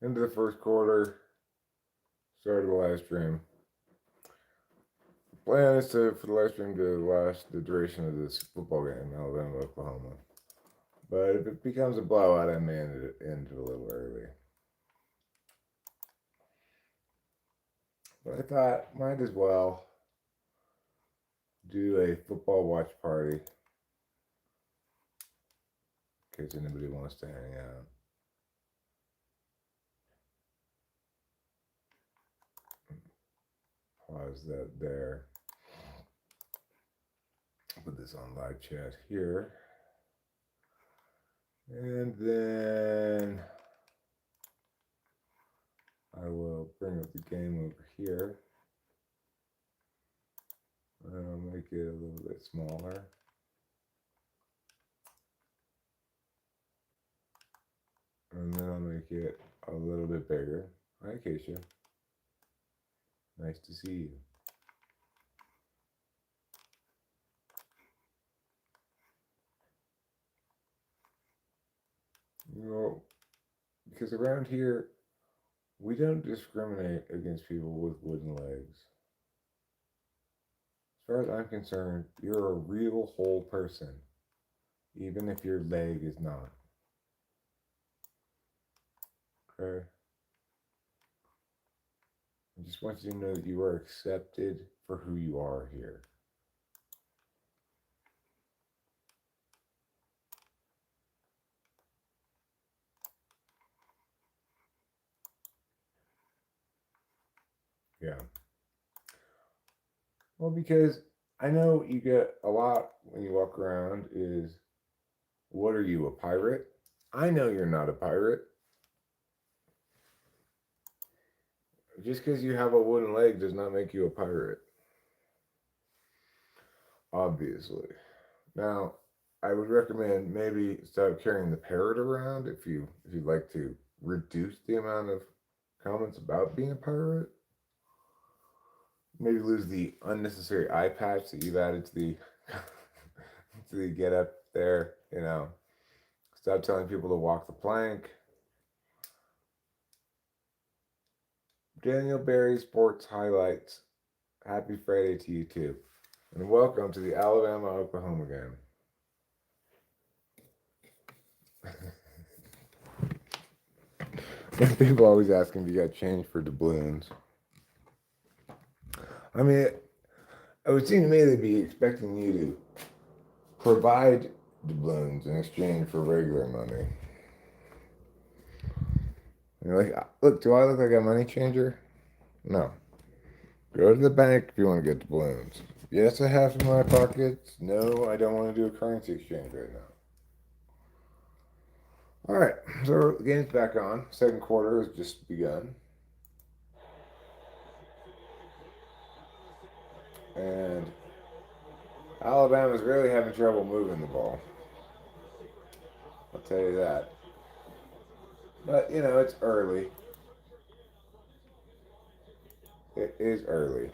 into the first quarter, started the live stream. The plan is for the live stream to last the duration of this football game, Alabama, Oklahoma. But if it becomes a blowout, I may end it a little early. But I thought, might as well do a football watch party in case anybody wants to hang out. Pause that there. Put this on live chat here. And then I will bring up the game over here. And I'll make it a little bit smaller. And then I'll make it a little bit bigger. Hi, Keisha. Nice to see you. You know, because around here, we don't discriminate against people with wooden legs. As far as I'm concerned, you're a real whole person, even if your leg is not. Okay? I just want you to know that you are accepted for who you are here. Yeah. Well, because I know you get a lot when you walk around is, what are you, a pirate? I know you're not a pirate. Just because you have a wooden leg does not make you a pirate. Obviously. Now, I would recommend maybe stop carrying the parrot around if you'd like to reduce the amount of comments about being a pirate. Maybe lose the unnecessary eye patch that you've added to the to the get up there. Stop telling people to walk the plank. Daniel Berry Sports Highlights. Happy Friday to you too, and welcome to the Alabama-Oklahoma game. People always asking if you got change for doubloons. I mean, it would seem to me they'd be expecting you to provide doubloons in exchange for regular money. And you're like, look, do I look like a money changer? No. Go to the bank if you want to get doubloons. Yes, I have some in my pockets. No, I don't want to do a currency exchange right now. All right, so the game's back on. Second quarter has just begun. And Alabama's really having trouble moving the ball. I'll tell you that. But, it's early. It is early.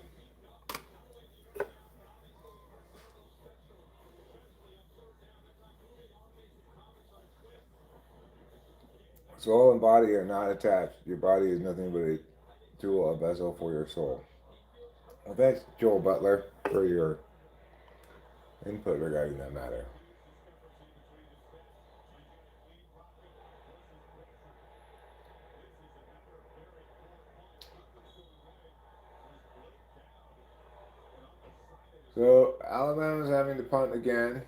Soul and body are not attached. Your body is nothing but a tool, a vessel for your soul. Well, thanks, Joel Butler, for your input regarding that matter. So, Alabama's having to punt again.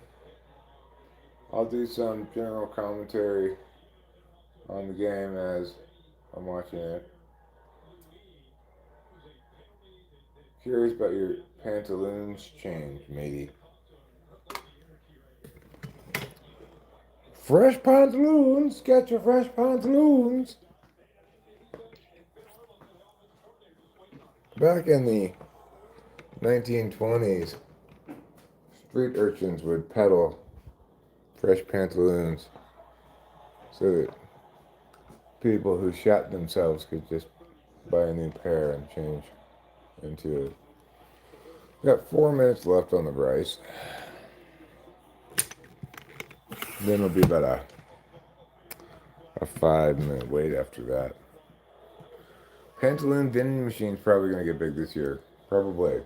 I'll do some general commentary on the game as I'm watching it. Curious about your pantaloons change, matey. Fresh pantaloons! Get your fresh pantaloons! Back in the 1920s, street urchins would peddle fresh pantaloons so that people who shot themselves could just buy a new pair and change into it. We got 4 minutes left on the Bryce. Then it'll be about a 5-minute wait after that. Pantaloon vending machine's probably going to get big this year. Probably.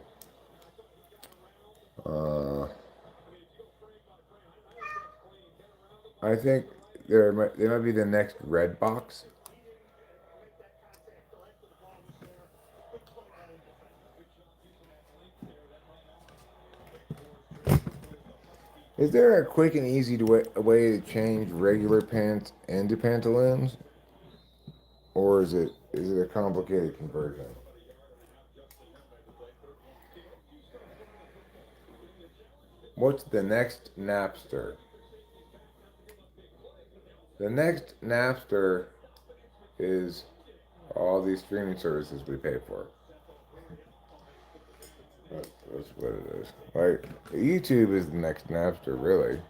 I think they might be the next red box. Is there a quick and easy way to change regular pants into pantaloons? Or is it a complicated conversion? What's the next Napster? The next Napster is all these streaming services we pay for. That's what it is. Like, YouTube is the next Napster, really.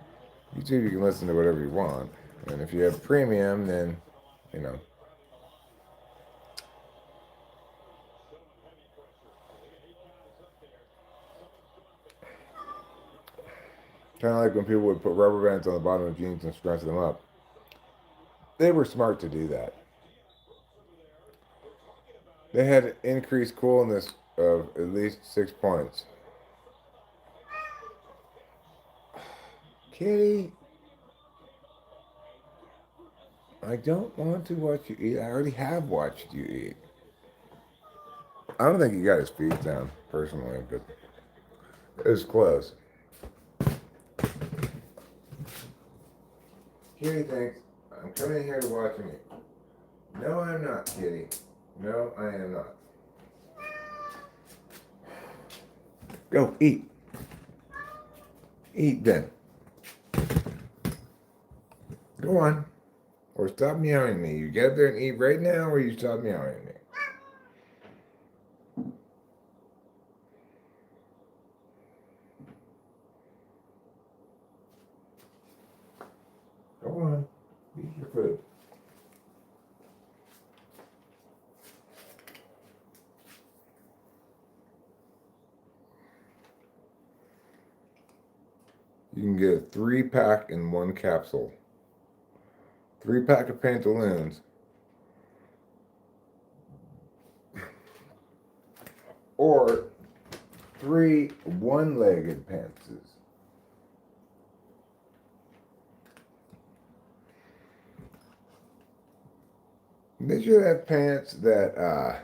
YouTube, you can listen to whatever you want. And if you have premium, then, you know. Kind of like when people would put rubber bands on the bottom of jeans and scrunch them up. They were smart to do that. They had increased coolness of at least 6 points. Kitty, I don't want to watch you eat. I already have watched you eat. I don't think he got his feet down, personally, but it was close. Kitty thinks I'm coming here to watch me. No, I'm not, Kitty. No, I am not. Go, eat. Eat then. Go on. Or stop meowing at me. You get up there and eat right now, or you stop meowing at me. Go on. Eat your food. You can get a 3-pack in one capsule. 3-pack of pantaloons. Or 3 one-legged pantses. They should have pants that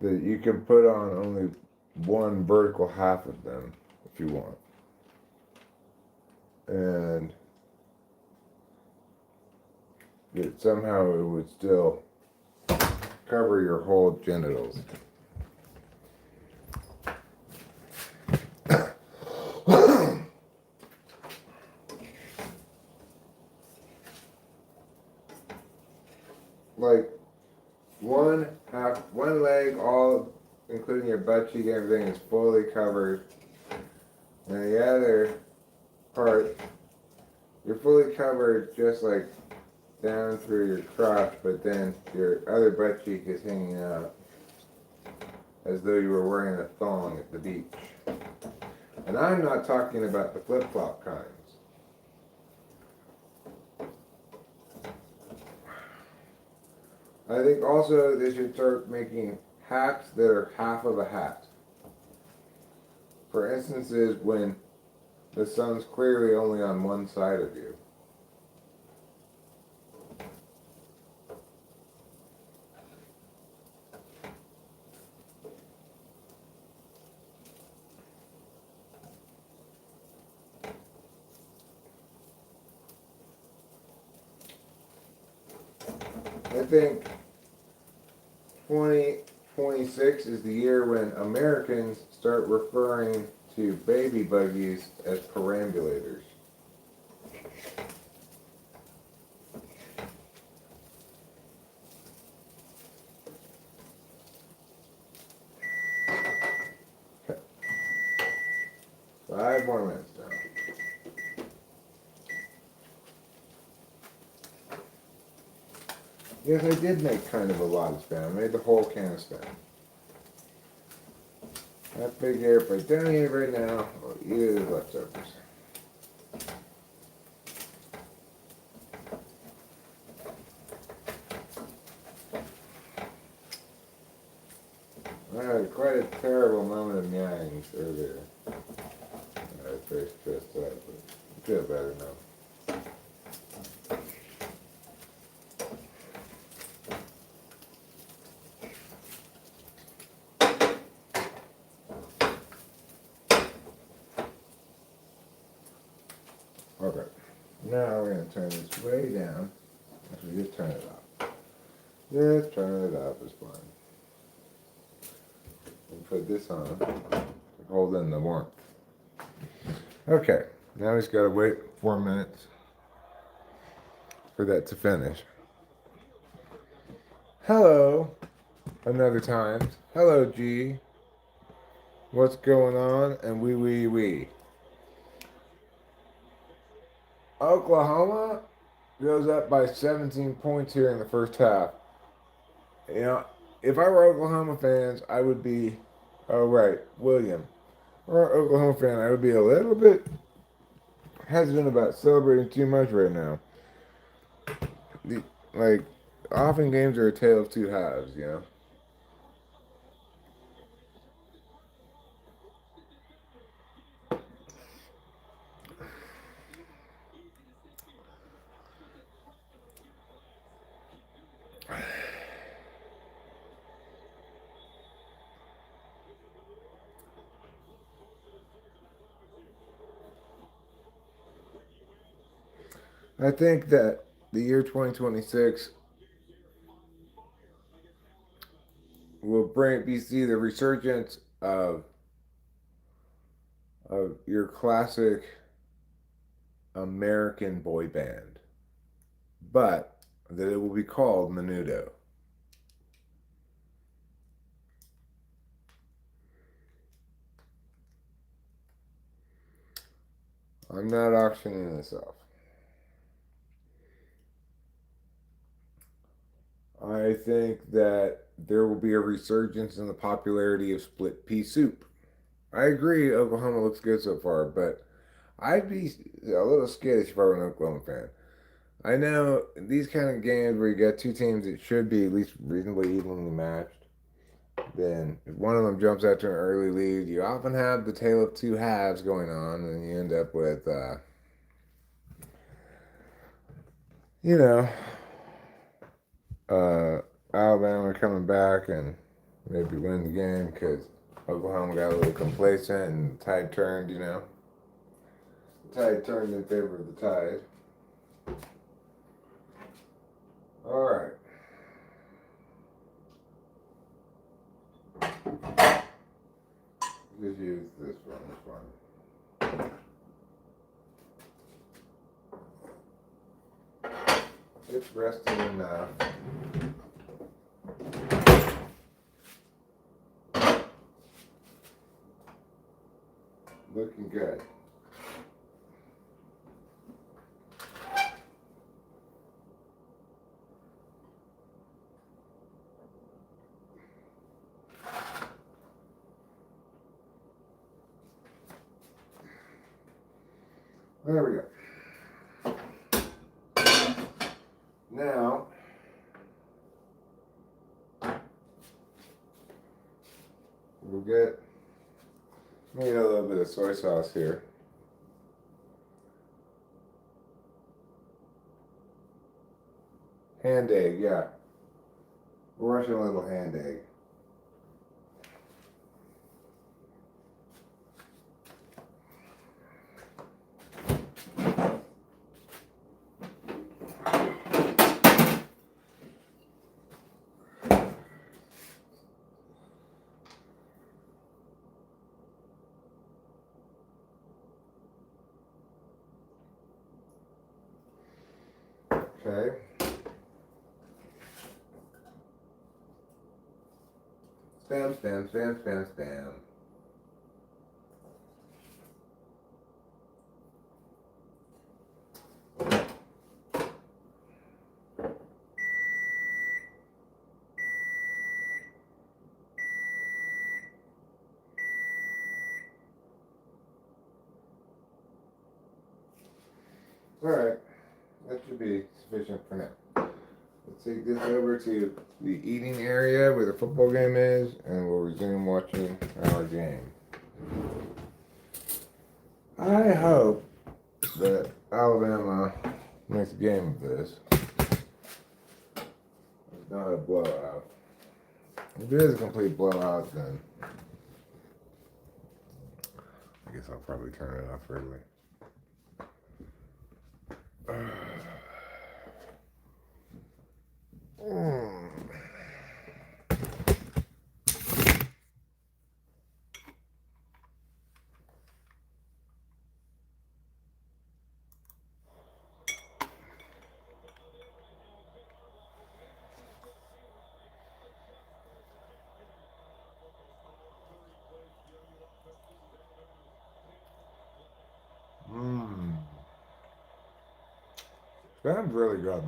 you can put on only one vertical half of them if you want. And that somehow it would still cover your whole genitals. Like one leg, all including your butt cheek, everything is fully covered, and the other part, you're fully covered just like down through your crotch, but then your other butt cheek is hanging out as though you were wearing a thong at the beach. And I'm not talking about the flip-flop kinds. I think also they should start making hats that are half of a hat. For instances when the sun's clearly only on one side of you. I think 2026 is the year when Americans start referring to baby buggies as perambulators. Okay. 5 more minutes now. Yes, I did make kind of a lot of Spam. I made the whole can of Spam. That figure, if I don't eat it right now, I'll eat it as leftovers. had quite a terrible moment of meowings earlier. I was very stressed out, but I feel better now. Okay, now we're going to turn this way down. Actually, just turn it up. Just turn it up, it's fine. And put this on to hold in the warmth. Okay, now we just got to wait 4 minutes for that to finish. Hello, another time. Hello, G. What's going on? And wee. Oklahoma goes up by 17 points here in the first half. You know, if I were Oklahoma fans, I would be, oh right, William. If I were an Oklahoma fan, I would be a little bit hesitant about celebrating too much right now. Like, often games are a tale of two halves, you know? I think that the year 2026 will bring BC the resurgence of your classic American boy band, but that it will be called Menudo. I'm not auctioning this off. I think that there will be a resurgence in the popularity of split pea soup. I agree, Oklahoma looks good so far, but I'd be a little skittish if I were an Oklahoma fan. I know these kind of games where you got two teams that should be at least reasonably evenly matched, then if one of them jumps out to an early lead, you often have the tale of two halves going on, and you end up with, you know, Alabama coming back and maybe win the game because Oklahoma got a little complacent and the tide turned, you know. The tide turned in favor of the tide. All right. Just use this one. It's fine. It's rested enough. Looking good. There we go. Now, we'll get maybe a little bit of soy sauce here. Hand egg, yeah. Russian little hand egg. Okay. Spam. All right. That should be sufficient for now. Let's take this over to the eating area where the football game is, and we'll resume watching our game. I hope that Alabama makes a game of this. It's not a blowout. If it is a complete blowout, then I guess I'll probably turn it off early. Sounds really good.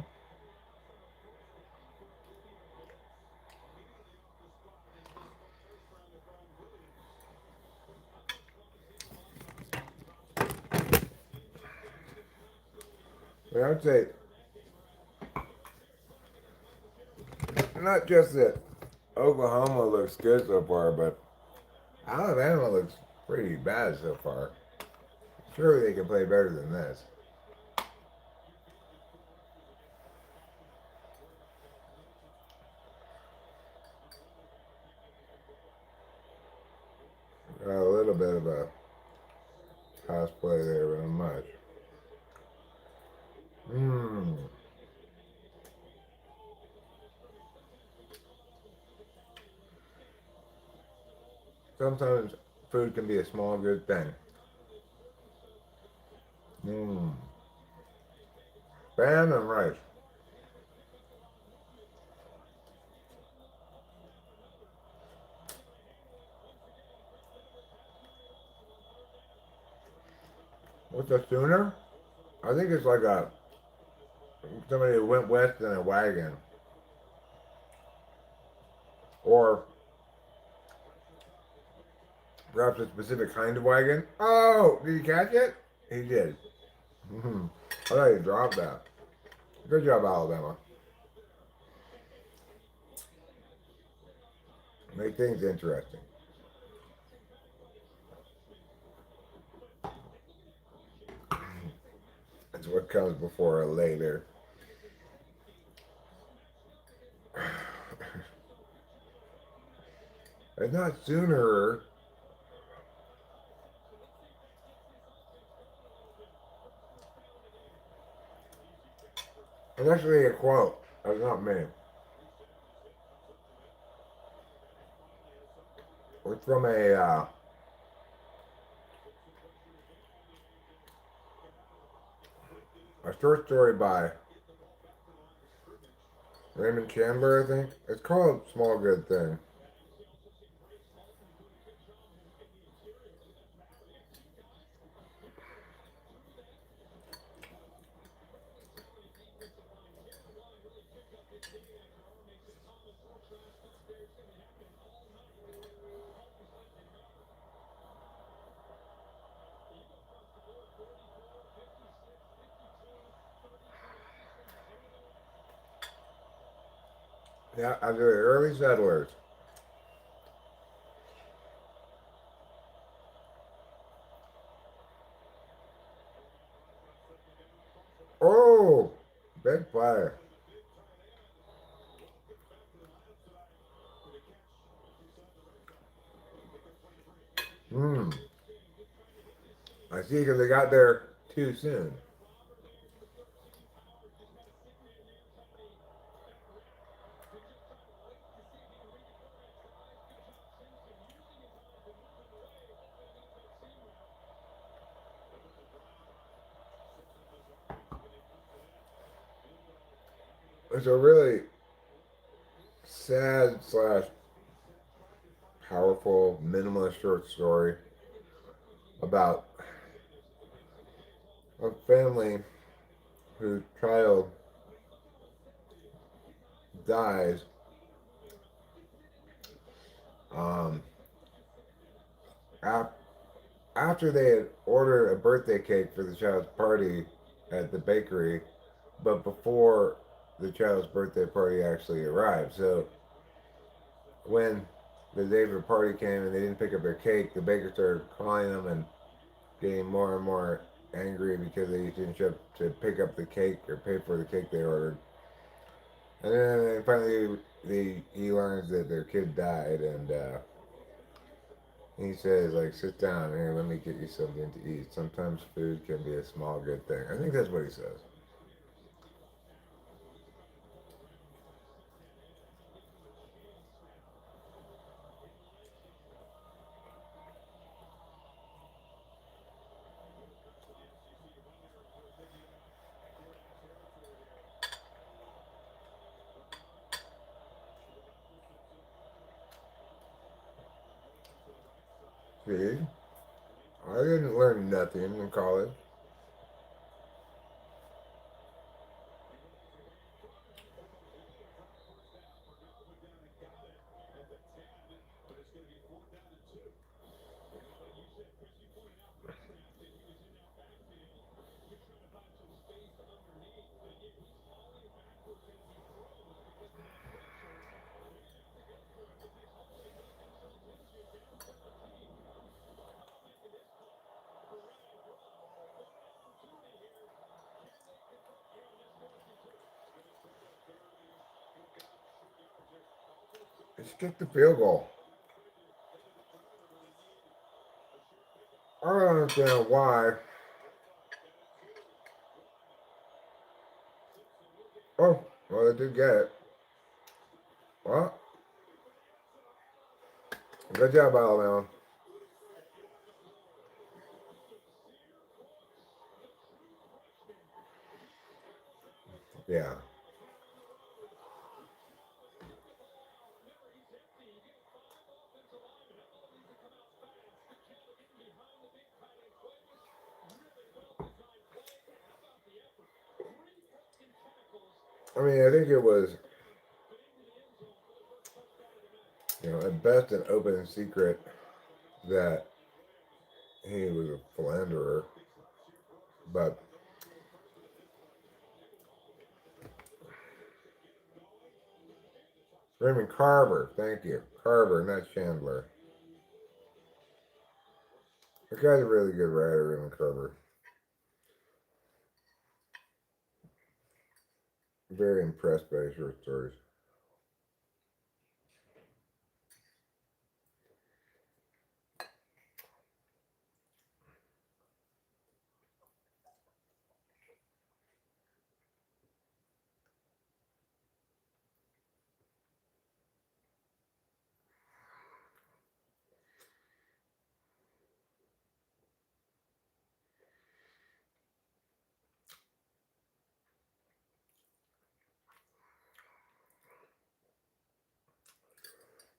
But I would say, not just that Oklahoma looks good so far, but Alabama looks pretty bad so far. Surely they can play better than this. Got a little bit of a pass play there, but not much. Sometimes food can be a small good thing. Bam and rice. What's a Sooner? I think it's like somebody who went west in a wagon. Or perhaps a specific kind of wagon. Oh, did you catch it? He did. I thought he dropped that. Good job, Alabama. Make things interesting. That's what comes before or later. It's not Sooner. It's actually a quote. That's not me. It's from a short story by Raymond Chandler, I think. It's called Small Good Thing. Yeah, after the early settlers. Oh, big play. I see, because they got there too soon. It's a really sad slash powerful minimalist short story about a family whose child dies um, after they had ordered a birthday cake for the child's party at the bakery, but before the child's birthday party actually arrived. So when the day of the party came and they didn't pick up their cake, the baker started calling them and getting more and more angry because they didn't show up to pick up the cake or pay for the cake they ordered. And then finally, he learns that their kid died, and he says, like, sit down here, let me get you something to eat. Sometimes food can be a small good thing. I think that's what he says. See, I didn't learn nothing in college. Just kick the field goal. I don't understand why. Oh, well, they did get it. Well, good job, Alabama. Yeah. I mean, I think it was, at best an open secret that he was a philanderer. But Raymond Carver, thank you. Carver, not Chandler. The guy's a really good writer, Raymond Carver. Very impressed by his short stories.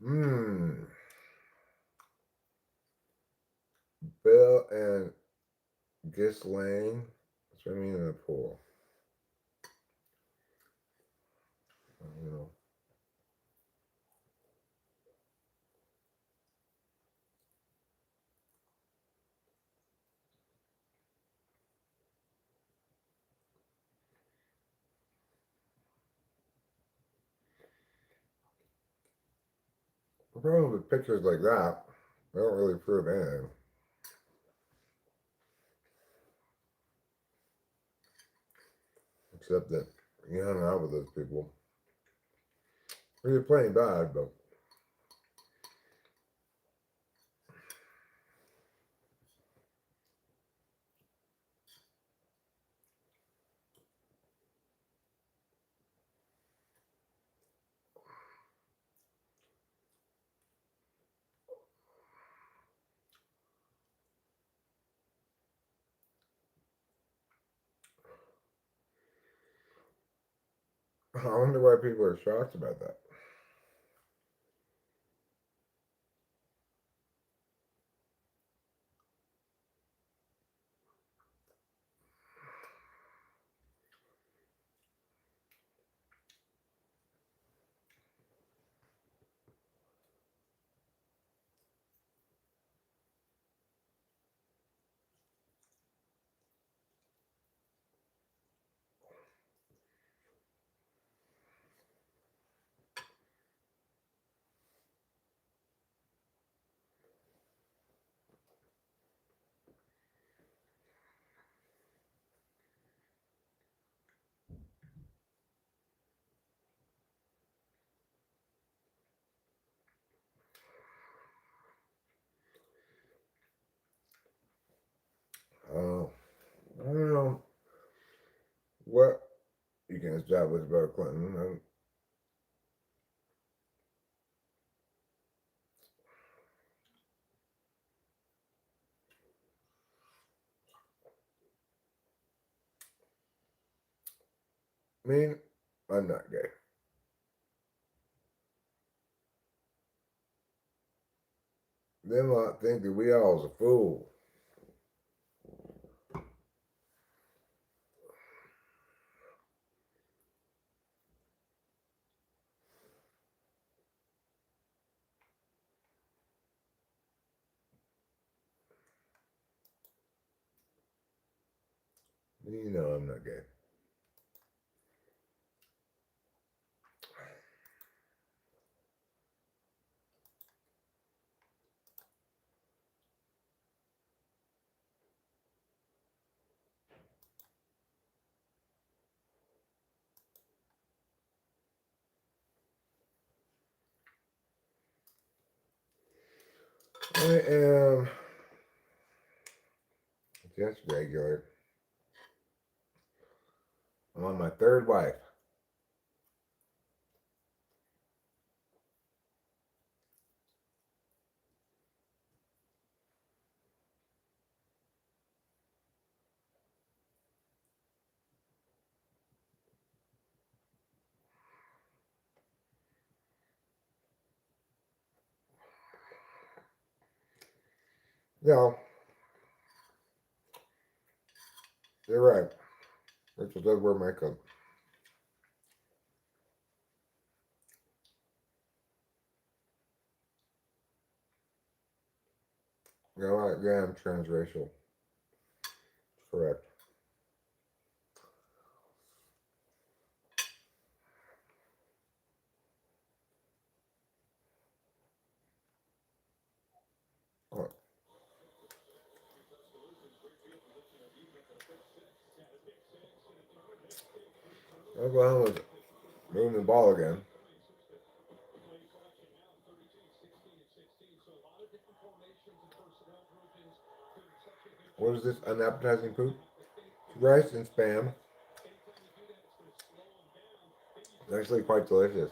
Mmm. Bill and Ghislaine swimming in a pool. You know, the problem with pictures like that, they don't really prove anything, except that you hung out with those people. You're playing bad, but I wonder why people are shocked about that. job was about Clinton. I mean, I'm not gay. They might think that we all's a fool. You know I'm not gay. I am just regular. I'm on my third wife. Yeah, you're right. Rachel does wear makeup. Yeah, I'm transracial. Correct. Oh, Oklahoma's moving the ball again. What is this unappetizing poop? Rice and spam. It's actually quite delicious.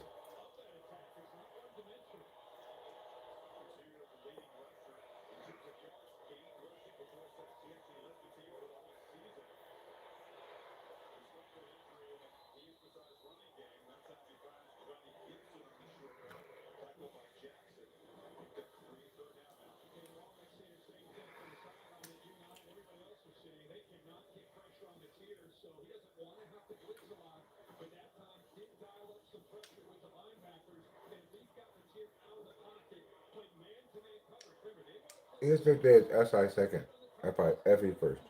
You just think that SI second. FE first.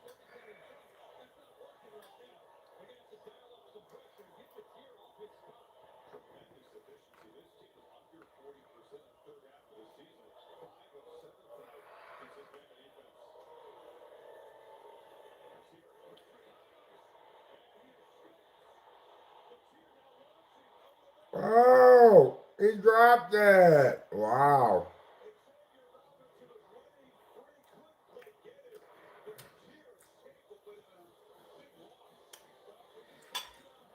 Oh, he dropped it. Wow.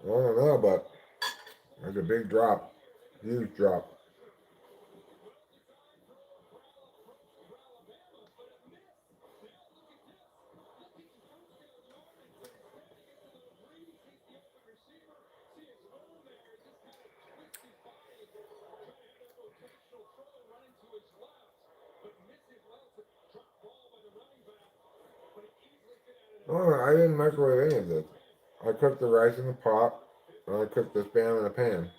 I don't know, but that's a big drop. Huge drop. Oh, I didn't microwave any of this. I cooked the rice in the pot, and I cooked the spam in a pan.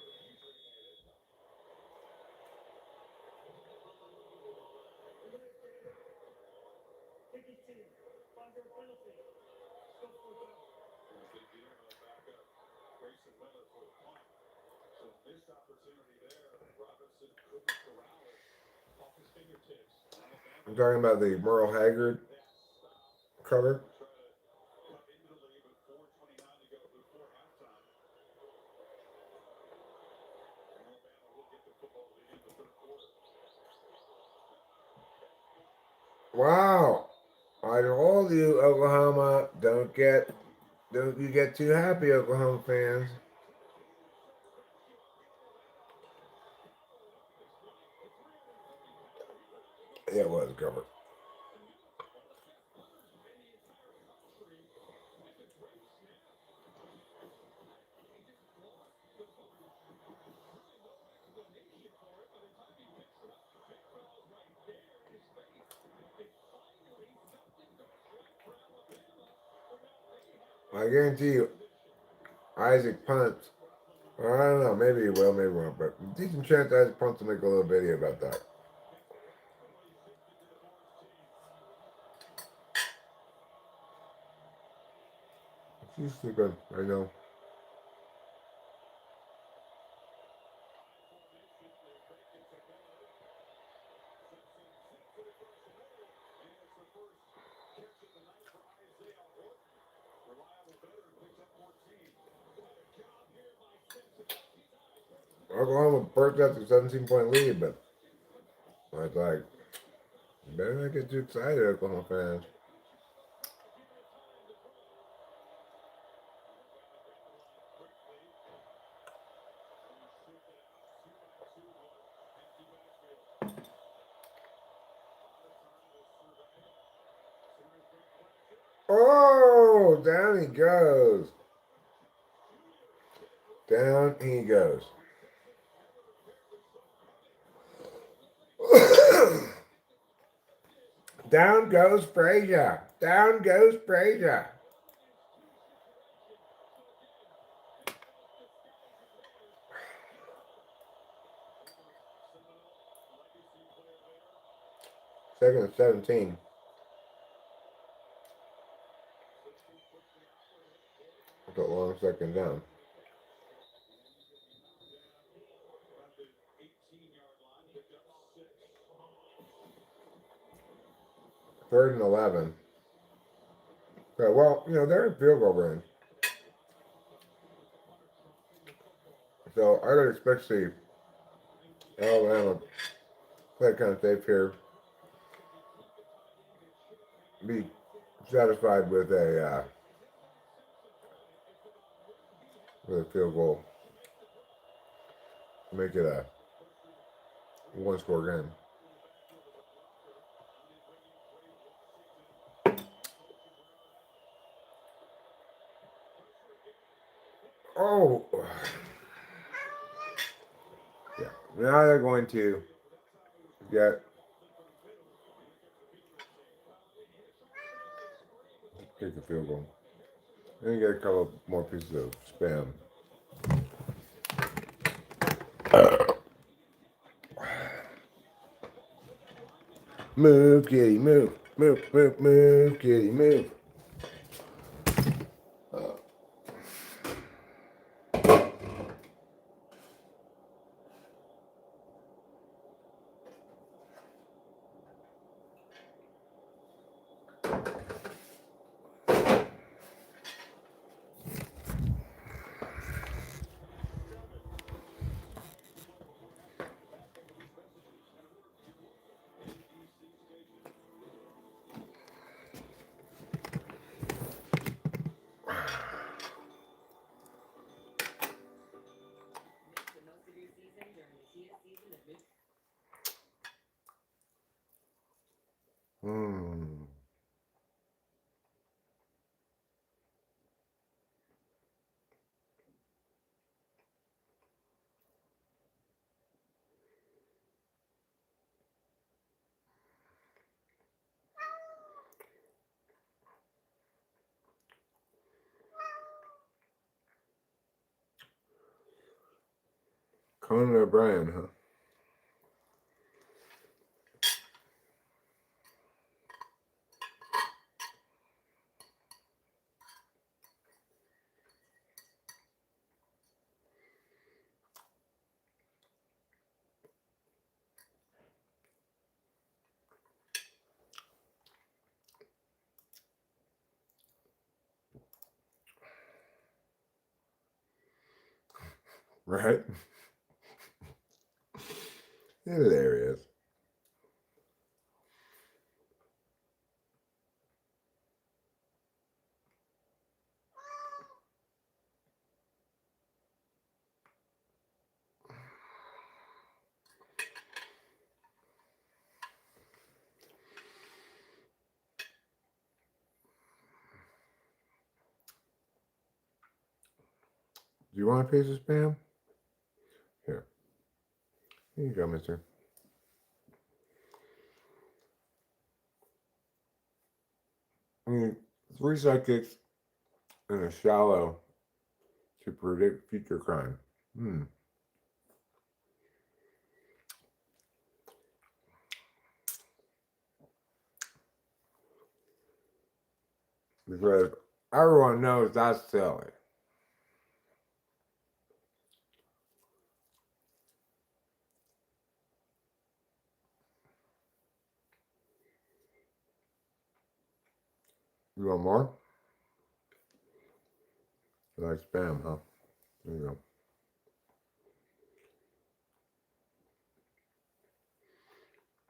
I'm talking about the Merle Haggard cover. Wow. I told you, Oklahoma, don't you get too happy, Oklahoma fans. Yeah, it was covered. I guarantee you, Isaac punts. Or I don't know, maybe he will, maybe he won't, but decent chance Isaac punts will make a little video about that. She's sleeping, I know. Oklahoma burst out to 17-point lead, but I was like, you better not get too excited, Oklahoma fans. Oh, down he goes. Down he goes. Down goes Frazier. Down goes Frazier. Second and 17. That's a long second down. Third and 11. So, well, they're in field goal range. So I would expect to see Alabama play kind of safe here. Be satisfied with a field goal. Make it a one-score game. Oh, yeah. Now they're going to get kick the field goal. And get a couple more pieces of spam. Move, kitty, move. Move, move, move, kitty, move. Conan O'Brien, huh? Right? Hilarious. Do you want a piece of spam? Here. Here you go, mister. I mean, 3 psychics and a shallow to predict future crime. Because everyone knows that's silly. You want more? You like spam, huh? There you go.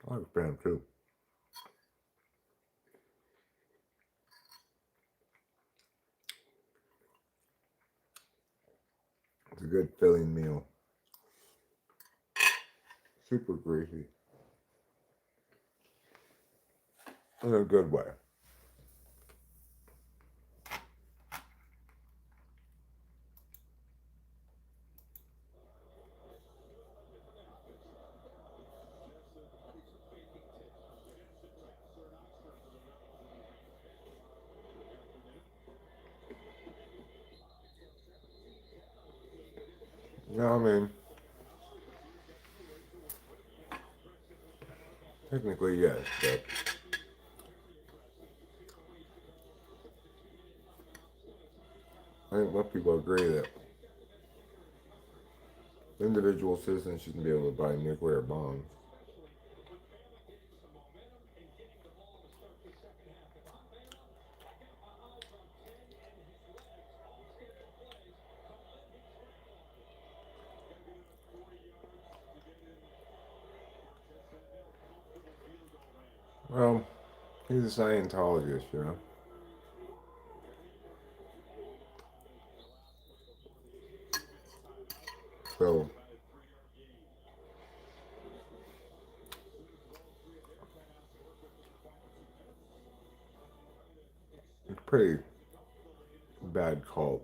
I like spam too. It's a good filling meal. Super greasy. In a good way. No, I mean, technically yes, but I think most people agree that individual citizens shouldn't be able to buy nuclear bombs. Well, he's a Scientologist, you know. So it's a pretty bad cult.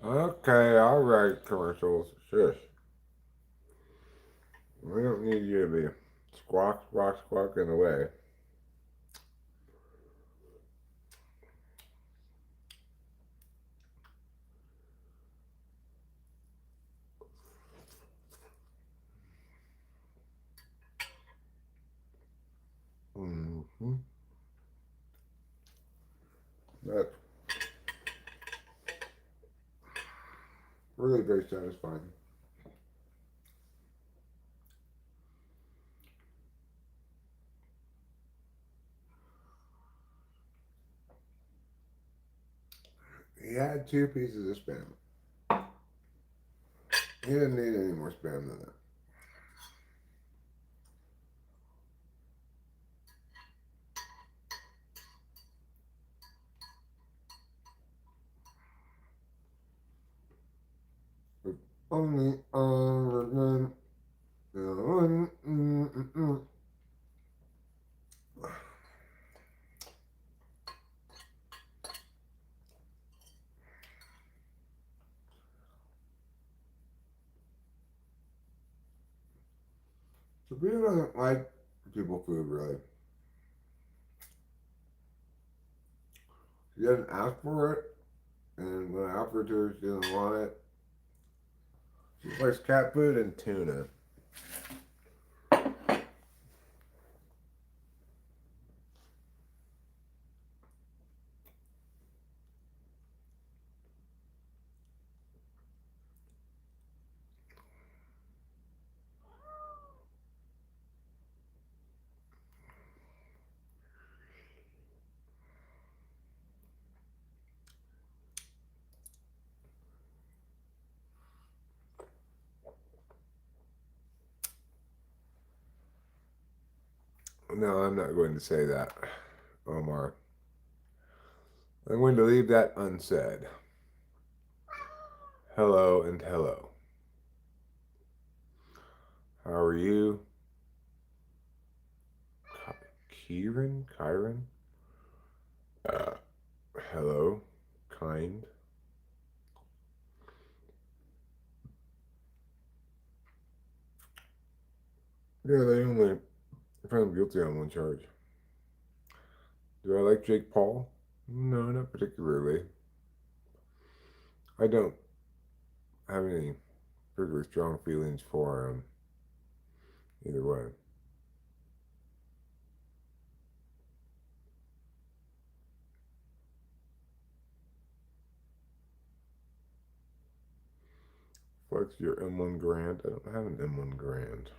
Okay, all right, commercials. Shush. We don't need you to be squawk, squawk, squawk in the way. Mm-hmm. That's really very satisfying. He had 2 pieces of spam. He didn't need any more spam than that. If only I were done. So Peter doesn't like people food really. She doesn't ask for it, and when I offer it to her, she doesn't want it. She likes cat food and tuna. No, I'm not going to say that, Omar. I'm going to leave that unsaid. hello and hello. How are you? Kyron? Uh, hello, kind. Yeah, they only found him guilty on one charge. Do I like Jake Paul? No, not particularly. I don't have any particularly strong feelings for him either way. Flex your M1 Grand. I don't have an M1 Grand.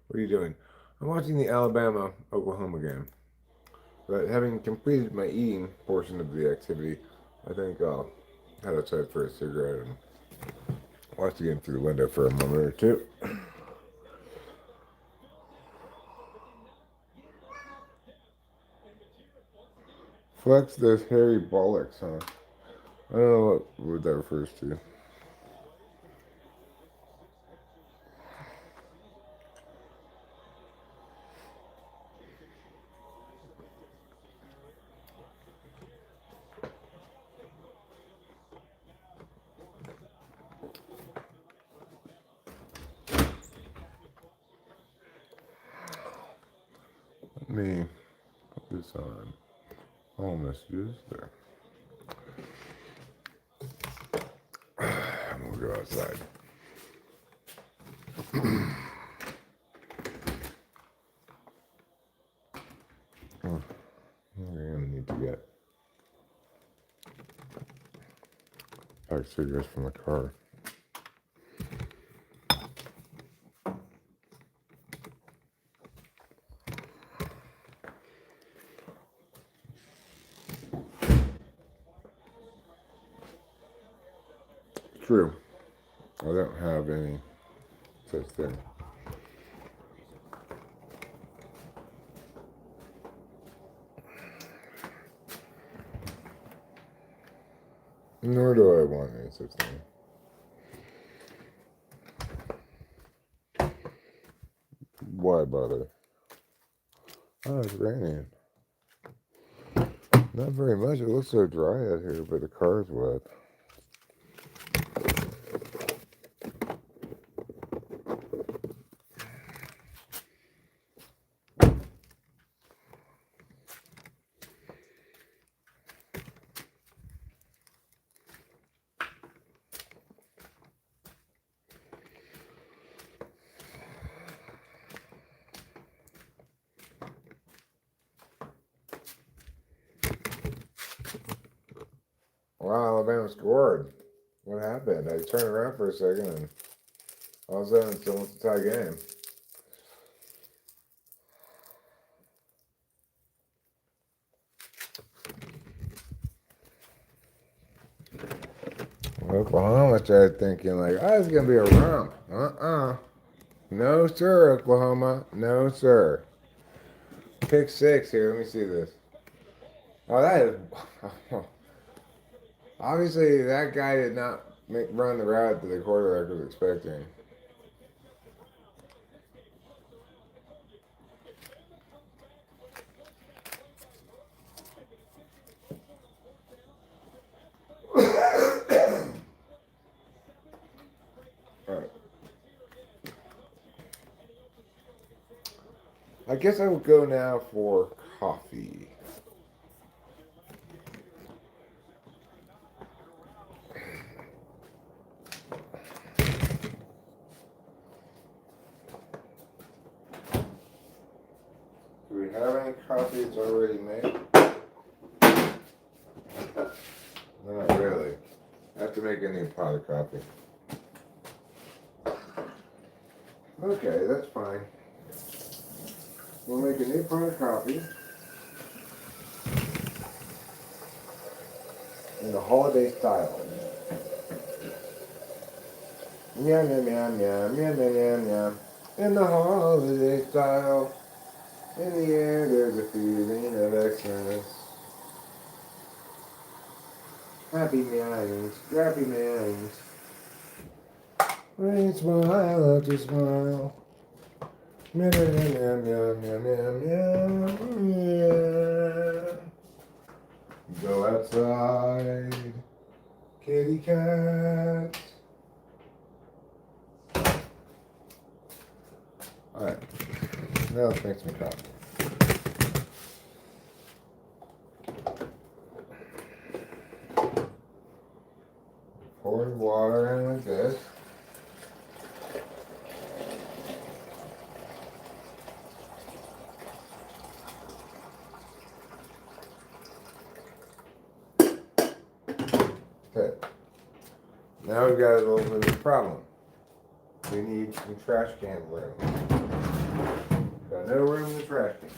What are you doing? I'm watching the Alabama Oklahoma game. But having completed my eating portion of the activity, I think I'll head outside for a cigarette and watch the game through the window for a moment or two. Flex those hairy bollocks, huh? I don't know what that refers to. Let me put this on. All messages there. I'm gonna go outside. I'm gonna need to get pack cigarettes from the car. True. I don't have any such thing. Nor do I want any such thing. Why bother? Oh, it's raining. Not very much. It looks so dry out here, but the car's wet. Wow, Alabama scored. What happened? I turned around for a second and all of a sudden it's almost a tie game. Oklahoma started thinking like, oh, it's going to be a romp. No, sir, Oklahoma. No, sir. Pick six here. Let me see this. Oh, that is... Obviously, that guy did not run the route that the quarterback was expecting. Alright. I guess I will go now for coffee. Do we have any coffee that's already made? Not really. I have to make a new pot of coffee. Okay, that's fine. We'll make a new pot of coffee in the holiday style. Yum, yum, yum, yum, yum, yum, yum, yum. In the holiday style. In the air, there's a feeling of Xmas. Happy meowings, scrappy meowings. Rain smile after smile. Meow meow meow meow meow meow meow. Go outside, kitty cat. Alright, now let's make some coffee. Pour water in like this. Okay. Now we've got a little bit of a problem. We need some trash can room. Got no room in the trash can.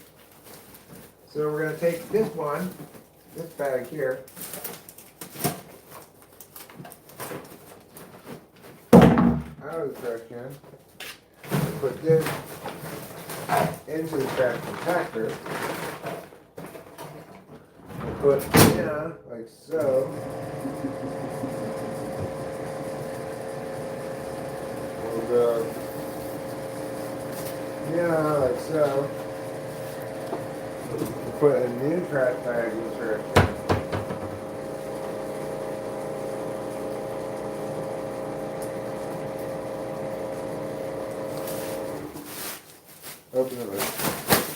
So we're going to take this bag here, out of the trash can, and put this into the trash compactor, and put it in like so. We'll go, like so. We'll put a new trash bag in the trash can. Open it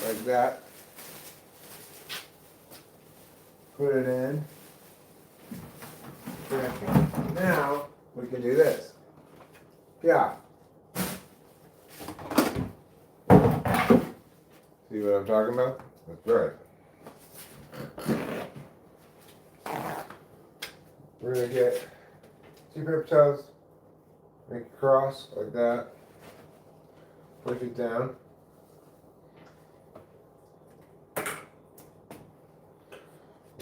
like that. Put it in. Now we can do this. Yeah. See what I'm talking about? That's right. We're gonna get 2 paper towels, make a cross like that, push it down.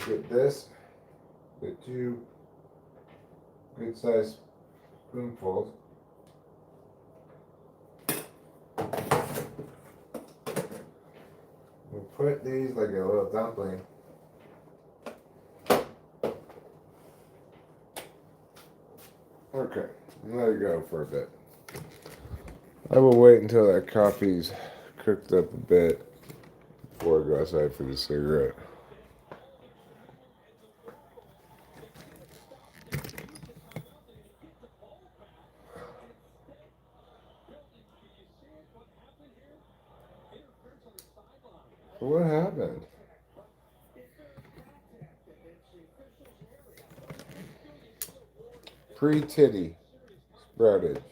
Get this, get 2 good sized spoonfuls. We'll put these like a little dumpling. Okay, let it go for a bit. I will wait until that coffee's cooked up a bit before I go outside for the cigarette. What happened? Pre-titty sprouted.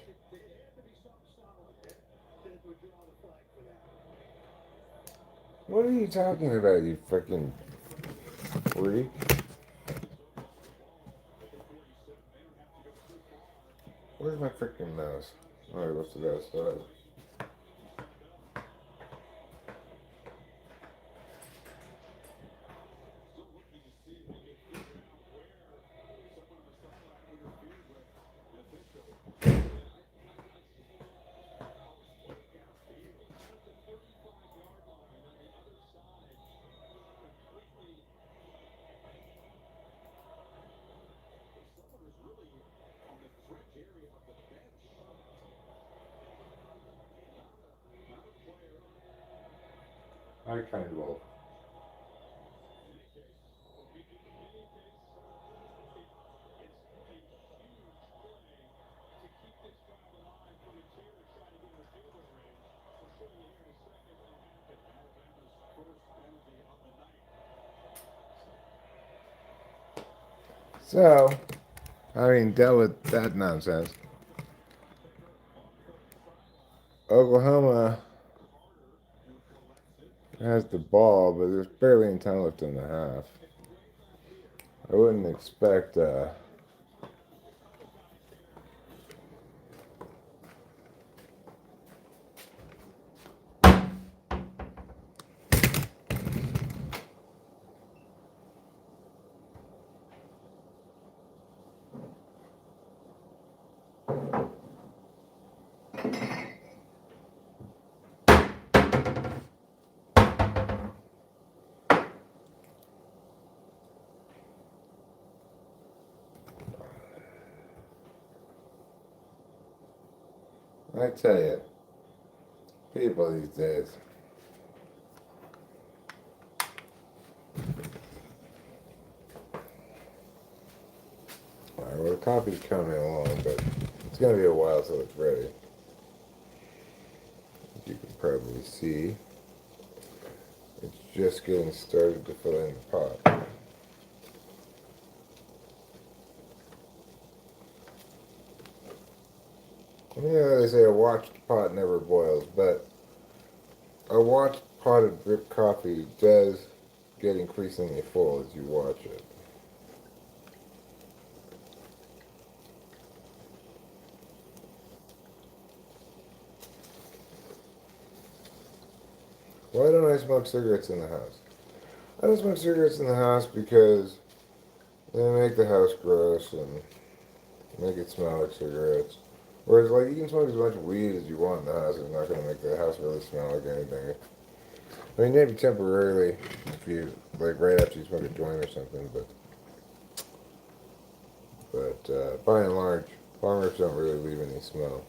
What are you talking about, you freaking freak? Where's my freaking mouse? Oh, it goes to the outside. I kind of will. So, having dealt with that nonsense, Oklahoma has the ball, but there's barely any time left in the half. I wouldn't expect I tell you, people these days. Alright, well, the coffee's coming along, but it's going to be a while till it's ready. As you can probably see, it's just getting started to fill in the pot. You know, they say a watched pot never boils, but a watched pot of drip coffee does get increasingly full as you watch it. Why don't I smoke cigarettes in the house? I don't smoke cigarettes in the house because they make the house gross and make it smell like cigarettes. Whereas, like, you can smoke as much weed as you want in the house. It's not going to make the house really smell like anything. I mean, maybe temporarily, if you, like, right after you smoke a joint or something, but by and large, farmers don't really leave any smell.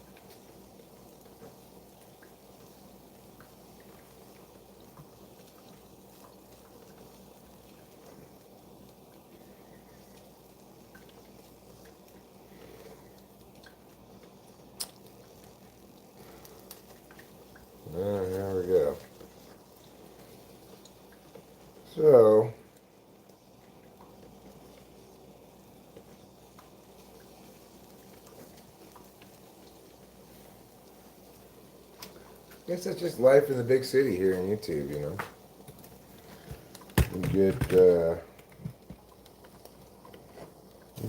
There we go. So, I guess that's just life in the big city here on YouTube, you know. You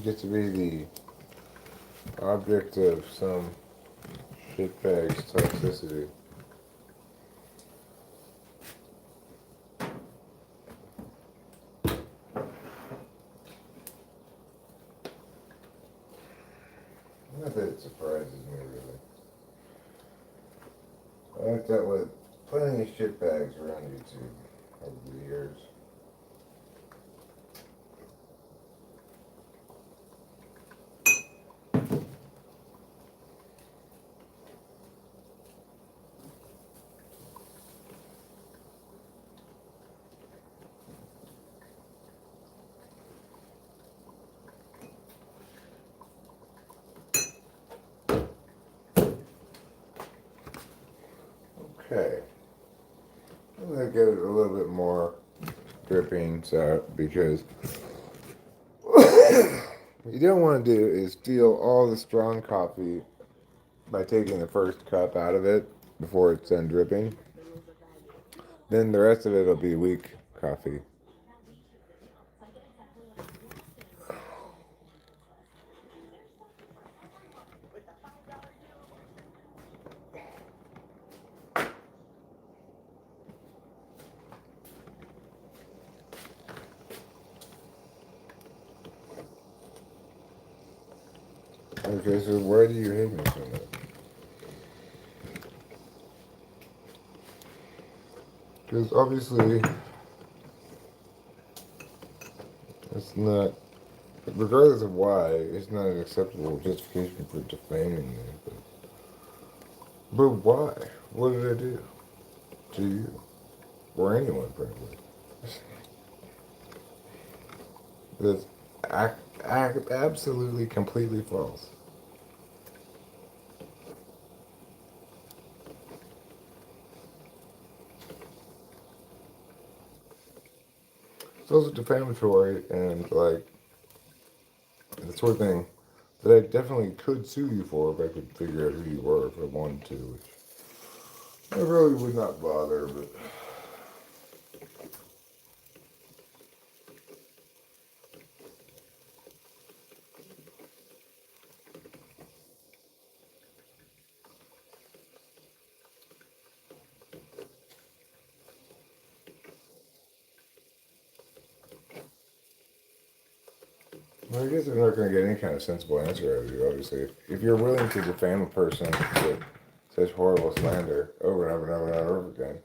get to be the object of some shitbag's toxicity. Not that it surprises me, really. I've dealt with plenty of shitbags around YouTube over the years. Okay. I'm going to get it a little bit more dripping out because what you don't want to do is steal all the strong coffee by taking the first cup out of it before it's done dripping. Then the rest of it will be weak coffee. Okay, so why do you hate me so much? Because obviously, it's not, regardless of why, it's not an acceptable justification for defaming me. But why? What did I do to you? Or anyone, frankly? That's absolutely, completely false. It's also defamatory and, like, the sort of thing that I definitely could sue you for if I could figure out who you were if I wanted to, which I really would not bother, but well, I guess I'm not going to get any kind of sensible answer out of you, obviously. If you're willing to defame a person that says horrible slander over and over and over and over again,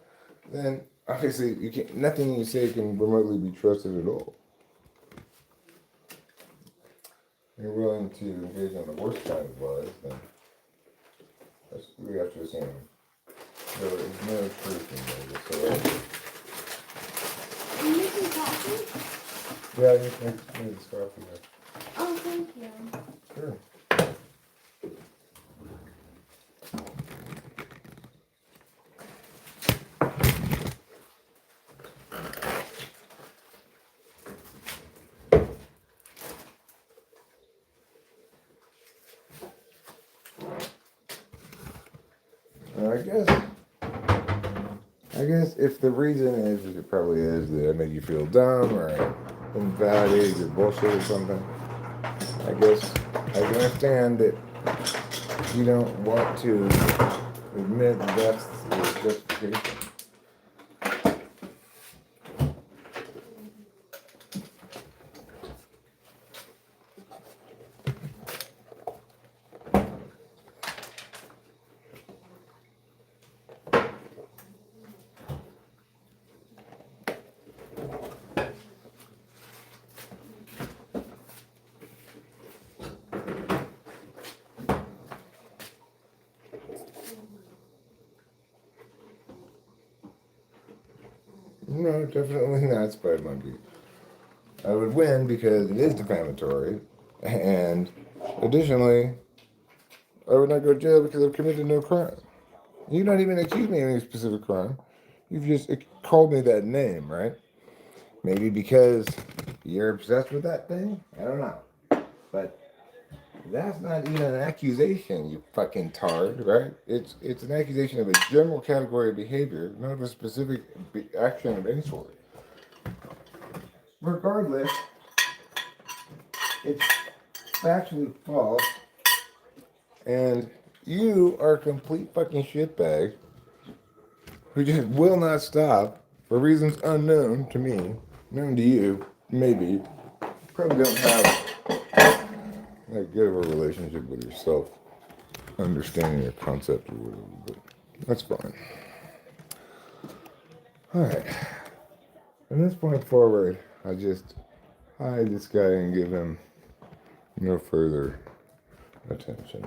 then obviously you can't, nothing you say can remotely be trusted at all. If you're willing to engage in the worst kind of lies, then quickly after seeing him. There is no truth in there whatsoever. Are you making coffee? Yeah, you can make this coffee now. Oh, thank you. Sure. I guess if the reason is, which it probably is, that I make you feel dumb or invalidated your bullshit or something, I guess I can understand that you don't want to admit that that's the justification. No, definitely not Spider Monkey. I would win because it is defamatory, and additionally, I would not go to jail because I've committed no crime. You're not even accused me of any specific crime. You've just called me that name, right? Maybe because you're obsessed with that thing? I don't know. But that's not even an accusation, you fucking tard, right? It's an accusation of a general category of behavior, not of a specific action of any sort. Regardless, it's factually false, and you are a complete fucking shitbag who just will not stop for reasons unknown to me, known to you, maybe. Probably don't have that good of a relationship with yourself, understanding your concept or whatever, but that's fine. Alright. From this point forward, I just hide this guy and give him no further attention.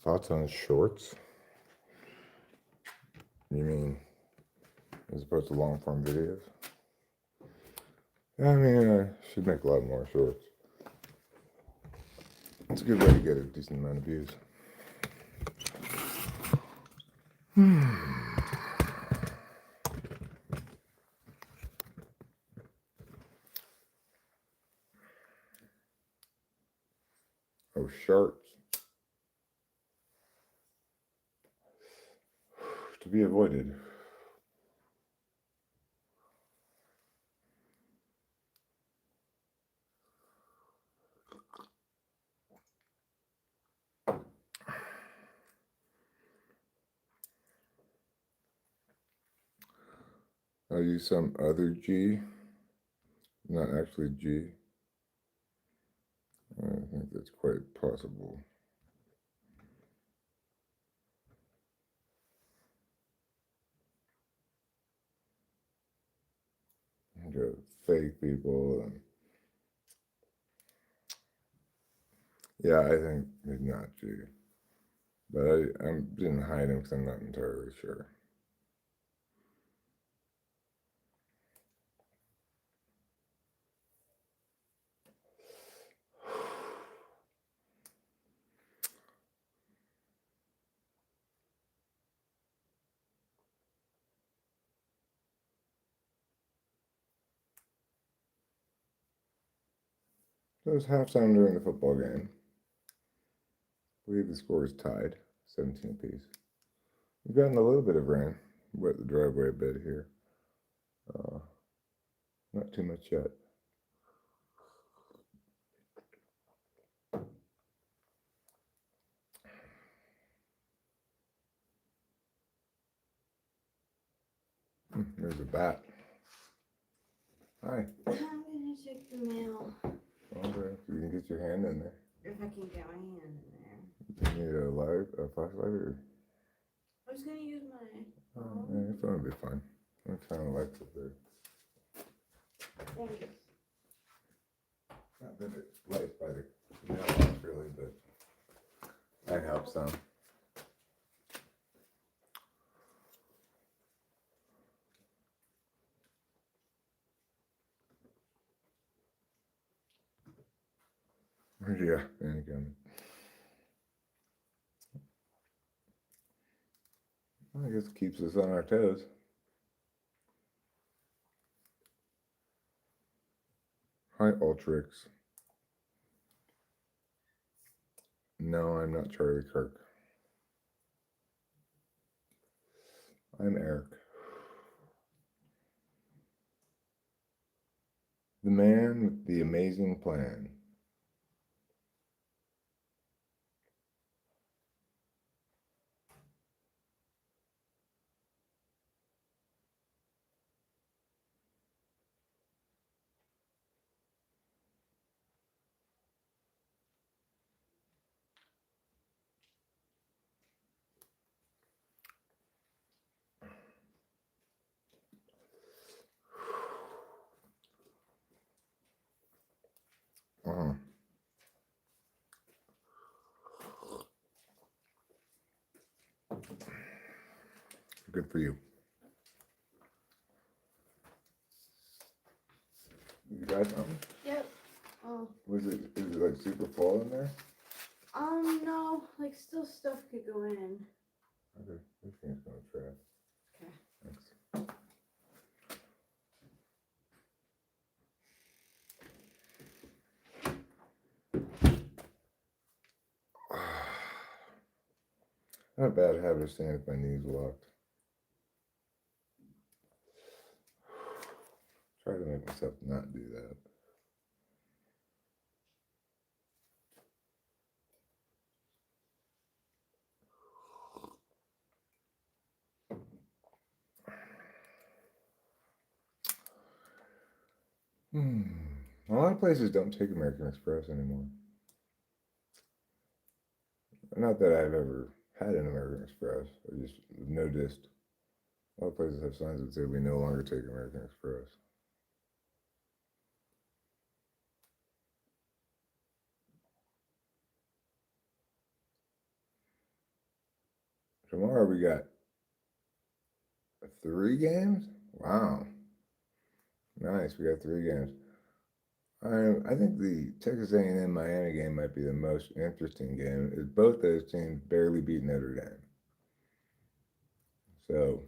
Thoughts on shorts? You mean as opposed to long form videos? I mean, I should make a lot more shorts. It's a good way to get a decent amount of views. Oh, sharks. To be avoided. I'll use some other G, not actually G. I think that's quite possible. You got fake people and yeah, I think it's not G. But I didn't hide him because I'm not entirely sure. So it's halftime during the football game. I believe the score is tied, 17 apiece. We've gotten a little bit of rain, wet the driveway a bit here. Not too much yet. There's a bat. Hi. I'm gonna check the mail. Okay, you can get your hand in there. If I can get my hand in there. flashlight, or I was gonna use my oh, yeah, your phone would be fine. I'm trying to light it there. Thanks. Not that it's light by the mailbox really, but that helps some. Yeah, and again. I guess it keeps us on our toes. Hi, Ultrix. No, I'm not Charlie Kirk. I'm Eric. The man with the amazing plan. Uh-huh. Good for you. You got something? Yep. Oh. Is it like super full in there? No. Like, still stuff could go in. Okay, this thing's gonna trap. Okay. Thanks. I have a bad habit of standing with my knees locked. Try to make myself not do that. A lot of places don't take American Express anymore. Not that I've ever had an American Express. I just noticed a lot of places have signs that say we no longer take American Express. Tomorrow we got 3 games? Wow. Nice, we got 3 games. I think the Texas A&M Miami game might be the most interesting game. Both those teams barely beat Notre Dame. So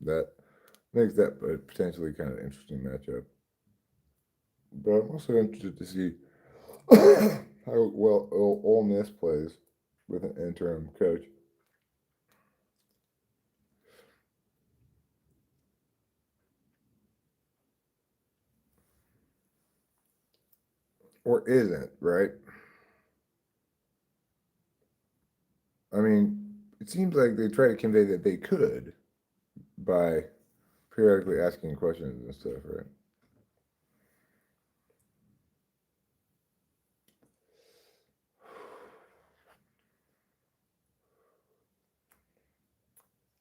that makes that a potentially kind of interesting matchup. But I'm also interested to see how well Ole Miss plays with an interim coach. Or isn't, right? I mean, it seems like they try to convey that they could by periodically asking questions and stuff, right?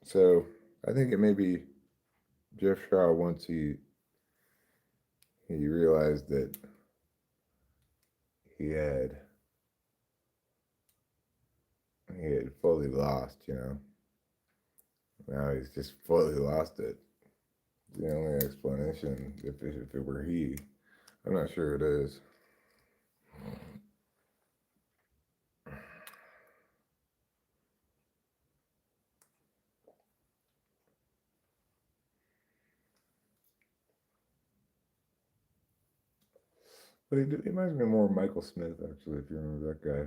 So I think it may be Jeff Shaw once he realized that he had fully lost, you know. Now he's just fully lost it. The only explanation, if it were he, I'm not sure it is. But he reminds me more of Michael Smith, actually, if you remember that guy,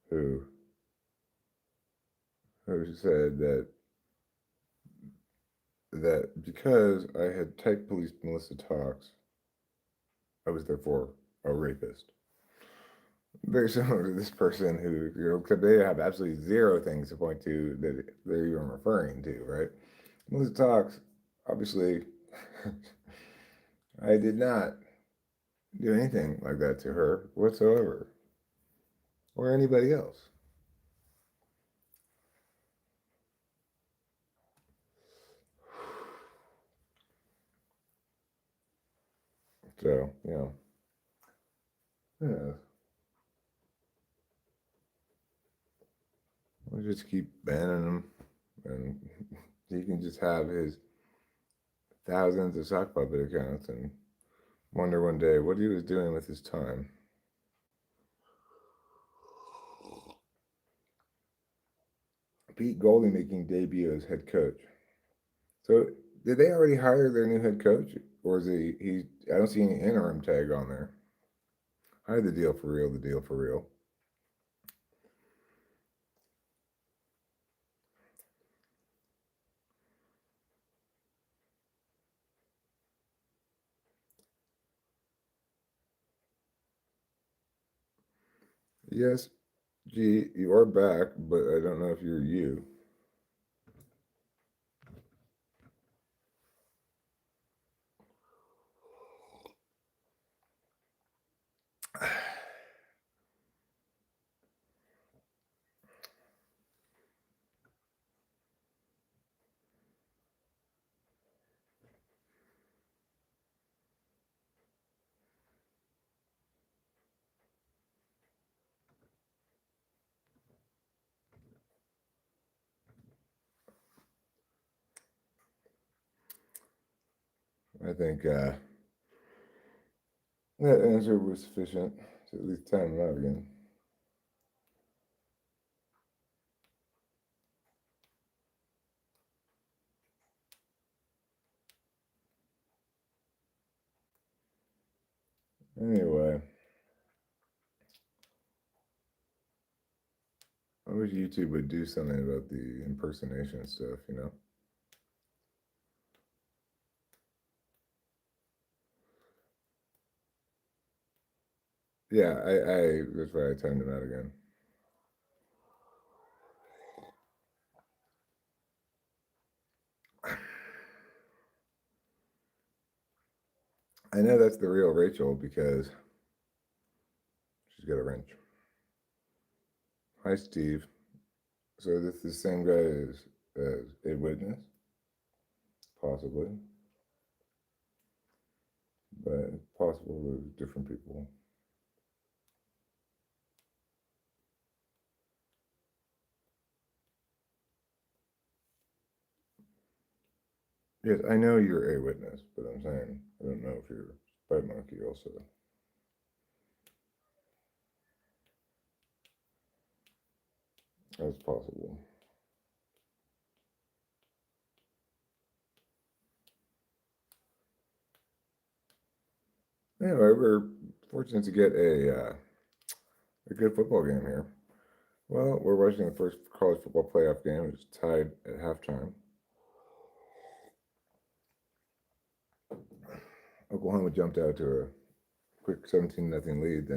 who said that because I had type policed Melissa Talks, I was therefore a rapist. Very similar to this person who, you know, except they have absolutely zero things to point to that they're even referring to, right? Melissa Talks, obviously, I did not do anything like that to her whatsoever, or anybody else. So, you know, who knows? We'll just keep banning him, and he can just have his thousands of sock puppet accounts and wonder one day what he was doing with his time. Pete Goldie making debut as head coach. So, did they already hire their new head coach, or is he? I don't see any interim tag on there. Hire the deal for real. The deal for real. Yes, G, you are back, but I don't know if you're you. I think that answer was sufficient to at least time him out again. Anyway, I wish YouTube would do something about the impersonation stuff, you know? Yeah, that's why I timed him out again. I know that's the real Rachel because she's got a wrench. Hi, Steve. So this is the same guy as a witness, possibly, but it's possible there's different people. Yes, I know you're a witness, but I'm saying I don't know if you're Spider Monkey also. That's possible. Anyway, we're fortunate to get a good football game here. Well, we're watching the first college football playoff game. It's tied at halftime. Oklahoma jumped out to a quick 17-0 lead,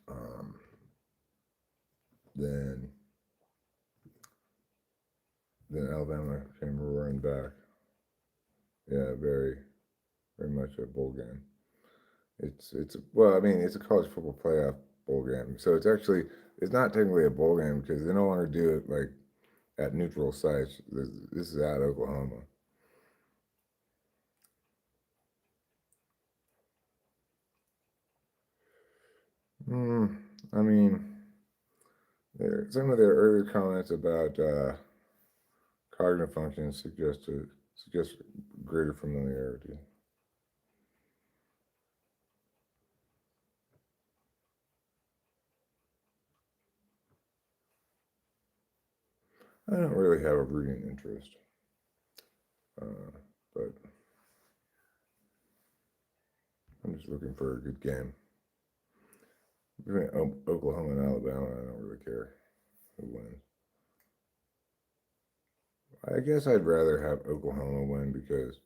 um, then then Alabama came roaring back. Yeah, very much a bowl game. It's well, I mean, it's a college football playoff bowl game, so it's not technically a bowl game because they no longer do it like at neutral sites. This is at Oklahoma. I mean, some of their earlier comments about cognitive functions suggest greater familiarity. I don't really have a rooting interest, but I'm just looking for a good game. Between Oklahoma and Alabama, I don't really care who wins. I guess I'd rather have Oklahoma win because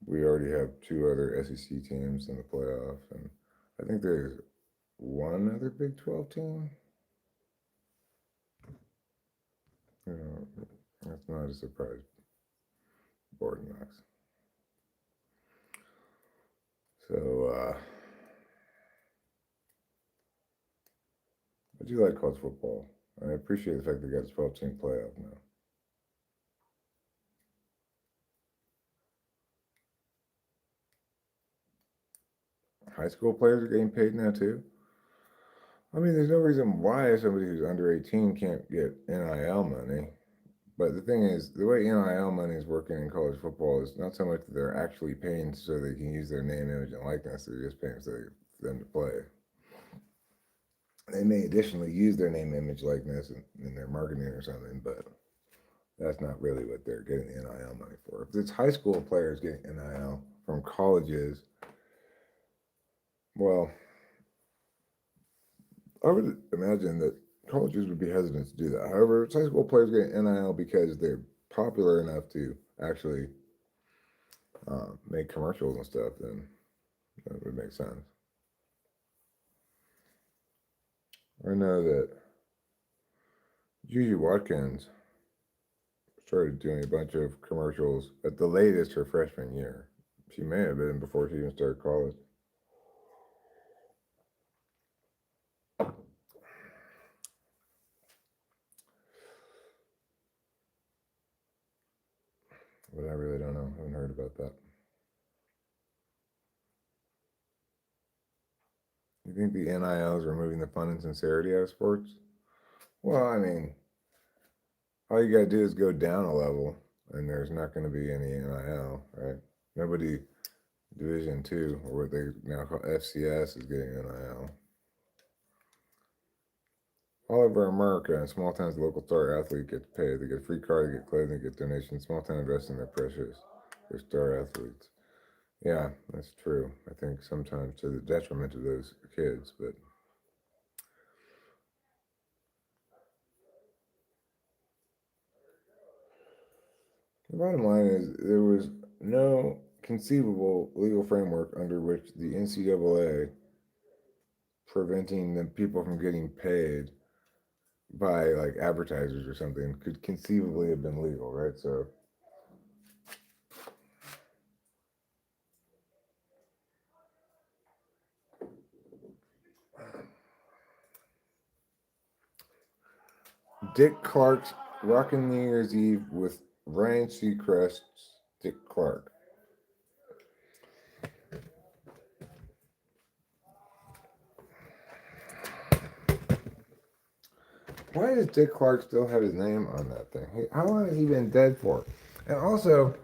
we already have two other SEC teams in the playoff, and I think there's one other Big 12 team. You know, that's not a surprise. Board knocks. So, I do like college football. I appreciate the fact they got a 12-team playoff now. high school players are getting paid now too. I mean, there's no reason why somebody who's under 18 can't get NIL money. But the thing is, the way NIL money is working in college football is not so much that they're actually paying so they can use their name, image, and likeness. They're just paying for them to play. They may additionally use their name, image, likeness in their marketing or something, but that's not really what they're getting the NIL money for. If it's high school players getting NIL from colleges, well, I would imagine that colleges would be hesitant to do that. However, if it's high school players getting NIL because they're popular enough to actually make commercials and stuff, then that would make sense. I know that Gigi Watkins started doing a bunch of commercials at the latest her freshman year. She may have been before she even started college. But I really don't know. I haven't heard about that. You think the NIL is removing the fun and sincerity out of sports? Well, I mean, all you gotta do is go down a level, and there's not going to be any NIL, right? Nobody Division Two, or what they now call FCS, is getting NIL. All over America, in small towns, the local star athlete gets paid. They get a free car, they get clothing, they get donations. Small town invest in their precious, their star athletes. Yeah, that's true. I think sometimes to the detriment of those kids, but the bottom line is there was no conceivable legal framework under which the NCAA preventing the people from getting paid by like advertisers or something could conceivably have been legal, right? So Dick Clark's rocking New Year's Eve with Ryan Seacrest's Dick Clark. Why does Dick Clark still have his name on that thing? How long has he been dead for? And also,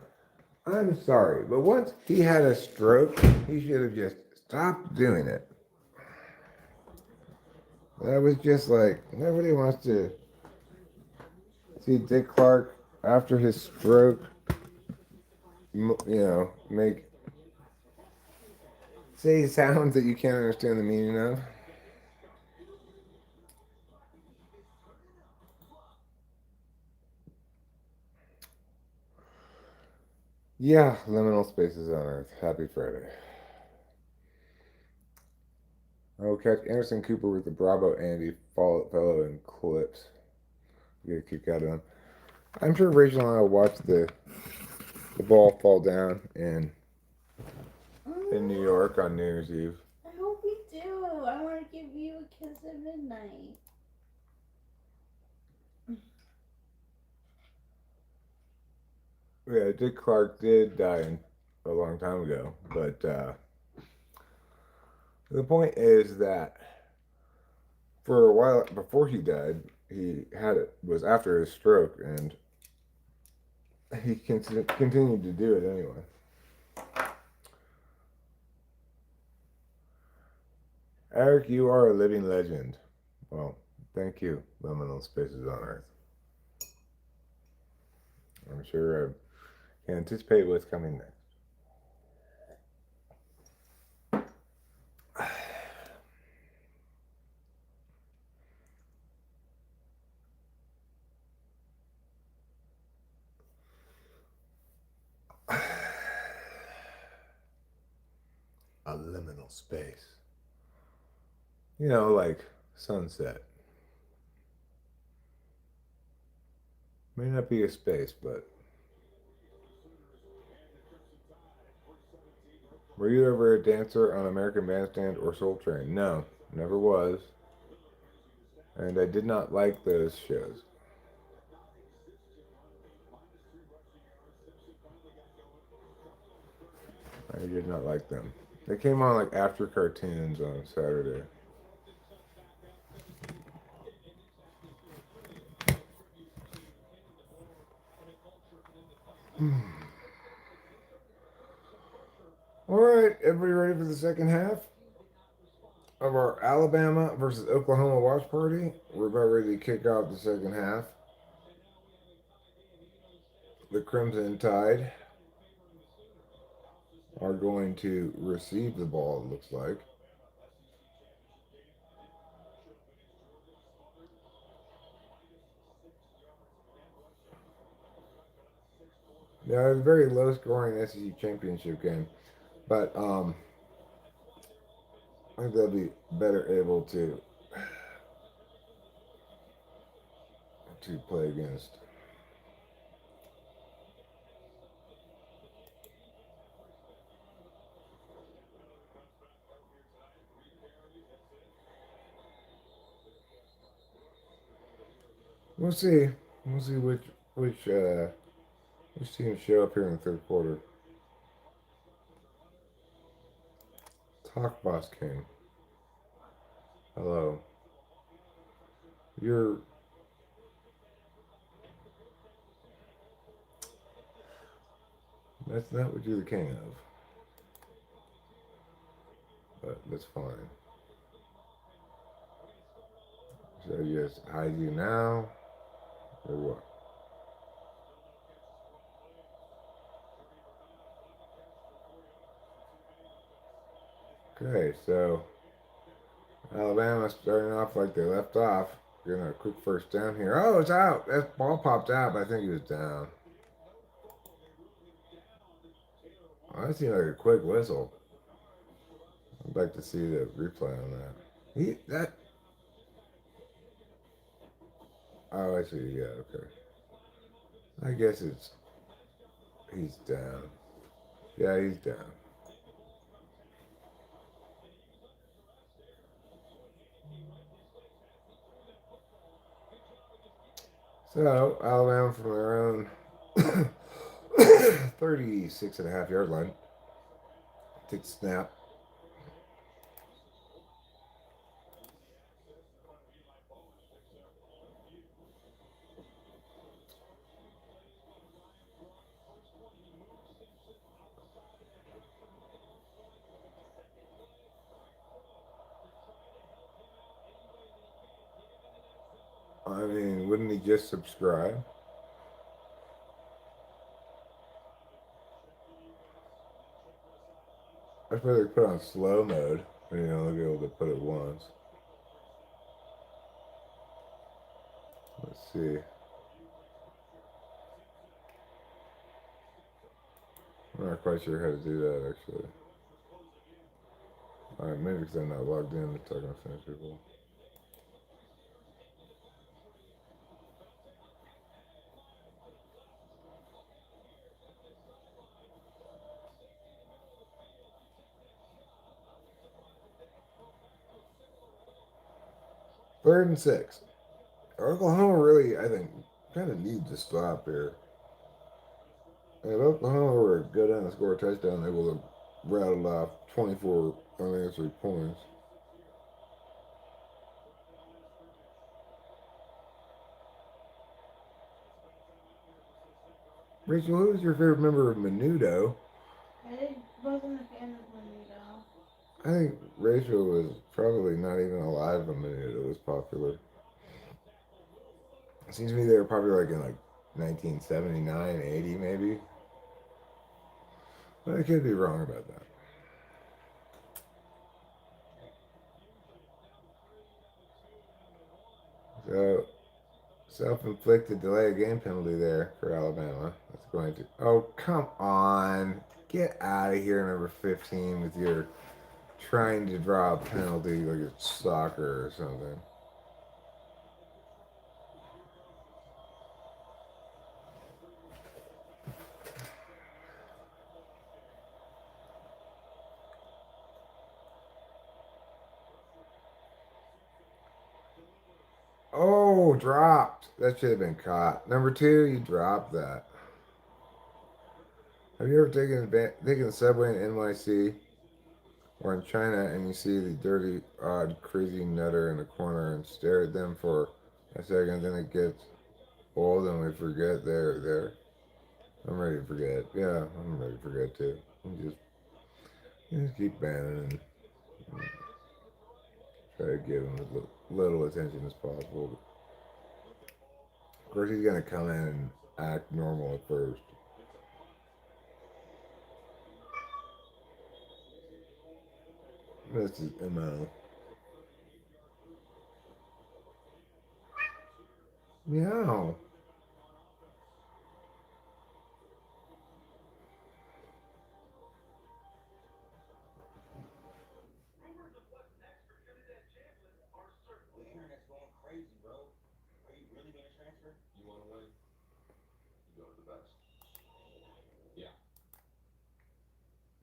I'm sorry, but once he had a stroke, he should have just stopped doing it. That was just like, nobody wants to see Dick Clark after his stroke, make say sounds that you can't understand the meaning of. Yeah, liminal spaces on Earth. Happy Friday. I will catch Anderson Cooper with the Bravo Andy fellow in clips. Get a kick out of him. I'm sure Rachel and I will watch the ball fall down in New York on New Year's Eve. I hope we do. I want to give you a kiss at midnight. Yeah, Dick Clark did die a long time ago, but the point is that for a while before he died, he had it was after his stroke, and he continued to do it anyway. Eric, you are a living legend. Well, thank you, Liminal Spaces on Earth. I'm sure I can anticipate what's coming next. A liminal space. Like sunset. May not be a space, but were you ever a dancer on American Bandstand or Soul Train? No, never was. And I did not like those shows. I did not like them. They came on like after cartoons on Saturday. All right, everybody ready for the second half of our Alabama versus Oklahoma watch party? We're about ready to kick off the second half. The Crimson Tide are going to receive the ball, it looks like. Yeah, it was a very low scoring SEC championship game, but I think they'll be better able to play against. We'll see. We'll see which teams show up here in the third quarter. Talk Boss King. Hello. You're That's not what you're the king of. But that's fine. So you just hide you now or what? Okay, so Alabama starting off like they left off. Getting a quick first down here. Oh, it's out. That ball popped out, but I think he was down. Oh, that seemed like a quick whistle. I'd like to see the replay on that. That. Oh, I see. Yeah, okay. I guess he's down. Yeah, he's down. So Alabama from their own 36.5 yard line. Take the snap. I mean, wouldn't he just subscribe? I suppose they put on slow mode, and they'll be able to put it once. Let's see. I'm not quite sure how to do that actually. Alright, maybe because I'm not logged in, it's not gonna finish people. Third and 6. Oklahoma really, I think, kind of needs to stop here. If Oklahoma were to go down and score a touchdown, they will have rattled off 24 unanswered points. Rachel, who was your favorite member of Menudo? I wasn't a fan of Menudo. I think Rachel was probably not even alive when Menudo was popular. It seems to me they were popular like in 1979, 80 maybe. But I could be wrong about that. So, self-inflicted delay of game penalty there for Alabama. That's going to. Oh, come on. Get out of here, number 15, with your trying to draw a penalty like it's soccer or something. Oh, dropped. That should have been caught. Number 2, you dropped that. Have you ever taken the subway in NYC or in China and you see the dirty, odd, crazy nutter in the corner and stare at them for a second, then it gets old and we forget they're there. I'm ready to forget. Yeah, I'm ready to forget too. You just keep banning and try to give him as little attention as possible. Of course, he's gonna come in and act normal at first. That's his MO. Meow.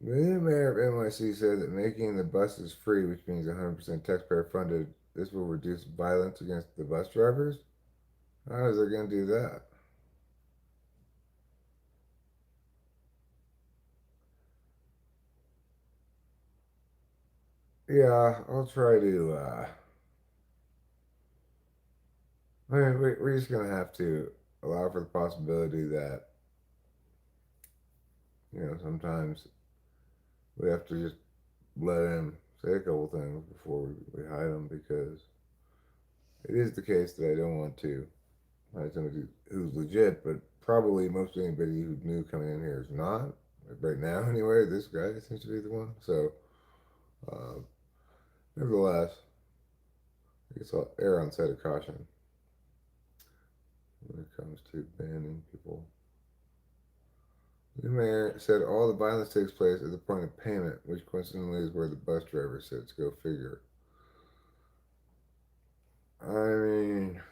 The new mayor of NYC said that making the buses free, which means 100% taxpayer funded, this will reduce violence against the bus drivers. How is they going to do that? Yeah, I'll try to. I mean, we're just going to have to allow for the possibility that, sometimes we have to just let him say a couple things before we hide him because it is the case that I don't want to hide somebody who's legit, but probably most anybody who knew coming in here is not. Like right now, anyway, this guy seems to be the one. So, uh, nevertheless, I guess I'll err on side of caution when it comes to banning people. The mayor said all the violence takes place at the point of payment, which coincidentally is where the bus driver sits. Go figure. I mean,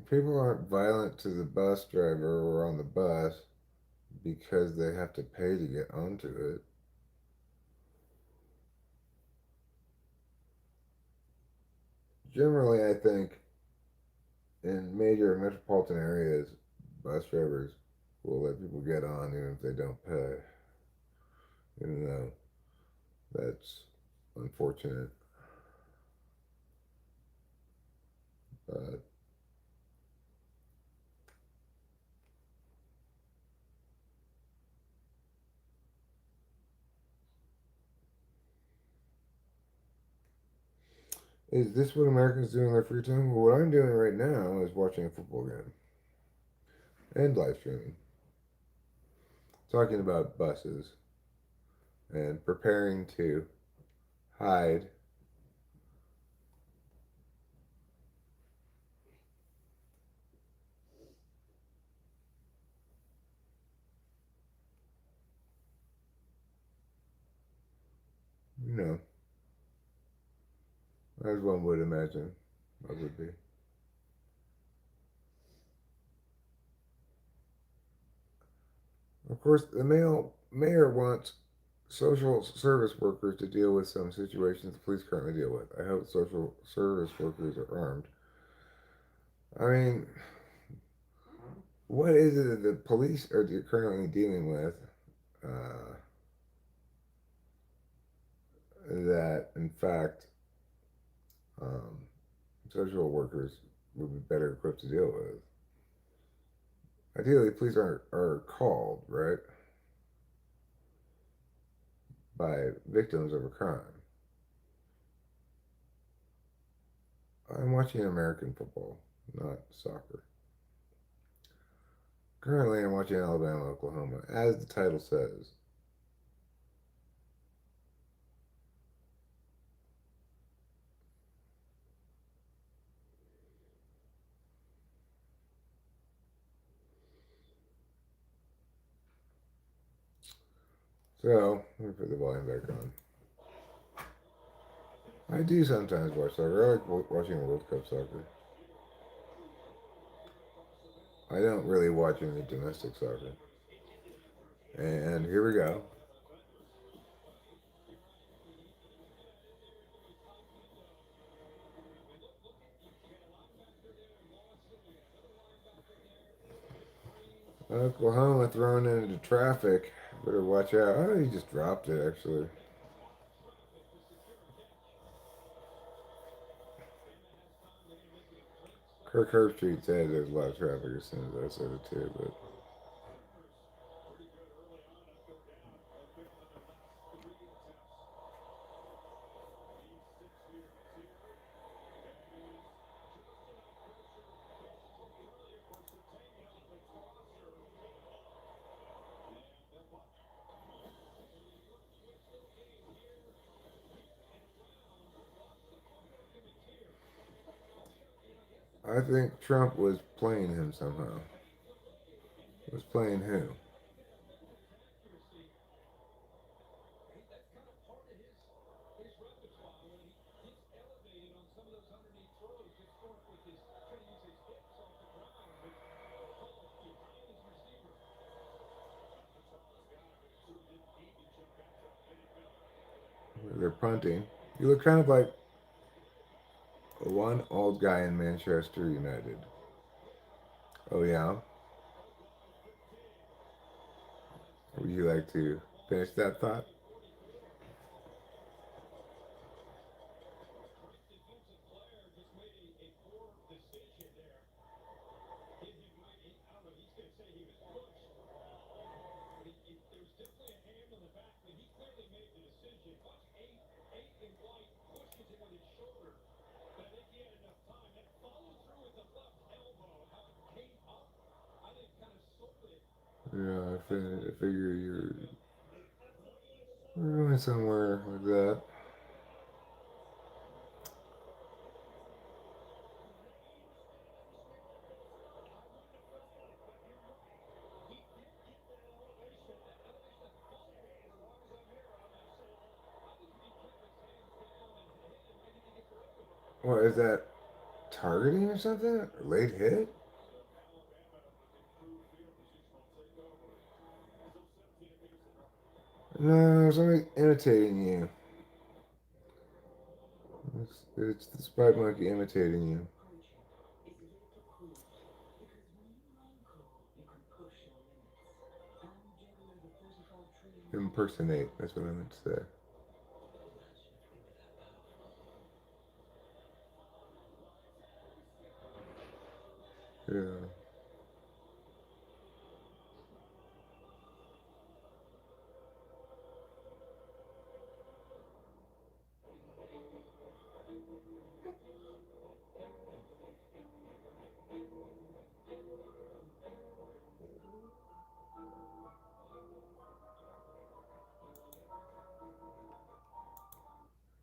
people aren't violent to the bus driver or on the bus because they have to pay to get onto it. Generally, I think in major metropolitan areas, bus drivers will let people get on even if they don't pay, even though that's unfortunate. But is this what Americans do in their free time? Well, what I'm doing right now is watching a football game and live streaming, talking about buses and preparing to hide. You know, as one would imagine, I would be. Of course, the mayor wants social service workers to deal with some situations the police currently deal with. I hope social service workers are armed. I mean, what is it that the police are currently dealing with uh, that, in fact, um, social workers would be better equipped to deal with? Ideally, police are called, right, by victims of a crime. I'm watching American football, not soccer. Currently, I'm watching Alabama, Oklahoma, as the title says. So, let me put the volume back on. I do sometimes watch soccer. I like watching World Cup soccer. I don't really watch any domestic soccer. And here we go. Oklahoma thrown into traffic Better watch out. Oh, he just dropped it, actually. Kirk Herbstreit said there's a lot of traffic as soon as I said it too, but I think Trump was playing him somehow. Was playing who? They're punting. You look kind of like one old guy in Manchester United. Oh yeah. Would you like to finish that thought? Yeah, I figure you're going somewhere with that. What is that? Targeting or something? Late hit? No, somebody's imitating you. It's the Sprite Monkey imitating you. Impersonate, that's what I meant to say. Yeah.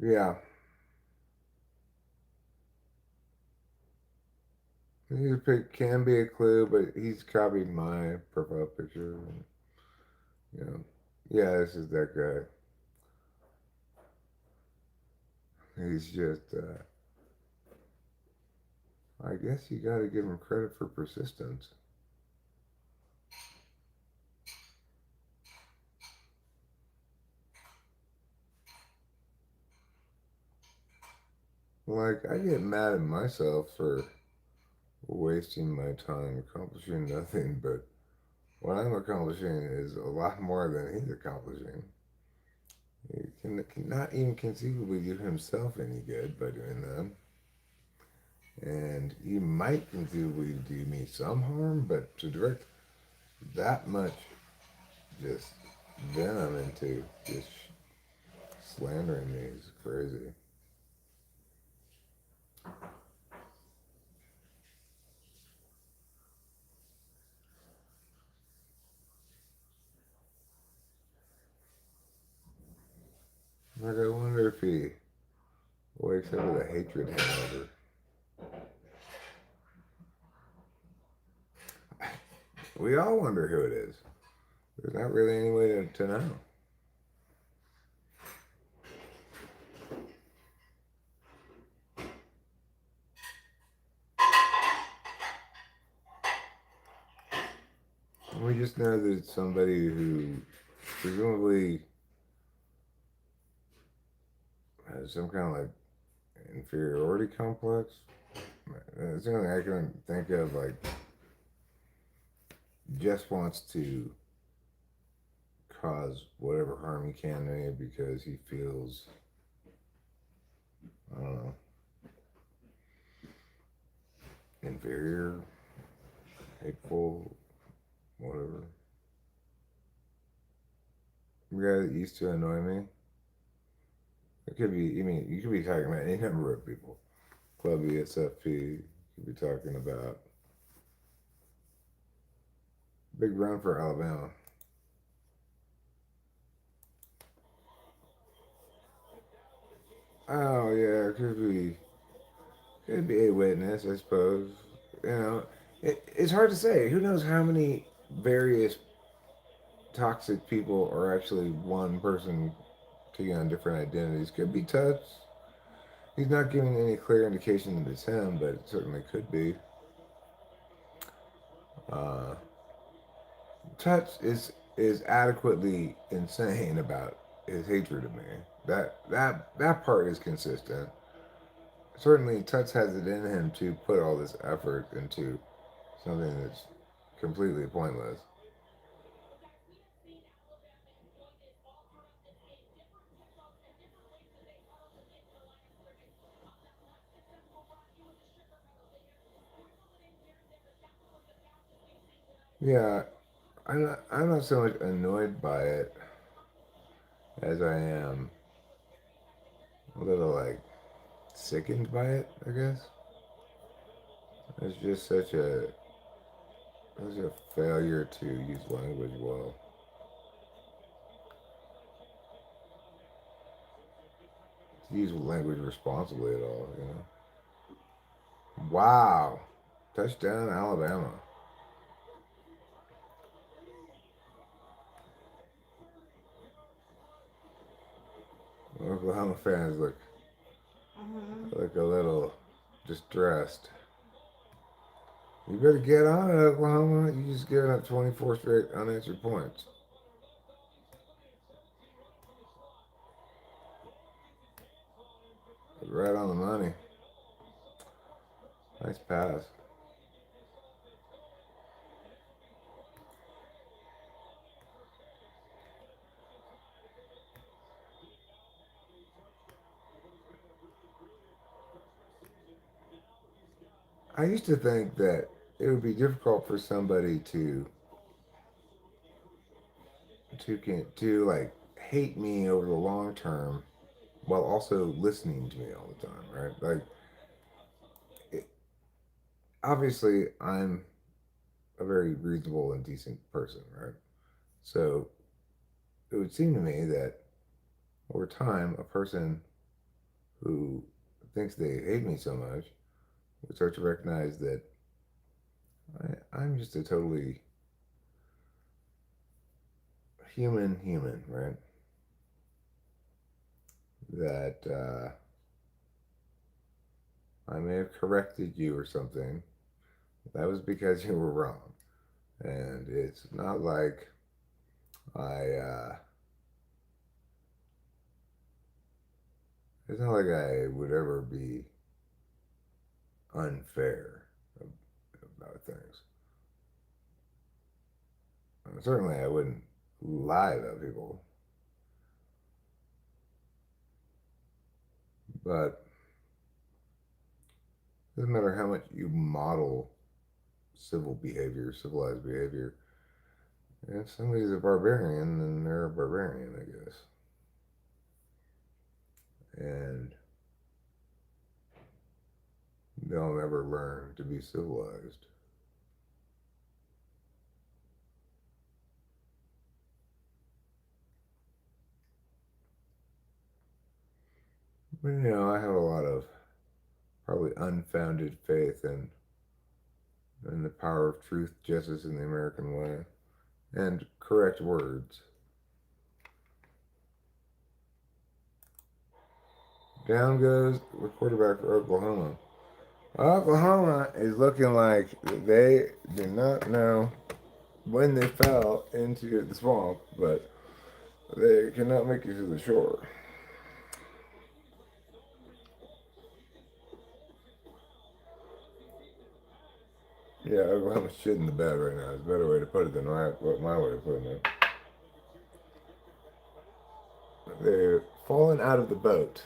Yeah. His pic can be a clue, but he's copied my profile picture. And, you know, yeah, this is that guy. He's just, I guess you got to give him credit for persistence. Like, I get mad at myself for wasting my time accomplishing nothing, but what I'm accomplishing is a lot more than he's accomplishing. He cannot even conceivably do himself any good by doing that. And he might conceivably do me some harm, but to direct that much just venom into just slandering me is crazy. Like, I wonder if he wakes up with a hatred hangover. We all wonder who it is. There's not really any way to know. We just know that it's somebody who presumably has some kind of like inferiority complex. It's the only thing I can think of, like, just wants to cause whatever harm he can to me because he feels, I don't know, inferior, hateful, whatever. A guy that used to annoy me. It could be, you could be talking about any number of people. Clubby, SFP, you could be talking about big run for Alabama. Oh yeah, could be a witness, I suppose. You know, it's hard to say. Who knows how many various toxic people are actually one person taking on different identities? Could be Touch. He's not giving any clear indication that it's him, but it certainly could be. Uh, Touch is adequately insane about his hatred of me. That part is consistent. Certainly, Touch has it in him to put all this effort into something that's completely pointless. Yeah, I'm not so much annoyed by it as I am a little like sickened by it, I guess. It's just such a failure to use language well. To use language responsibly at all, you know. Wow. Touchdown Alabama. Oklahoma fans look a little distressed. You better get on it, Oklahoma. You just given up 24 straight unanswered points. Right on the money. Nice pass. I used to think that it would be difficult for somebody to like hate me over the long term while also listening to me all the time, right? Like, it, obviously, I'm a very reasonable and decent person, right? So it would seem to me that over time, a person who thinks they hate me so much would start to recognize that I'm just a totally human, right? That I may have corrected you or something. That was because you were wrong. And it's not like I, it's not like I would ever be unfair about things. Certainly, I wouldn't lie about people, but it doesn't matter how much you model civilized behavior. If somebody's a barbarian, then they're a barbarian, I guess. And they'll never learn to be civilized. But I have a lot of probably unfounded faith in the power of truth, justice, and the American way, and correct words. Down goes the quarterback for Oklahoma. Oklahoma is looking like they do not know when they fell into the swamp, but they cannot make it to the shore. Yeah, Oklahoma's shit in the bed right now. It's a better way to put it than my way of putting it. out of the boat.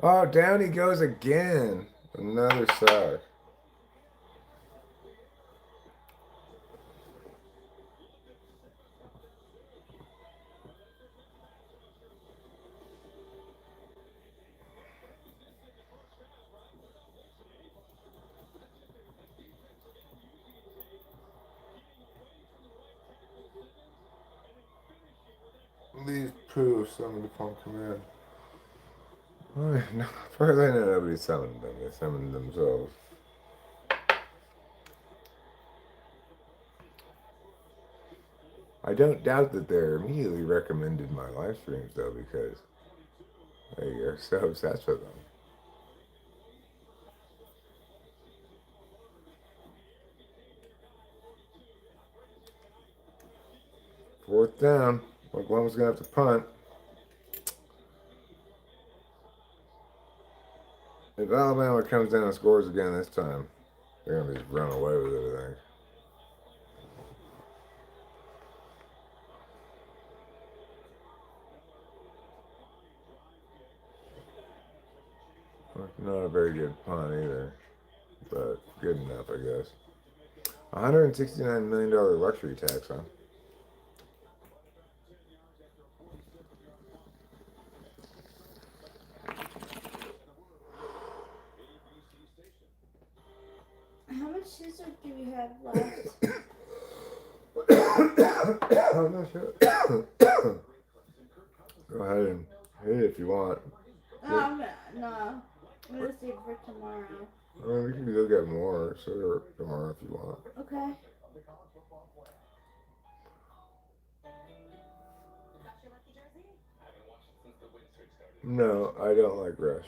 Oh, down he goes again. Another sour. Leave proof summoned upon command. Oh, no, probably nobody summoned them. They summoned themselves. I don't doubt that they're immediately recommended my live streams though, because you're so obsessed with them. Fourth down. Oklahoma's gonna have to punt. If Alabama comes down and scores again this time, they're gonna just run away with it, I think. Not a very good punt either, but good enough, I guess. $169 million luxury tax, huh? How much scissor do we have left? I'm not sure. Go ahead and hit it if you want. No. I'm gonna save for tomorrow. We can go get more tomorrow if you want. Okay. No, I don't like Rush.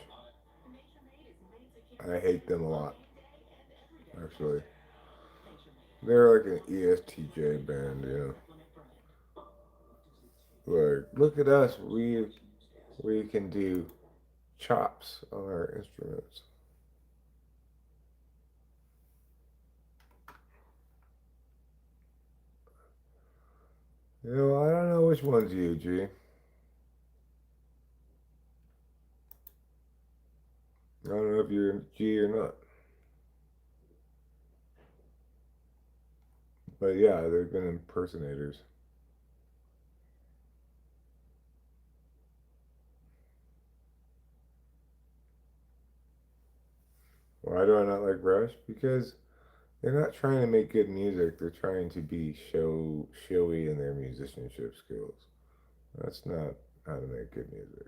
I hate them a lot, actually. They're like an ESTJ band, you know. Like, look at us, we can do chops on our instruments. You know, I don't know which one's you, G. I don't know if you're G or not. But yeah, they've been impersonators. Why do I not like Rush? Because they're not trying to make good music. They're trying to be showy in their musicianship skills. That's not how to make good music.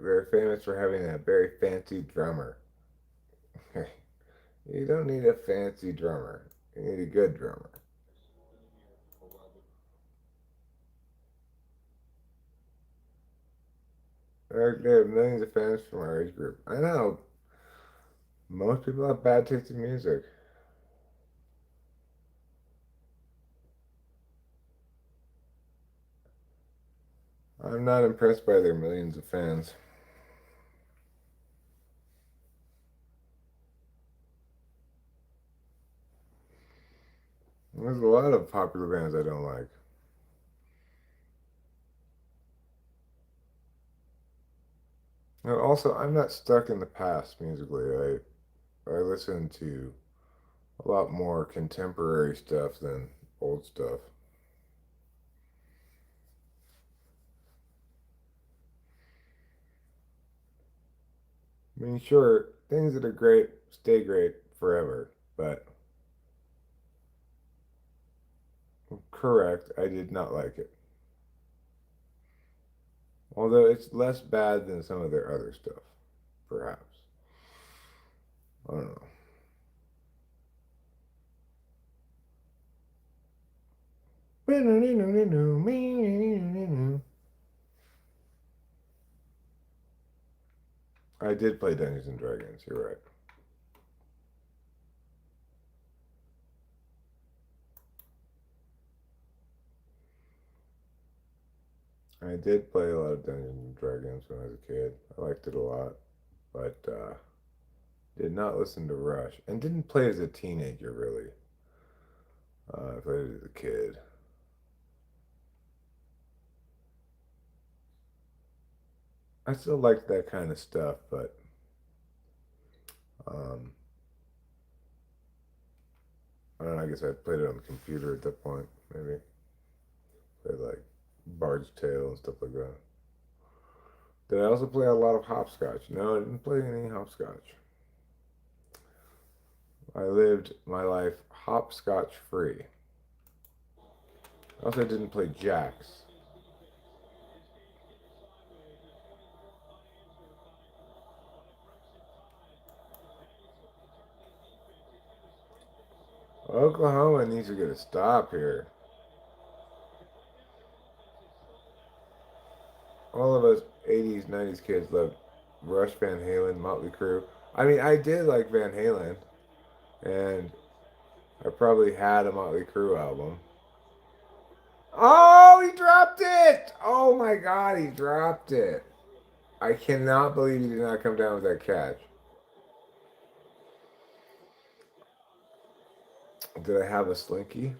They're famous for having a very fancy drummer. You don't need a fancy drummer. You need a good drummer. They have millions of fans from our age group. I know. Most people have bad taste in music. I'm not impressed by their millions of fans. There's a lot of popular bands I don't like. And also, I'm not stuck in the past musically. I listen to a lot more contemporary stuff than old stuff. I mean, sure, things that are great stay great forever, but correct, I did not like it. Although it's less bad than some of their other stuff, perhaps. I don't know. I did play Dungeons and Dragons, you're right. I did play a lot of Dungeons and Dragons when I was a kid. I liked it a lot, but did not listen to Rush and didn't play as a teenager really. I played it as a kid. I still liked that kind of stuff, but um, I don't know. I guess I played it on the computer at that point. Maybe played like Bard's Tale and stuff like that. Did I also play a lot of hopscotch? No, I didn't play any hopscotch. I lived my life hopscotch free. I also didn't play jacks. Oklahoma needs to get a stop here. All of us 80s, 90s kids loved Rush, Van Halen, Motley Crue. I mean, I did like Van Halen, and I probably had a Motley Crue album. Oh, he dropped it! Oh my god, he dropped it. I cannot believe he did not come down with that catch. Did I have a slinky?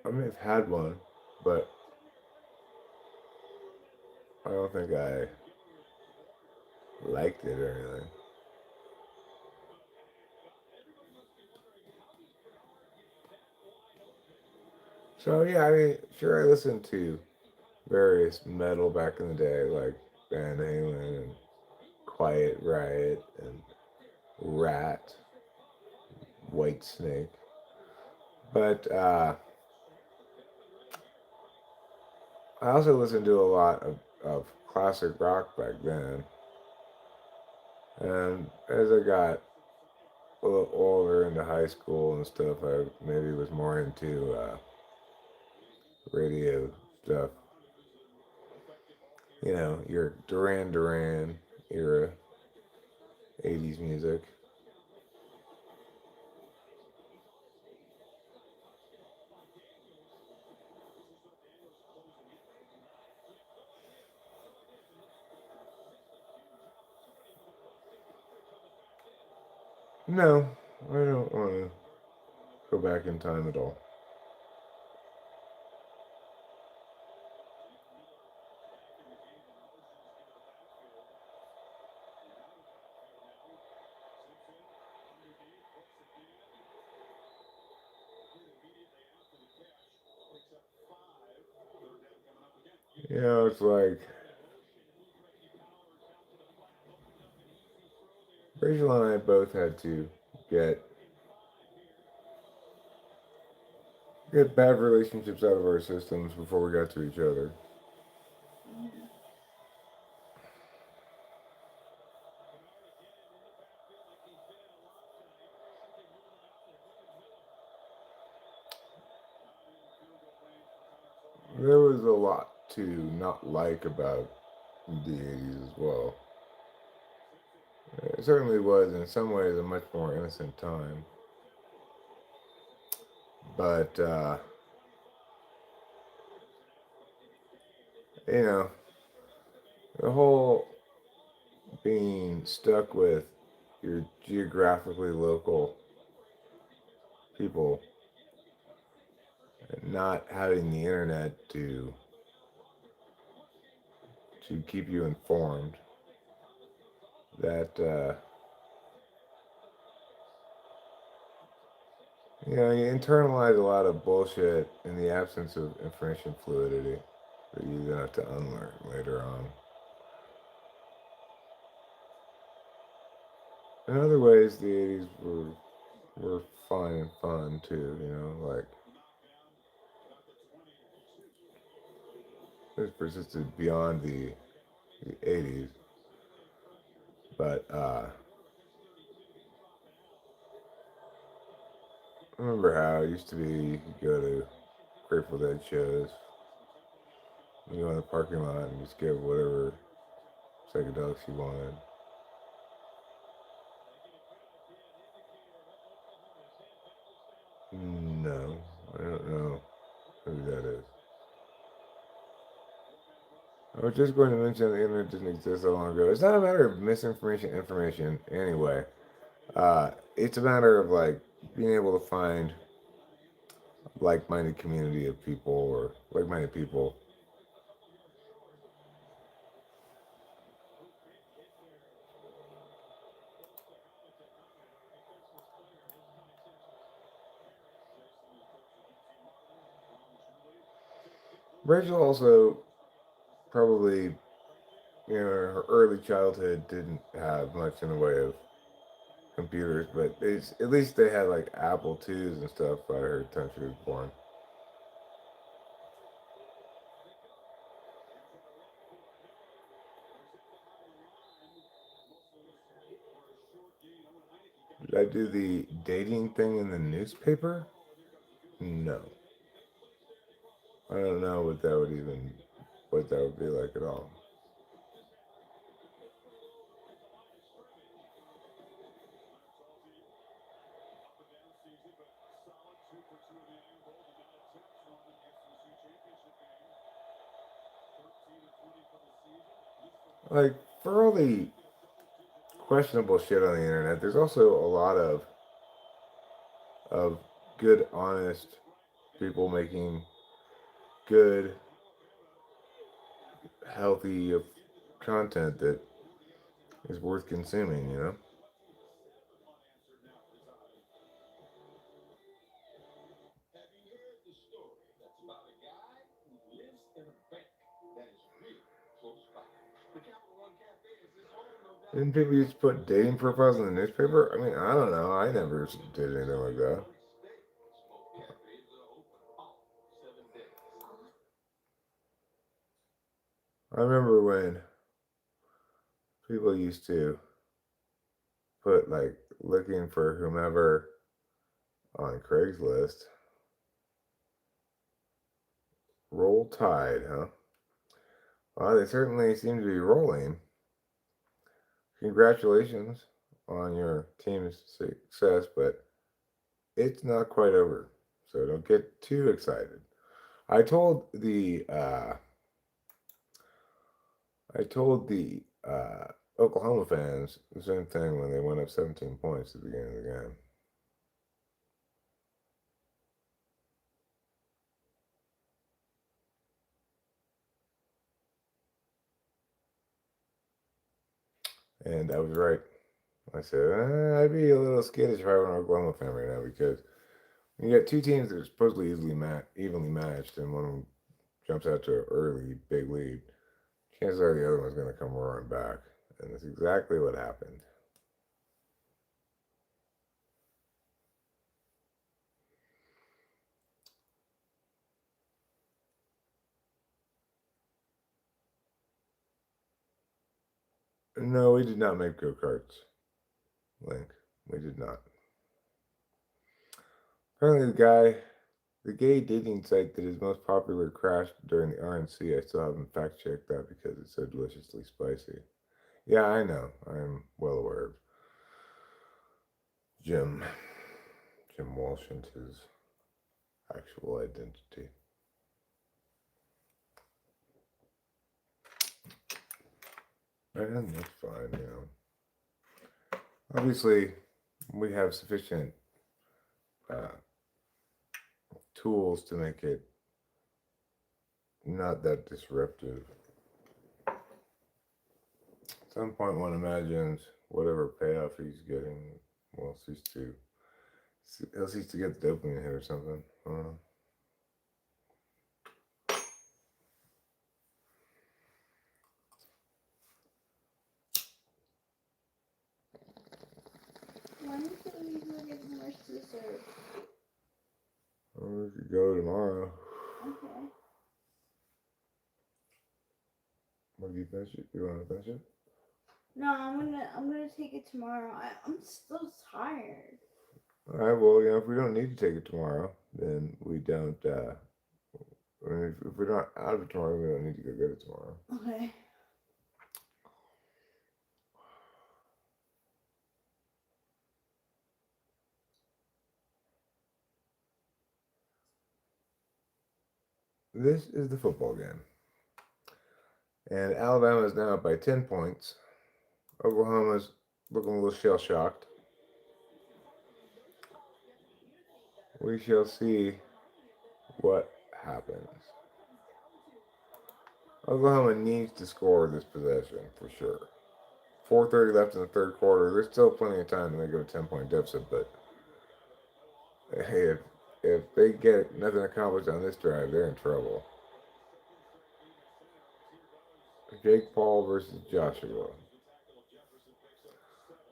I may have had one, but I don't think I liked it or anything. So yeah, I mean, sure, I listened to various metal back in the day, like Van Halen and Quiet Riot and Rat, White Snake. But I also listened to a lot of classic rock back then. And as I got a little older into high school and stuff, I maybe was more into radio stuff. You know, your Duran Duran era, 80s music. No, I don't want to go back in time at all. You know, it's like Rachel and I both had to get get bad relationships out of our systems before we got to each other. There was a lot to not like about the 80s as well. It certainly was, in some ways, a much more innocent time. But, you know, the whole being stuck with your geographically local people and not having the internet to keep you informed, that, you know, you internalize a lot of bullshit in the absence of information fluidity that you then have to unlearn later on. In other ways, the 80s were fun and fun too, you know, like it persisted beyond the 80s. But I remember how it used to be you could go to Grateful Dead shows, you go in the parking lot and just get whatever psychedelics you wanted. No, I don't know who that is. I was just going to mention the internet didn't exist so long ago. It's not a matter of misinformation, information, anyway. It's a matter of like being able to find like-minded community of people or like-minded people. Rachel also probably, her early childhood didn't have much in the way of computers, but at least they had like Apple IIs and stuff by her time she was born. Did I do the dating thing in the newspaper? No. I don't know what that would be like at all. Like for all the questionable shit on the internet, there's also a lot of good, honest people making good, healthy content that is worth consuming. Didn't people used to put dating profiles in the newspaper? I mean, I don't know. I never did anything like that. I remember when people used to put like looking for whomever on Craigslist. Roll Tide, huh? Well, they certainly seem to be rolling. Congratulations on your team's success, but it's not quite over. So don't get too excited. I told the uh, I told the Oklahoma fans the same thing when they went up 17 points at the beginning of the game. And I was right. I said, I'd be a little skittish if I were an Oklahoma fan right now because you got two teams that are supposedly evenly matched, and one of them jumps out to an early big lead. Chances are the other one's going to come roaring back. And that's exactly what happened. No, we did not make go karts, Link. We did not. Apparently, the gay dating site that is most popular crashed during the RNC. I still haven't fact checked that because it's so deliciously spicy. Yeah, I know. I'm well aware of Jim, Jim Walsh and his actual identity. And that's fine. Obviously, we have sufficient uh, tools to make it not that disruptive. At some point, one imagines whatever payoff he's getting will he'll cease to get the dopamine hit or something. I don't know. When can we go get more dessert? Or we could go tomorrow. Okay. When do you finish it? You want to finish it? No, I'm gonna take it tomorrow. I'm still tired. All right. Well, if we don't need to take it tomorrow, then we don't. I mean, if we're not out of it tomorrow, we don't need to go get it tomorrow. Okay. This is the football game. And Alabama is now up by 10 points. Oklahoma's looking a little shell shocked. We shall see what happens. Oklahoma needs to score this possession for sure. 4:30 left in the third quarter. There's still plenty of time to make it a 10-point deficit, but hey, if they get nothing accomplished on this drive, they're in trouble. Jake Paul versus Joshua.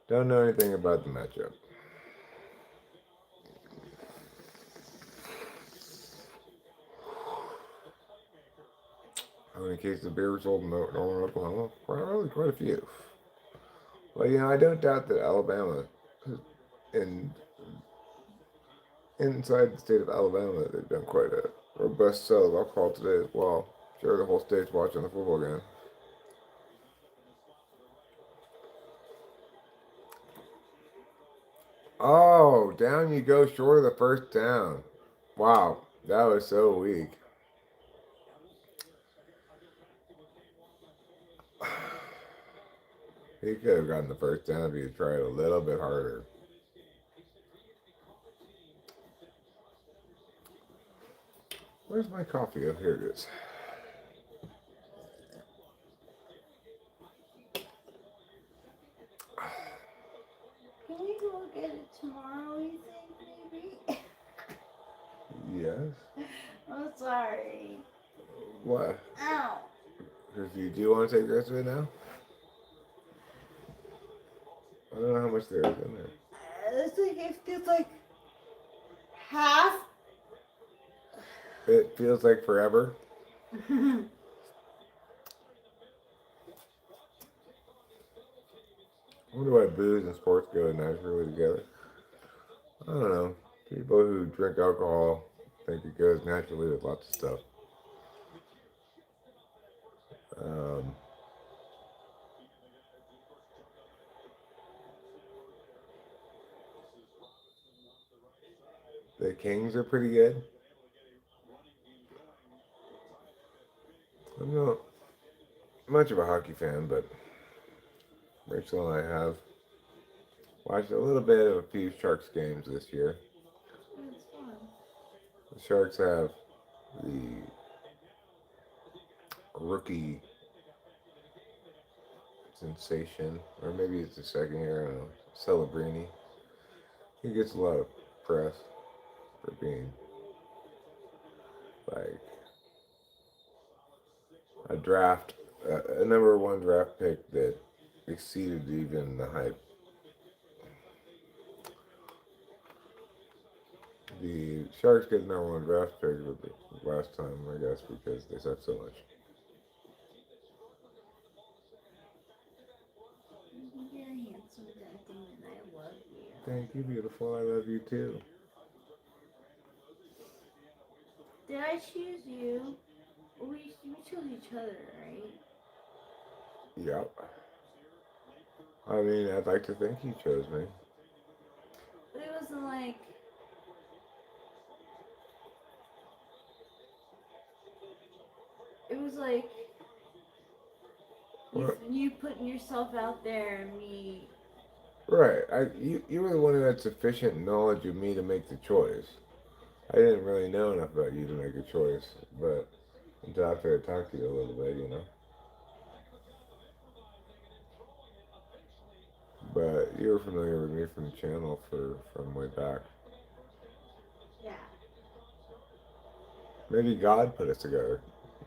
Don't know anything about the matchup. How many cases of beer sold in Northern Oklahoma? Probably quite a few. Well, I don't doubt that Alabama, in inside the state of Alabama, they've done quite a robust sell of alcohol today as well. Sure, the whole state's watching the football game. Oh, down you go short of the first down. Wow, that was so weak. He could have gotten the first down if he tried a little bit harder. Where's my coffee? Oh, here it is. Can we go get it tomorrow, you think, maybe? Yes. I'm sorry. What? Ow. Because you do want to take the rest of it now? I don't know how much there is in there. It's like, it feels like half. It feels like forever. I wonder why booze and sports go naturally together. I don't know. People who drink alcohol think it goes naturally with lots of stuff. Um, the Kings are pretty good. I'm not much of a hockey fan, but Rachel and I have watched a little bit of a few Sharks games this year. It's fun. The Sharks have the rookie sensation, or maybe it's the second year, I don't know, Celebrini. He gets a lot of press for being like a number one draft pick that exceeded even the hype. The Sharks get the number one draft pick the last time, I guess, because they suck so much. You're handsome, Denton, and I love you. Thank you, beautiful. I love you too. Did I choose you? We chose each other, right? Yep. I mean, I'd like to think you chose me. But it wasn't like. It was like. You putting yourself out there and me. Right. You were the one who had sufficient knowledge of me to make the choice. I didn't really know enough about you to make a choice, but until after I talked to you a little bit. But you were familiar with me from the channel from way back. Yeah. Maybe God put us together.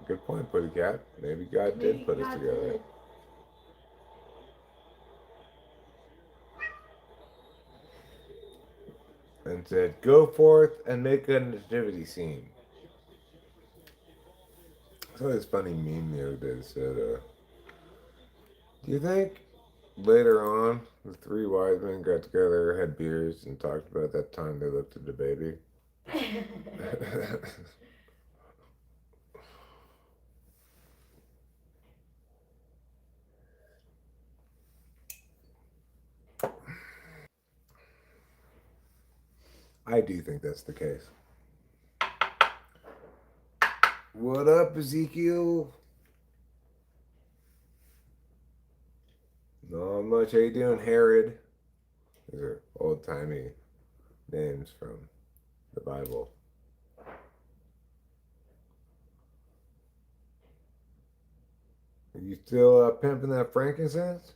Good point, Putty Cat. Maybe God did put us together. Did. And said, "Go forth and make a nativity scene." I saw this funny meme the other day that said, "Do you think later on the three wise men got together, had beers, and talked about that time they looked at the baby?" I do think that's the case. What up, Ezekiel? Not much. How you doing, Herod? These are old timey names from the Bible. Are you still pimping that frankincense?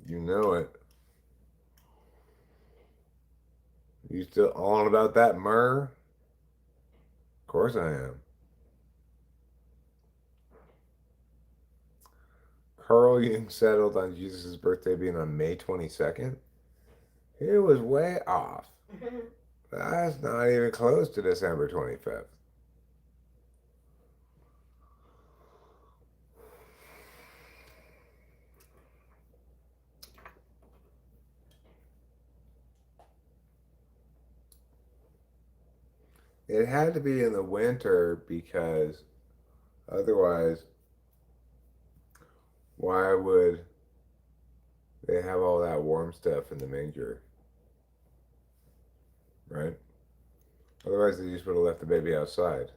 You know it. You still on about that myrrh? Of course I am. Carl Jung settled on Jesus' birthday being on May 22nd. He was way off. That's not even close to December 25th. It had to be in the winter because otherwise, why would they have all that warm stuff in the manger? Right? Otherwise, they just would have left the baby outside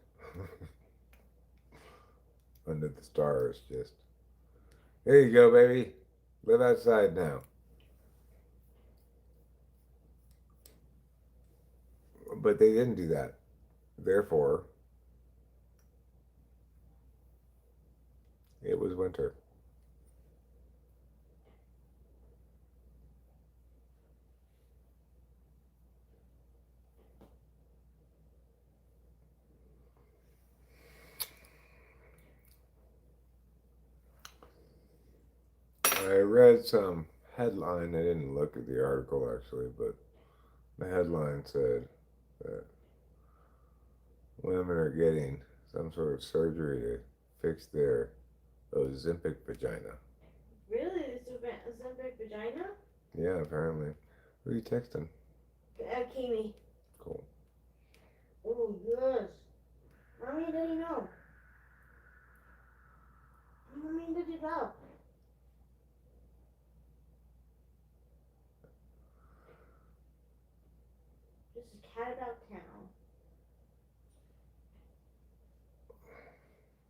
under the stars. Just, here you go, baby. Live outside now. But they didn't do that. Therefore, it was winter. I read some headline. I didn't look at the article actually, but the headline said that women are getting some sort of surgery to fix their Ozempic vagina. Really? It's a Ozempic vagina? Yeah, apparently. Who are you texting? Kimi. Cool. Oh, yes. Mommy, did you know? Mommy, did you know? This is cat about town.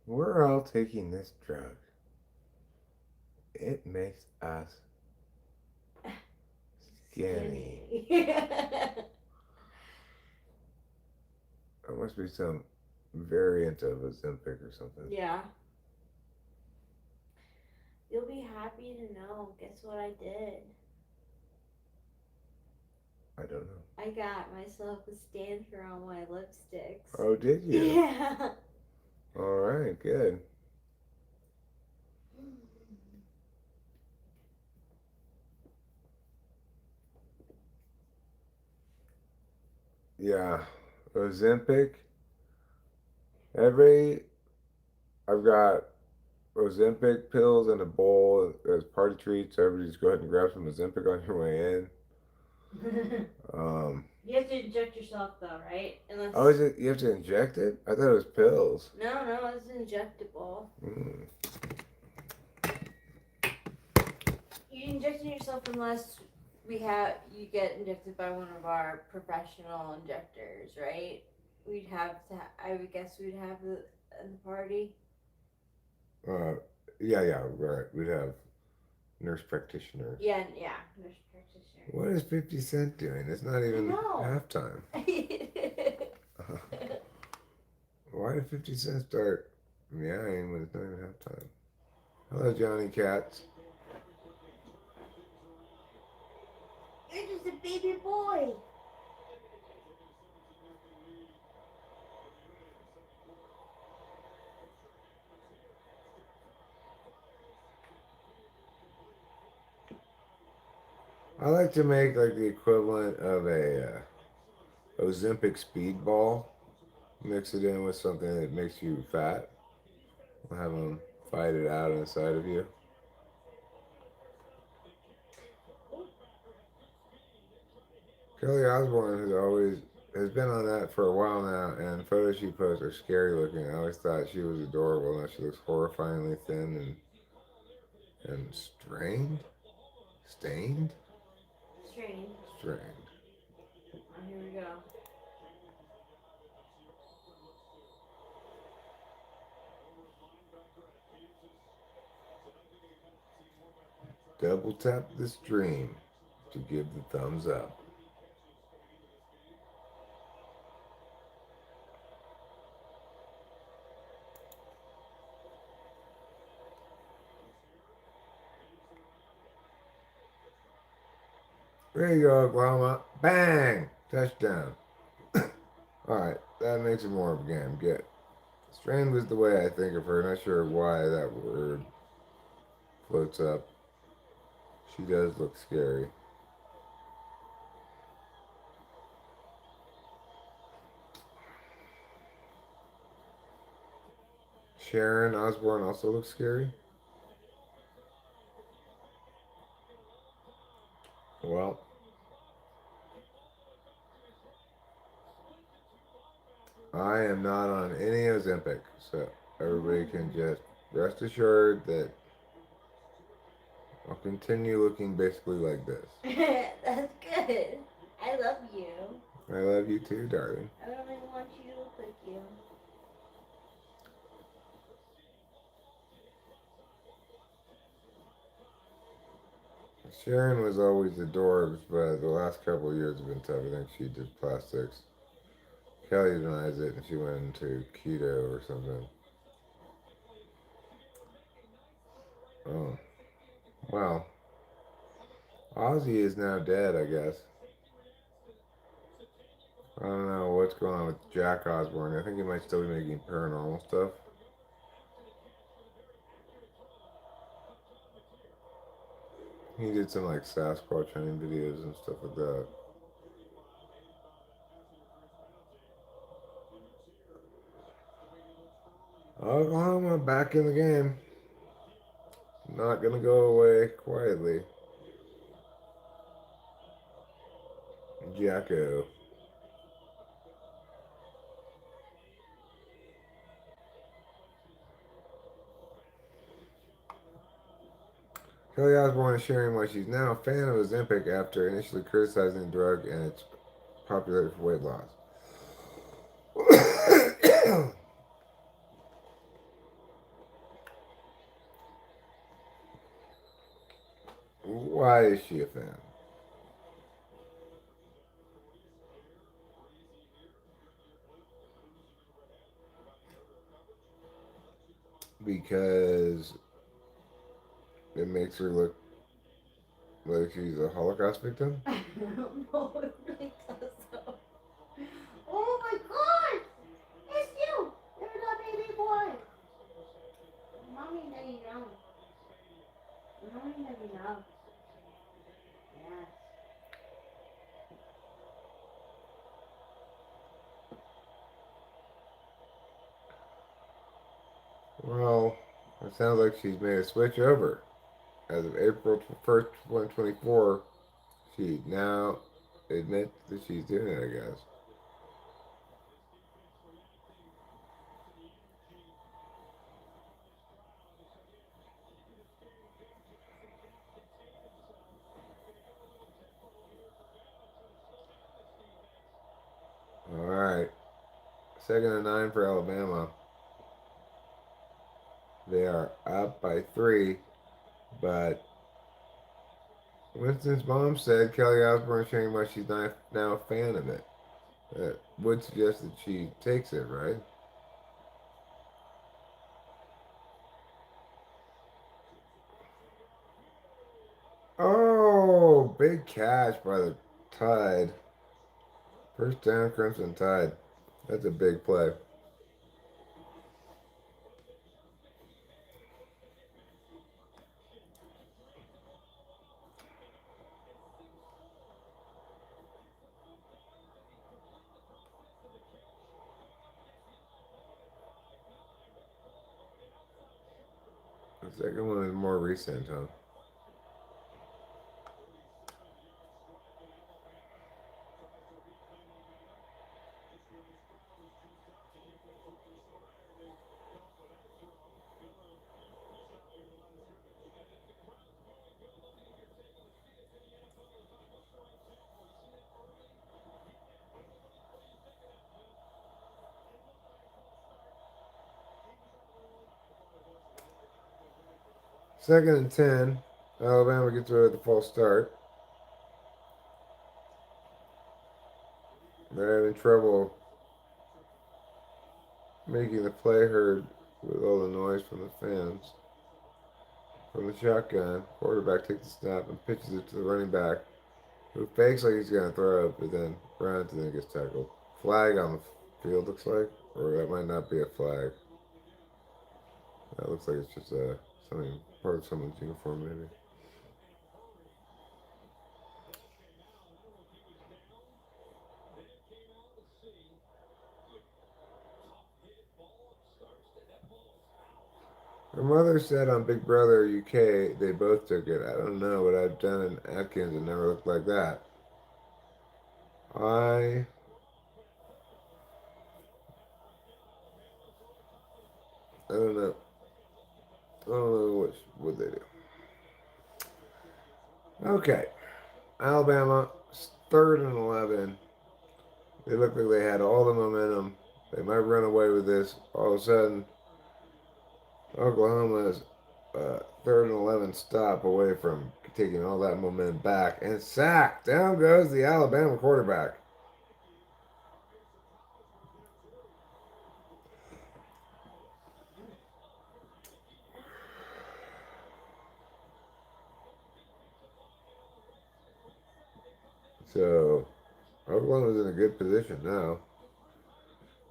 We're all taking this drug. It makes us skinny. There must be some variant of Ozempic or something. Yeah. You'll be happy to know. Guess what I did? I don't know. I got myself a stand for all my lipsticks. Oh, did you? Yeah. All right, good. Yeah, Ozempic. I've got Ozempic pills in a bowl as party treats. So everybody just go ahead and grab some Ozempic on your way in. You have to inject yourself though, right? Unless... Oh, is it? You have to inject it? I thought it was pills. No, it's injectable. You inject it yourself unless you get injected by one of our professional injectors, right? We'd have to. I would guess we'd have the party. Yeah, right. We'd have nurse practitioners. Yeah, nurse practitioner. What is 50 Cent doing? It's not even halftime. Why did 50 Cent start meowing when it's not even halftime? Hello, Johnny Cats. You're just a baby boy. I like to make like the equivalent of a Ozempic speedball. Mix it in with something that makes you fat. We'll have them fight it out inside of you. Kelly Osbourne has been on that for a while now, and photos she posts are scary looking. I always thought she was adorable. Now she looks horrifyingly thin and strained. Stained? Strained. Oh, here we go. Double tap the stream to give the thumbs up. There you go, Oklahoma. Bang! Touchdown. Alright, that makes it more of a game. Good. Strand was the way I think of her. Not sure why that word floats up. She does look scary. Sharon Osbourne also looks scary. Well, I am not on any Ozempic, so everybody can just rest assured that I'll continue looking basically like this. That's good. I love you. I love you too, darling. I really want you to look like you. Sharon was always adorbs, but the last couple of years have been tough. I think she did plastics. Kelly denies it, and she went into keto or something. Oh, well, Ozzy is now dead, I guess. I don't know what's going on with Jack Osbourne. I think he might still be making paranormal stuff. He did some like Sasquatch hunting videos and stuff like that. Oklahoma back in the game. Not gonna go away quietly. Jacko. Kelly Osbourne is sharing why she's now a fan of Ozempic after initially criticizing the drug and its popularity for weight loss. Why is she a fan? Because it makes her look like she's a Holocaust victim? I don't know. It really does though. Oh my god! It's you! You're the baby boy! Mommy, no you don't. Mommy, no you don't. Yes. Well, it sounds like she's made a switch over. As of April 1st, 2024, she now admits that she's doing it, I guess. All right. Second and 9 for Alabama. They are up by 3, but Winston's mom said Kelly Osbourne sharing why she's not now a fan of it. That would suggest that she takes it, right? Oh, big catch by the Tide. First down, Crimson Tide. That's a big play. The second one is more recent, huh? Second and 10. Alabama gets away with the false start. They're having trouble making the play heard with all the noise from the fans. From the shotgun, quarterback takes the snap and pitches it to the running back, who fakes like he's going to throw it, but then runs and then gets tackled. Flag on the field, looks like. Or that might not be a flag. That looks like it's just something part of someone's uniform, maybe. Her mother said on Big Brother UK they both took it. I don't know what I've done in Atkins. It never looked like that. I I don't know. I don't know what they do. Okay, Alabama, third and 11. They look like they had all the momentum. They might run away with this. All of a sudden, Oklahoma's third and 11 stop away from taking all that momentum back and sacked. Down goes the Alabama quarterback. So Oklahoma's in a good position now.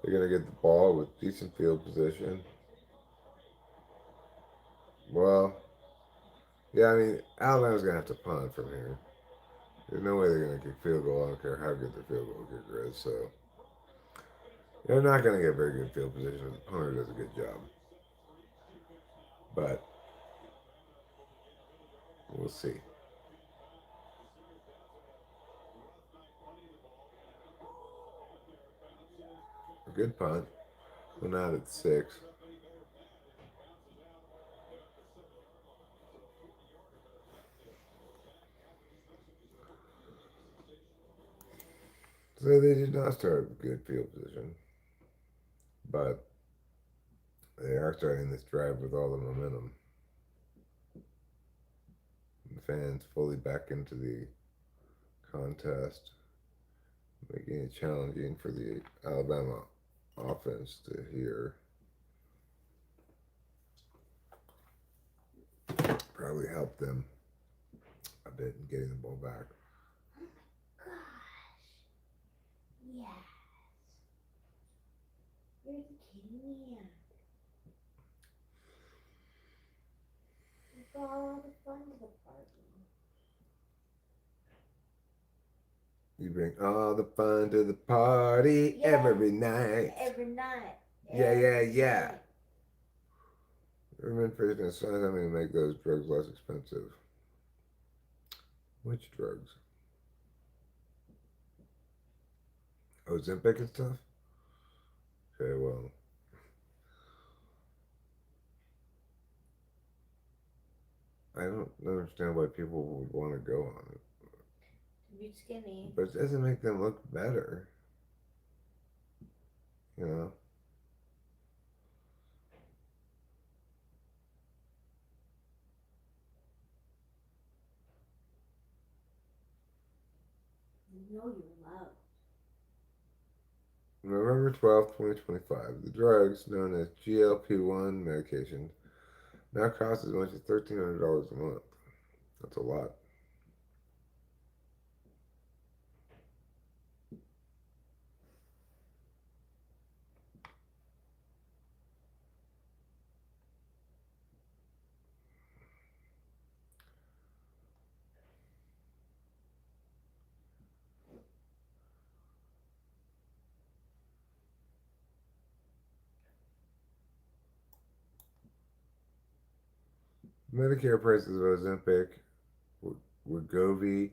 They're going to get the ball with decent field position. Well, yeah, I mean, Alabama's going to have to punt from here. There's no way they're going to kick field goal. I don't care how good their field goal kicker is. So they're not going to get very good field position. The punter does a good job. But we'll see. A good punt. Went out at 6. So they did not start with good field position. But they are starting this drive with all the momentum. The fans fully back into the contest, making it challenging for the Alabama offense to hear. Probably help them a bit in getting the ball back. Gosh. Yes. You're the kitty man. You brought all the fun to the party. You bring all the fun to the party every night. Every night. Yeah. Government facing a sign having to make those drugs less expensive. Which drugs? Ozempic and stuff? Okay, well. I don't understand why people would want to go on it. To be skinny. But it doesn't make them look better. You know? You know you're loved. November 12th, 2025, the drugs known as GLP-1 medication now cost as much as $1,300 a month. That's a lot. Medicare prices of Ozempic, Wegovy,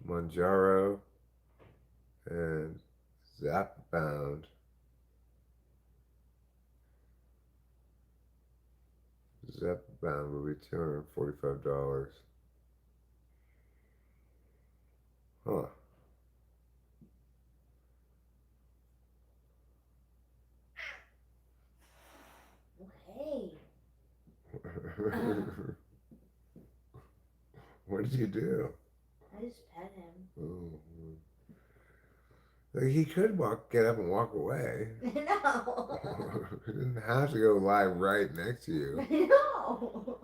Monjaro, and Zepbound. Zepbound would be $245. Huh. Okay. What did you do? I just pet him. Oh. Like he could get up and walk away. No. He didn't have to go lie right next to you. No.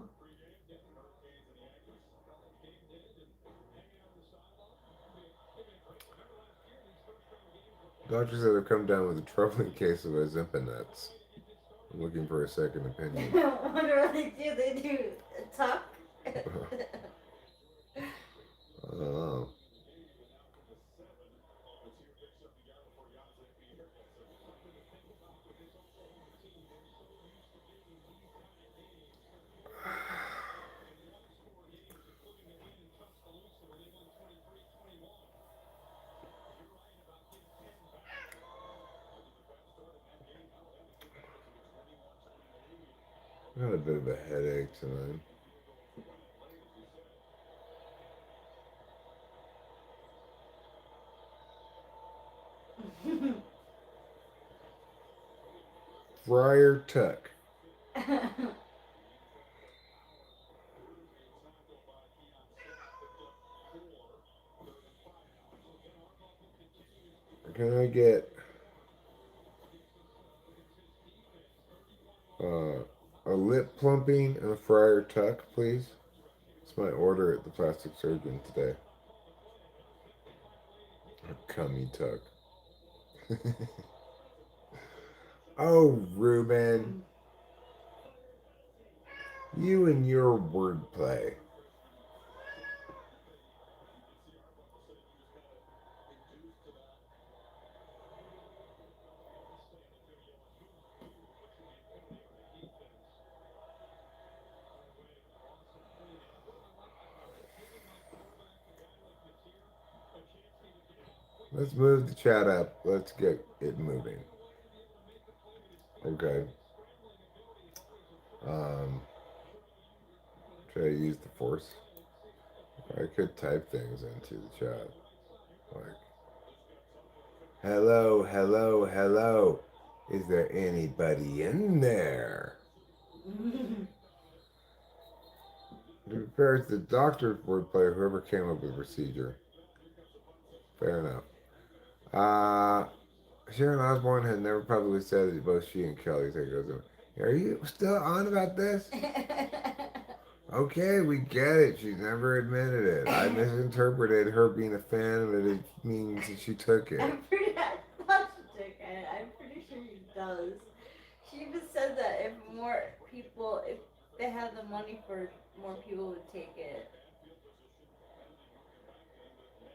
Doctor said I've come down with a troubling case of Ozempinuts. I'm looking for a second opinion. What do they do? They do a tuck? Oh. I got a bit of a headache tonight. Friar Tuck. Can I get a lip plumping and a Friar Tuck, please? It's my order at the plastic surgeon today. A cummy tuck. Oh, Ruben. You and your wordplay. Let's move the chat up. Let's get it moving. Okay. Should I use the force? I could type things into the chat. Like, hello, hello, hello. Is there anybody in there? To be fair to the doctor's wordplay, whoever came up with the procedure. Fair enough. Sharon Osbourne had never publicly said that both she and Kelly think it was. Are you still on about this? Okay, we get it. She's never admitted it. I misinterpreted her being a fan, but it means that she took it. I thought she took it. I'm pretty sure she does. She even said that if they had the money for more people would take it.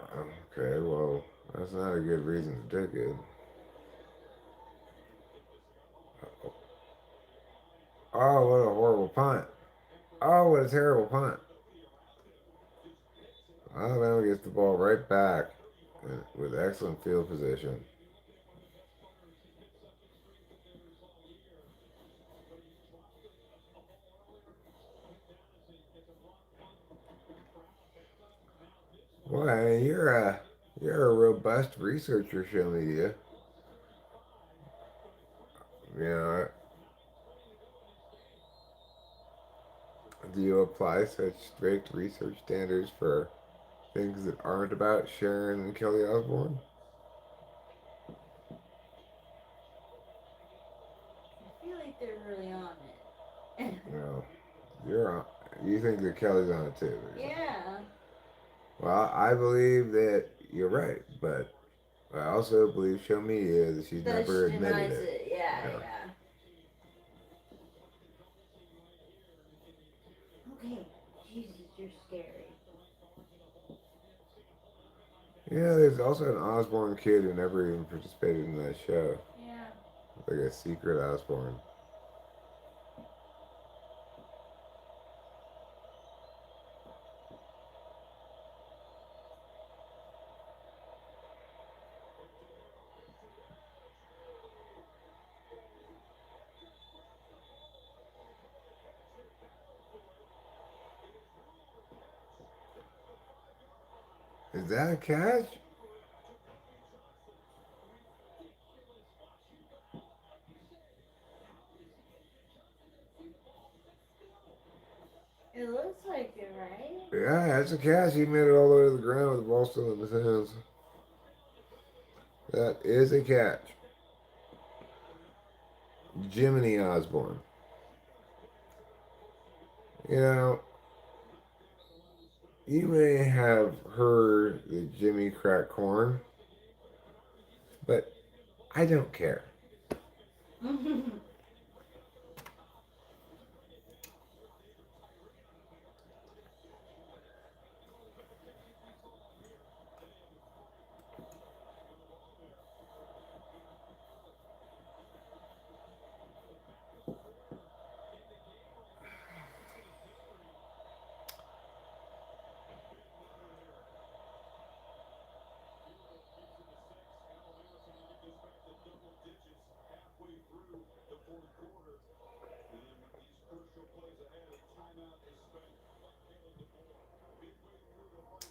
Okay, well, that's not a good reason to take it. Oh, what a horrible punt. Oh, what a terrible punt. Alabama gets the ball right back with excellent field position. Well, you're a robust researcher, show media. You know, do you apply such strict research standards for things that aren't about Sharon and Kelly Osbourne? I feel like they're really on it. No, you're on. You think that Kelly's on it too? Yeah. Well, I believe that you're right, but I also believe show media that she's never she admitted denies it. Yeah. Okay. Jesus, you're scary. Yeah, there's also an Osbourne kid who never even participated in that show. Yeah. Like a secret Osbourne. Is that a catch? It looks like it, right? Yeah, that's a catch. He made it all the way to the ground with the ball still in his hands. That is a catch. Jiminy Osborne. You know, you may have heard the Jimmy crack corn, but I don't care.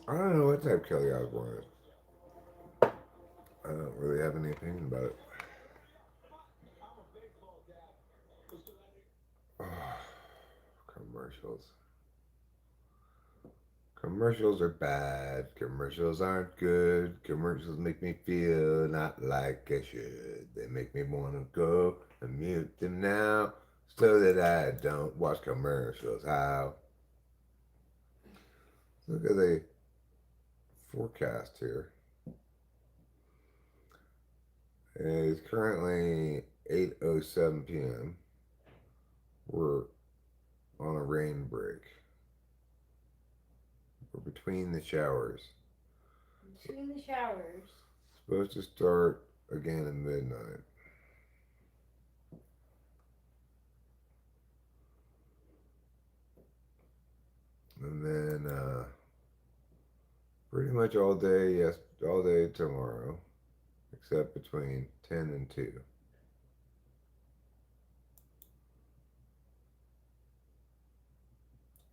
I don't know what type Kelly Osborne is. I don't really have any opinion about it. Oh, commercials. Commercials are bad. Commercials aren't good. Commercials make me feel not like I should. They make me want to go and mute them now so that I don't watch commercials. How? Look at the forecast here. It is currently 8:07 p.m. We're on a rain break. We're between the showers. Between the showers. Supposed to start again at midnight. And then pretty much all day, yes, all day tomorrow, except between 10 and 2.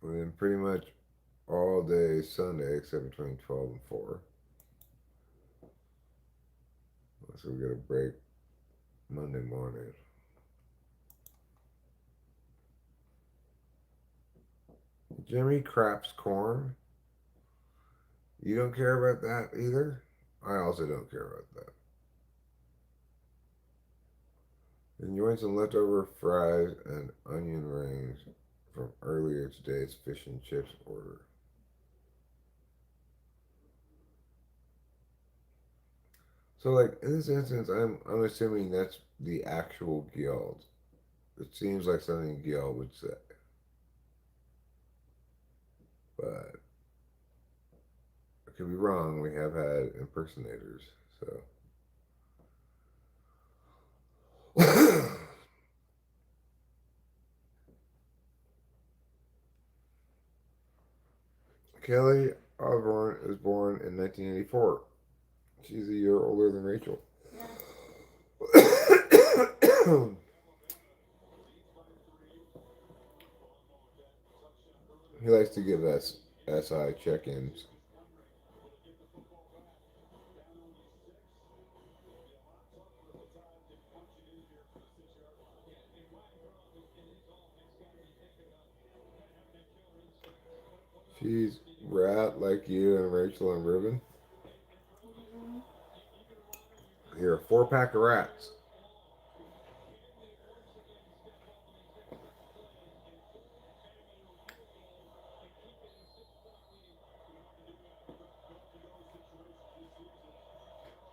And then pretty much all day Sunday, except between 12 and 4. So we get a break Monday morning. Jimmy Craps Corn. You don't care about that either? I also don't care about that. Enjoying some leftover fries and onion rings from earlier today's fish and chips order. So, like in this instance, I'm assuming that's the actual guild. It seems like something Gil would say, but I could be wrong. We have had impersonators, so. Kelly Osborne was born in 1984. She's a year older than Rachel. He likes to give us SI check-ins. She's rat like you and Rachel and Ruben. You're a 4-pack of rats.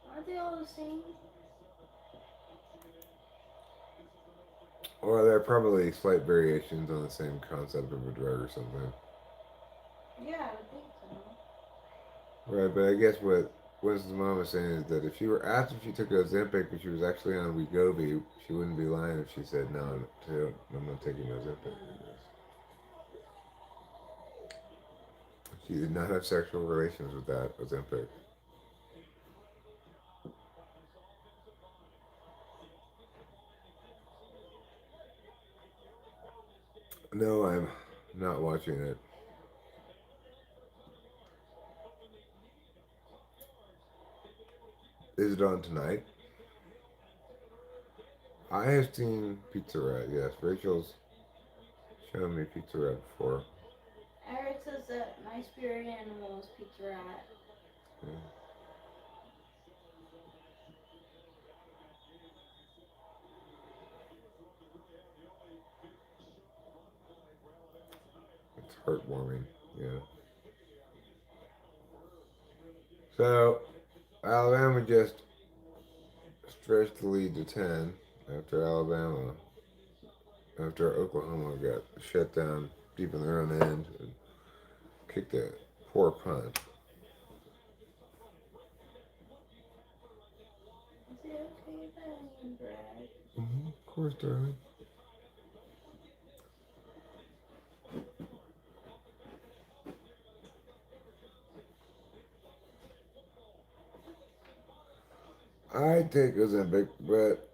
Aren't they all the same? Or there are probably slight variations on the same concept of a drug or something. Yeah, I would think so. Right, but I guess what Winston's mom was saying is that if she were asked if she took Ozempic and she was actually on Wegovy, she wouldn't be lying if she said, no, I'm not taking Ozempic. She did not have sexual relations with that Ozempic. No, I'm not watching it. Is it on tonight? I have seen Pizza Rat, yes. Rachel's shown me Pizza Rat before. I heard says that my spirit animal is Pizza Rat. Yeah. It's heartwarming. Yeah. So Alabama just stretched the lead to 10 after Oklahoma got shut down deep in their own end and kicked a poor punt. Is it okay if I lay in bed? Of course, darling. I take Ozempic, but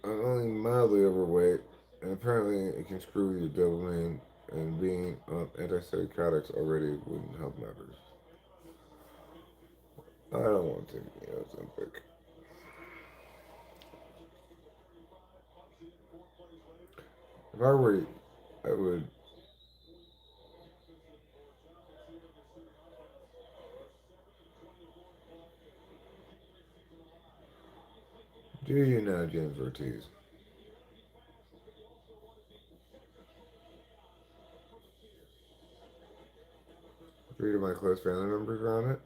I'm only mildly overweight, and apparently it can screw with your dopamine, and being on antipsychotics already wouldn't help matters. I don't want to take Ozempic. If I were you, I would do you now, James Ortiz. Three of my close family members are on it.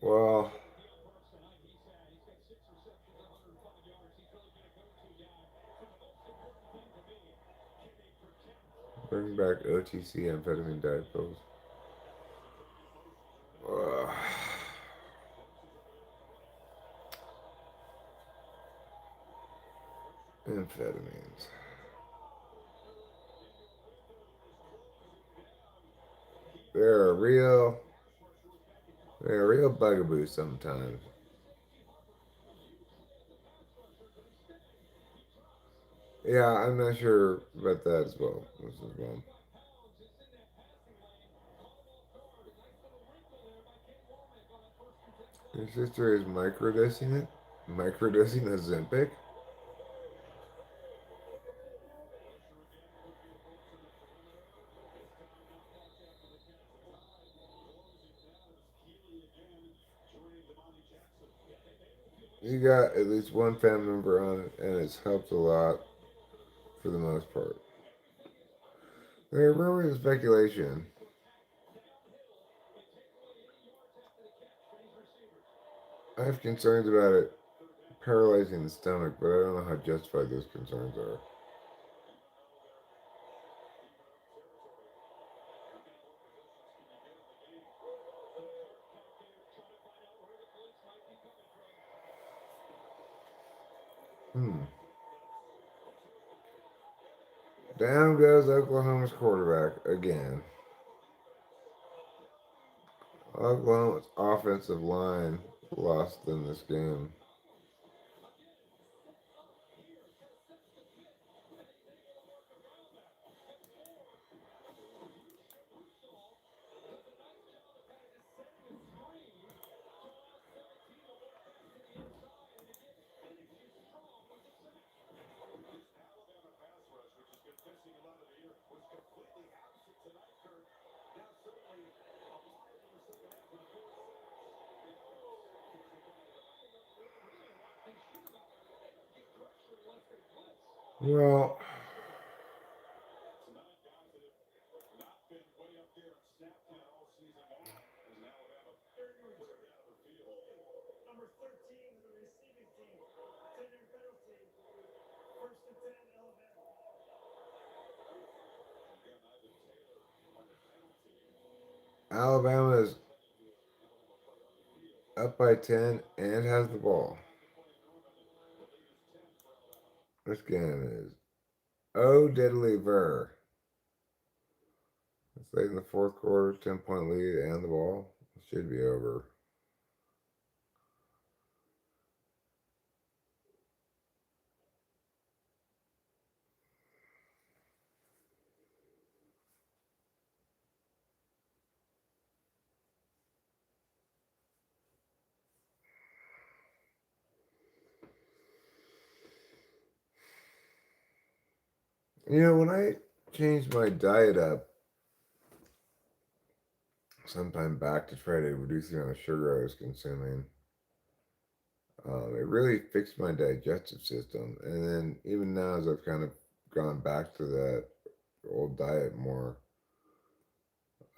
Well, bring back OTC amphetamine diet pills. Ugh. Amphetamines. They're a real, they're a real bugaboo sometimes. Yeah, I'm not sure about that as well, Mrs. Mom. Your sister is microdosing it? Microdosing Ozempic? You got at least one family member on it, and it's helped a lot for the most part. There are rumors and speculation. I have concerns about it paralyzing the stomach, but I don't know how justified those concerns are. Hmm. Down goes Oklahoma's quarterback again. Oklahoma's offensive line lost in this game. Well, Alabama is up by 10 and has the ball. This game is oh diddly ver. It's late in the fourth quarter, 10-point lead and the ball. It should be over. You know, when I changed my diet up sometime back to try to reduce the amount of sugar I was consuming. It really fixed my digestive system, and then even now, as I've kind of gone back to that old diet more,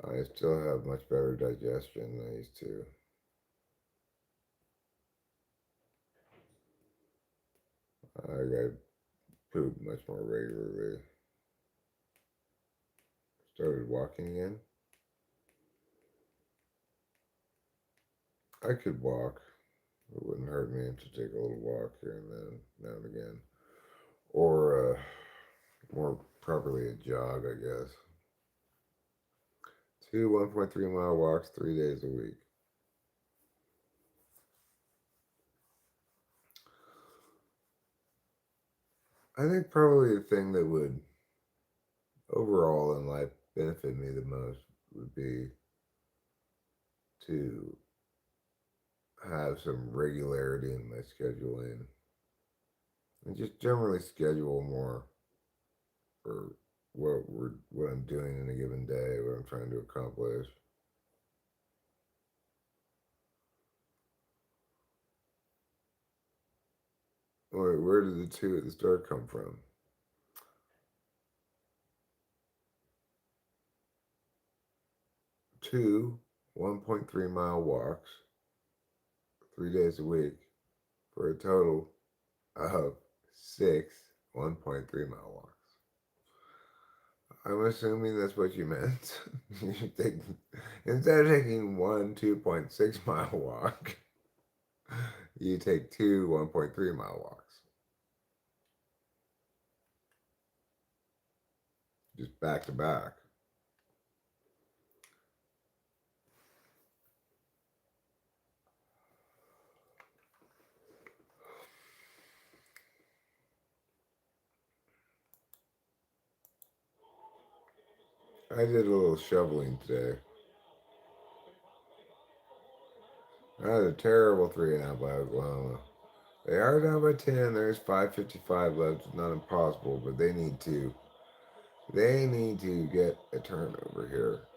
I still have much better digestion than I used to. I poop much more regularly. Started walking again. I could walk. It wouldn't hurt me to take a little walk here and then, now and again. Or more properly, a jog, I guess. 2 1.3 mile walks 3 days a week. I think probably the thing that would overall in life benefit me the most would be to have some regularity in my scheduling and just generally schedule more for what I'm doing in a given day, what I'm trying to accomplish. Where did the two at the start come from? Two 1.3 mile walks 3 days a week for a total of six 1.3 mile walks. I'm assuming that's what you meant. You take, instead of taking one 2.6 mile walk, you take two 1.3 mile walks. Just back to back. I did a little shoveling today. I had a terrible 3.5 by Oklahoma. They are down by 10. There's 5:55 left. It's not impossible, but they need to. They need to get a turnover here.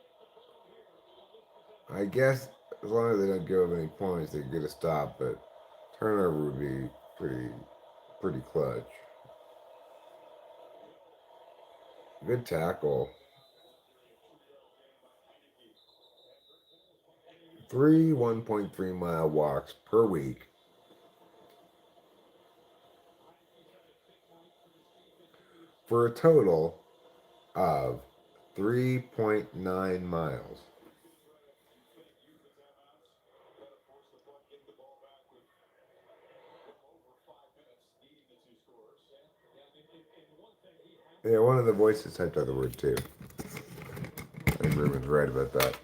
I guess as long as they don't give up any points, they can get a stop. But turnover would be pretty clutch. Good tackle. Three 1.3 mile walks per week for a total of 3.9 miles. Yeah, one of the voices typed out the word too. I think Ruben's right about that.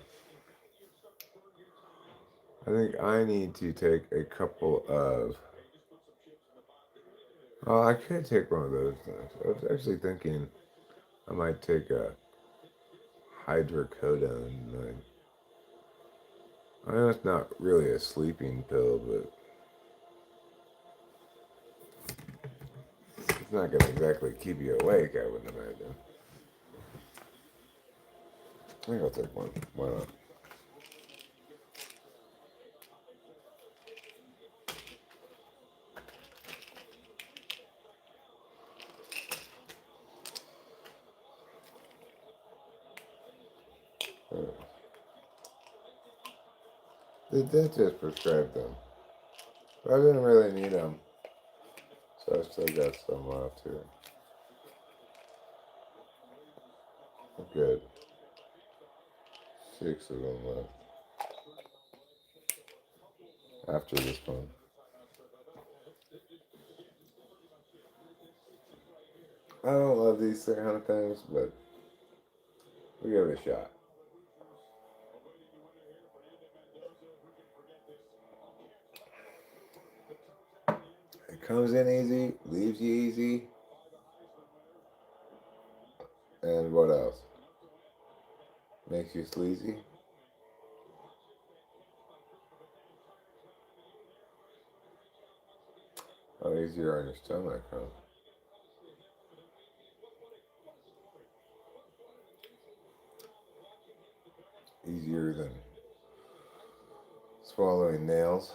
I think I need to take a couple of. Oh, I could take one of those things. I was actually thinking I might take a hydrocodone. I know it's not really a sleeping pill, but it's not going to exactly keep you awake, I wouldn't imagine. I think I'll take one. Why not? The dentist prescribed them. But I didn't really need them. So I still got some left here. Good. 6 of them left. After this one. I don't love these kind of things, but we'll give it a shot. It comes in easy, leaves you easy, and what else? Makes you sleazy. Oh, easier on your stomach, huh? than swallowing nails.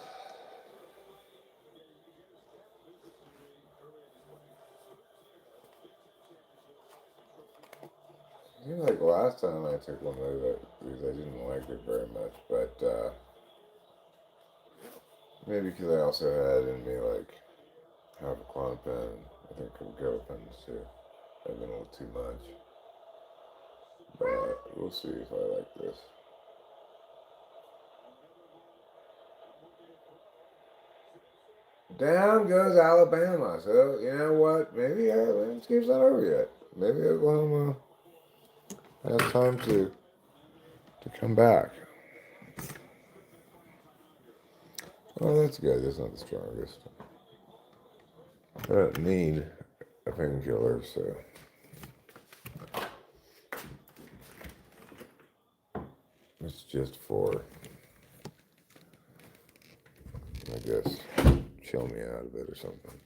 I feel like last time I took one of those because I didn't like it very much, but maybe because I also had in me like half a Klonopin. I think Copens too. I've been a little too much, but we'll see if I like this. Down goes Alabama. So you know what? Maybe this game's not over yet. Maybe Oklahoma has time to come back. Oh, that's good. That's not the strongest. I don't need a painkiller, so it's just for, I guess, chill me out of it or something.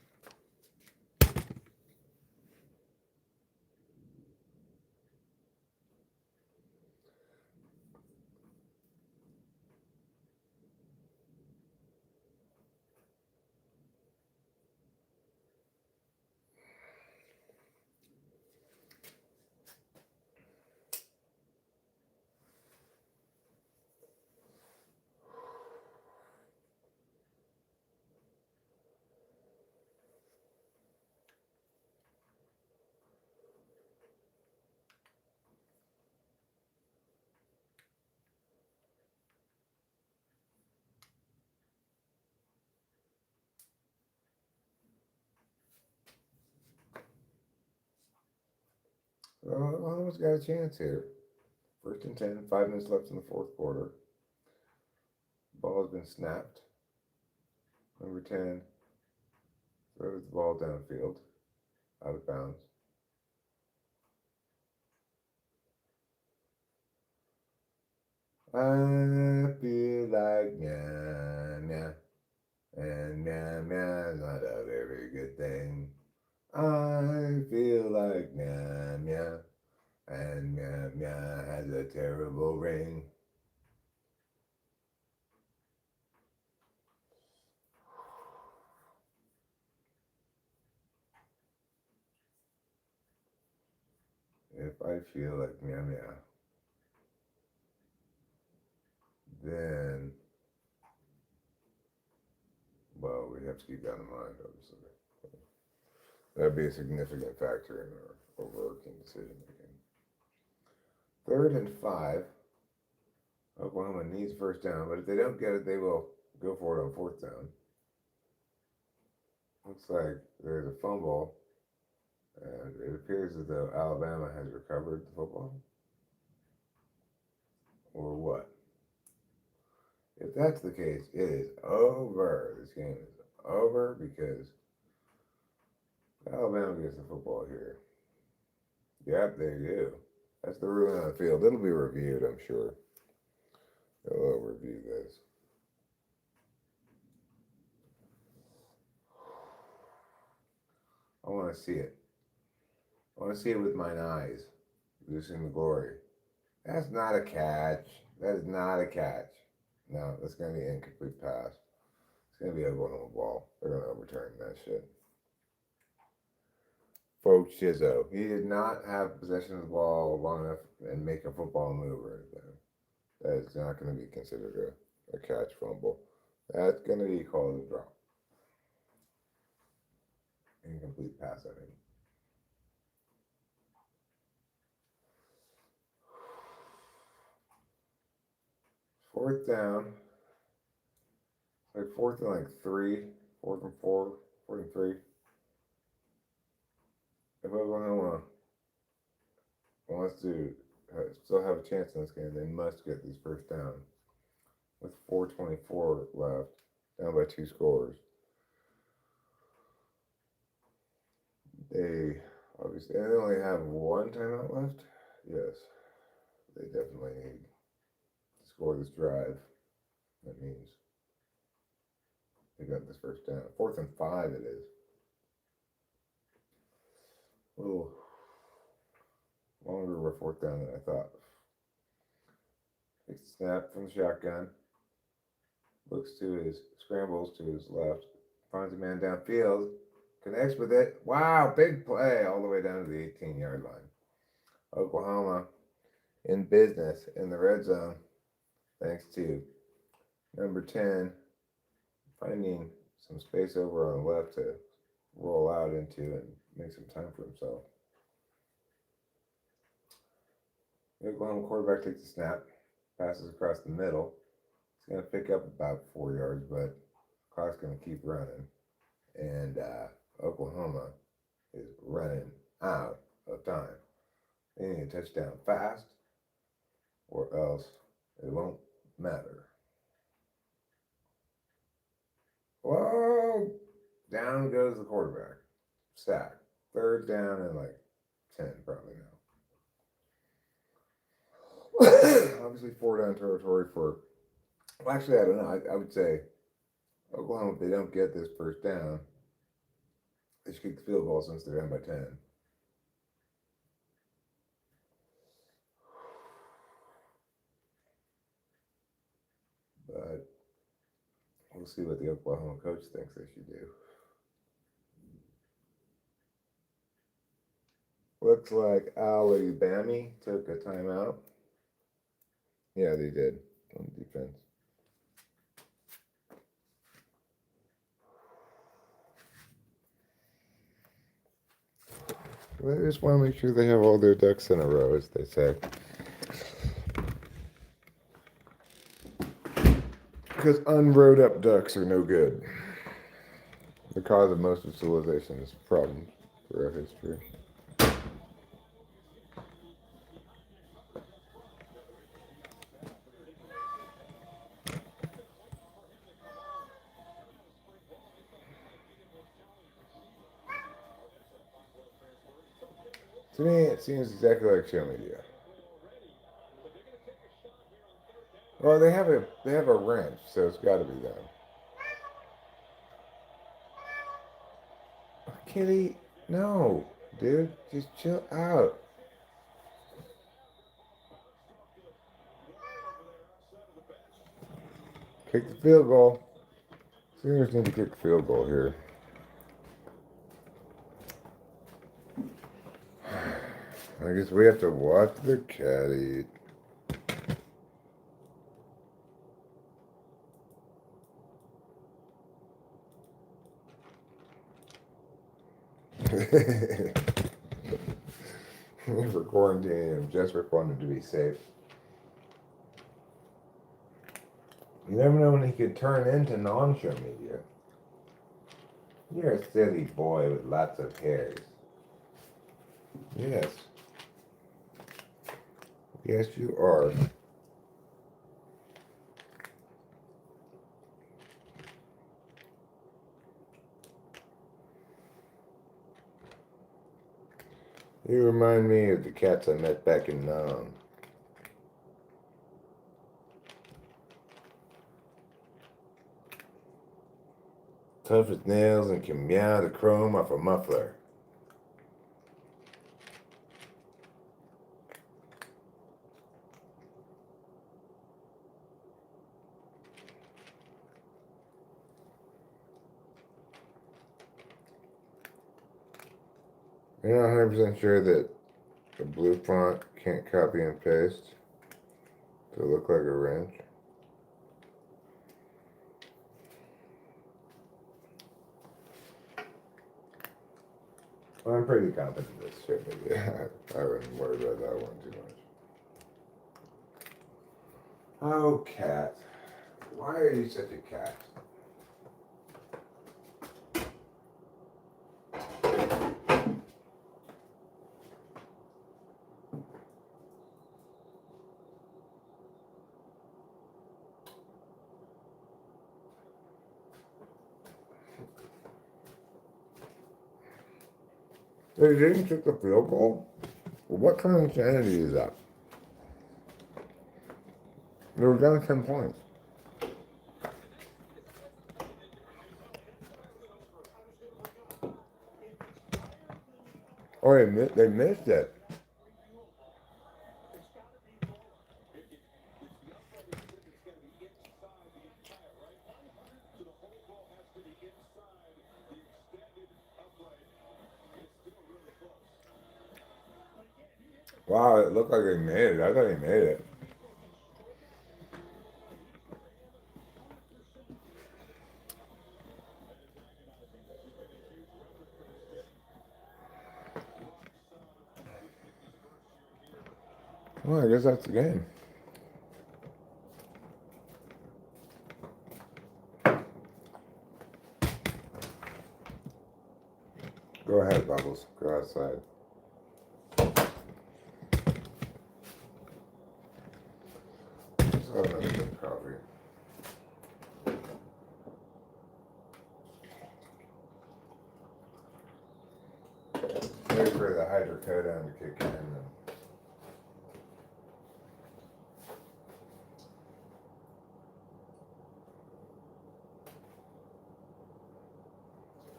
Oklahoma's got a chance here. 1st and 10, 5 minutes left in the fourth quarter. Ball has been snapped. Number 10 throws the ball downfield, out of bounds. I feel like nah, and nah is not a very good thing. I feel like nah, and nah has a terrible ring. If I feel like meow, then, well, we have to keep that in mind, obviously. That'd be a significant factor in our overarching decision making. 3rd and 5. Oklahoma needs first down, but if they don't get it, they will go for it on 4th down. Looks like there's a fumble, and it appears as though Alabama has recovered the football. Or what? If that's the case, it is over. This game is over because Alabama gets the football here. Yep, they do. That's the ruling on the field. It'll be reviewed, I'm sure. They'll review this. I want to see it. I want to see it with mine eyes. Losing the glory. That's not a catch. That is not a catch. No, that's going to be an incomplete pass. It's going to be Oklahoma ball. They're going to overturn that shit. Folks, Chizzo. He did not have possession of the ball long enough and make a football move or anything. That is not going to be considered a catch fumble. That's going to be called a drop. Incomplete pass, I mean. 4th down. Like 4th and 3, 4th and 4, 4th and 3. If Oklahoma wants to still have a chance in this game, they must get these first down. With 4:24 left, down by 2 scores. They obviously, and they only have 1 timeout left. Yes, they definitely need to score this drive. That means they got this first down. 4th and 5 it is. A little longer of a 4th down than I thought. Takes the snap from the shotgun. Scrambles to his left. Finds a man downfield. Connects with it. Wow, big play all the way down to the 18-yard line. Oklahoma in business in the red zone. Thanks to number 10 finding some space over on the left to roll out into and make some time for himself. The Oklahoma quarterback takes a snap, passes across the middle. It's going to pick up about 4 yards, but the clock's going to keep running. And Oklahoma is running out of time. They need a touchdown fast, or else it won't matter. Whoa! Down goes the quarterback. Sack. Third down and like 10 probably now. Obviously 4 down territory for, well, actually, I don't know. I would say Oklahoma, if they don't get this first down, they should kick the field goal since they're down by 10. But we'll see what the Oklahoma coach thinks they should do. Looks like Alabama took a timeout. Yeah, they did on defense. They just want to make sure they have all their ducks in a row, as they say. Because unrowed up ducks are no good. The cause of most of civilization's problems for our history. To me, it seems exactly like show media. Well, they have a wrench, so it's got to be them. Kitty, no, dude, just chill out. Kick the field goal. Sooners need to kick the field goal here. I guess we have to watch the cat eat. For quarantining him just for fun to be safe. You never know when he could turn into non-show media. You're a silly boy with lots of hairs. Yes. Yes, you are. You remind me of the cats I met back in Nam. Tough as nails and can meow the chrome off a muffler. You're not 100% sure that the blue font can't copy and paste to look like a wrench? Well, I'm pretty confident this shit, but yeah, I wouldn't worry about that one too much. Oh, cat. Why are you such a cat? They didn't kick the field goal? Well, what kind of insanity is that? They were down 10 points. Oh, they missed it. Wow, it looked like he made it. I thought he made it. Well, I guess that's the game. Go ahead, Bubbles. Go outside. Let's have another cup of coffee. Wait for the hydrocodone to kick in. And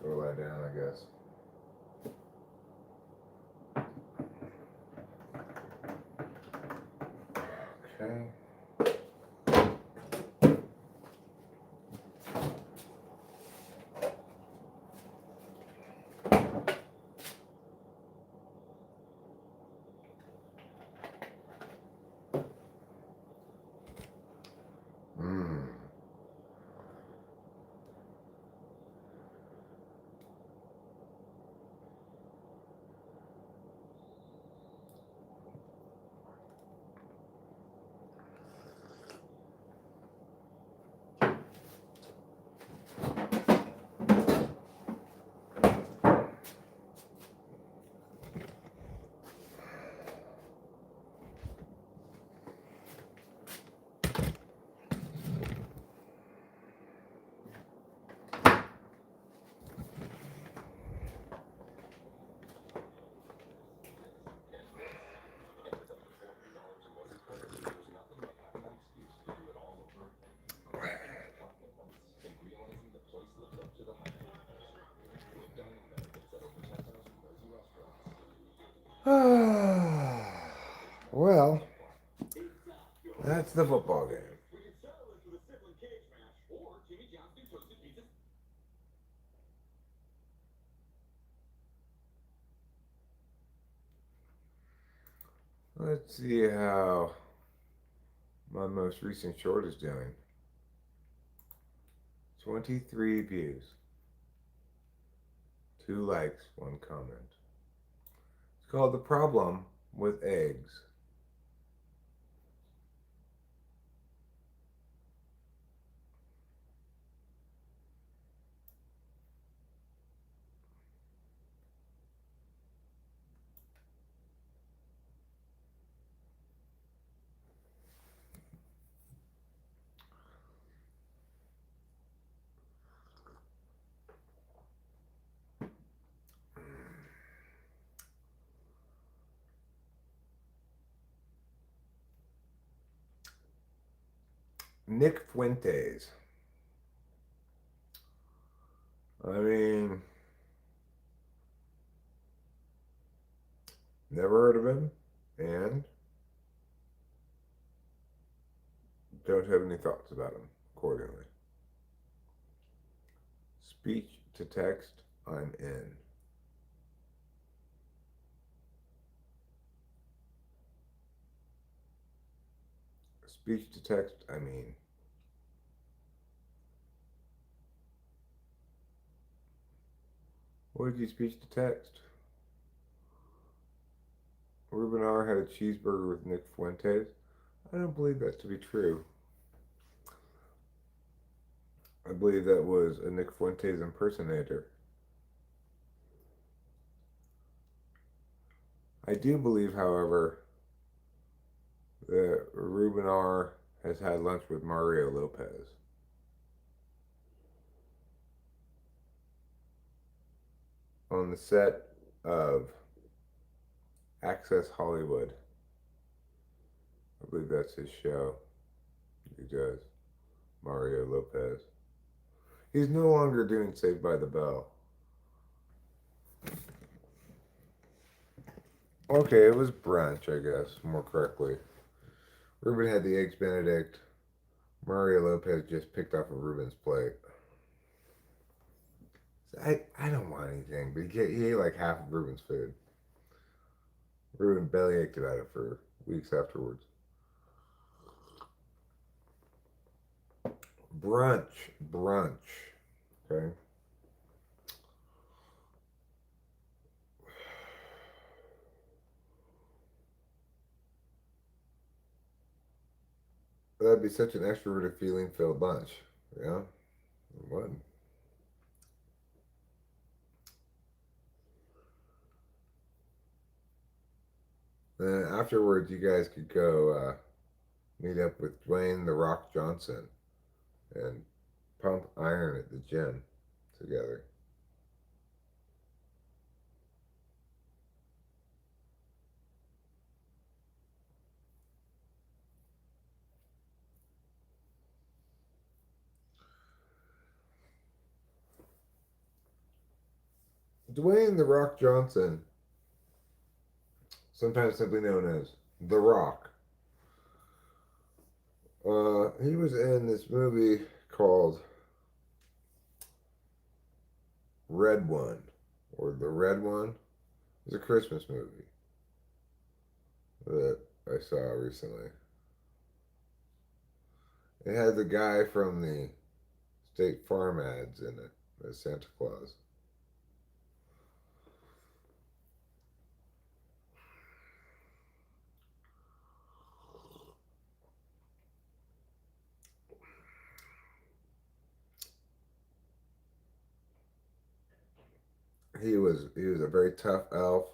go lie down, I guess. Okay. Mmm. Well, that's the football game. Let's see how my most recent short is doing. 23 views. 2 likes, 1 comment. It's called The Problem with Eggs. Nick Fuentes. I mean, never heard of him, and don't have any thoughts about him accordingly. Speech to text, I'm in. Speech to text, I mean. What did you speech to text? Ruben R. had a cheeseburger with Nick Fuentes. I don't believe that to be true. I believe that was a Nick Fuentes impersonator. I do believe, however, that Ruben R. has had lunch with Mario Lopez. On the set of Access Hollywood. I believe that's his show. He does. Mario Lopez. He's no longer doing Saved by the Bell. Okay, it was brunch, I guess, more correctly. Ruben had the Eggs Benedict. Mario Lopez just picked off of Ruben's plate. I don't want anything, but he ate like half of Ruben's food. Ruben bellyached about it for weeks afterwards. Brunch, brunch. Okay. That'd be such an extroverted feeling filled bunch. Yeah. What? Then afterwards, you guys could go meet up with Dwayne the Rock Johnson and pump iron at the gym together. Dwayne the Rock Johnson, sometimes simply known as The Rock, he was in this movie called Red One or The Red One. It's a Christmas movie that I saw recently. It had the guy from the State Farm ads in it as Santa Claus. He was a very tough elf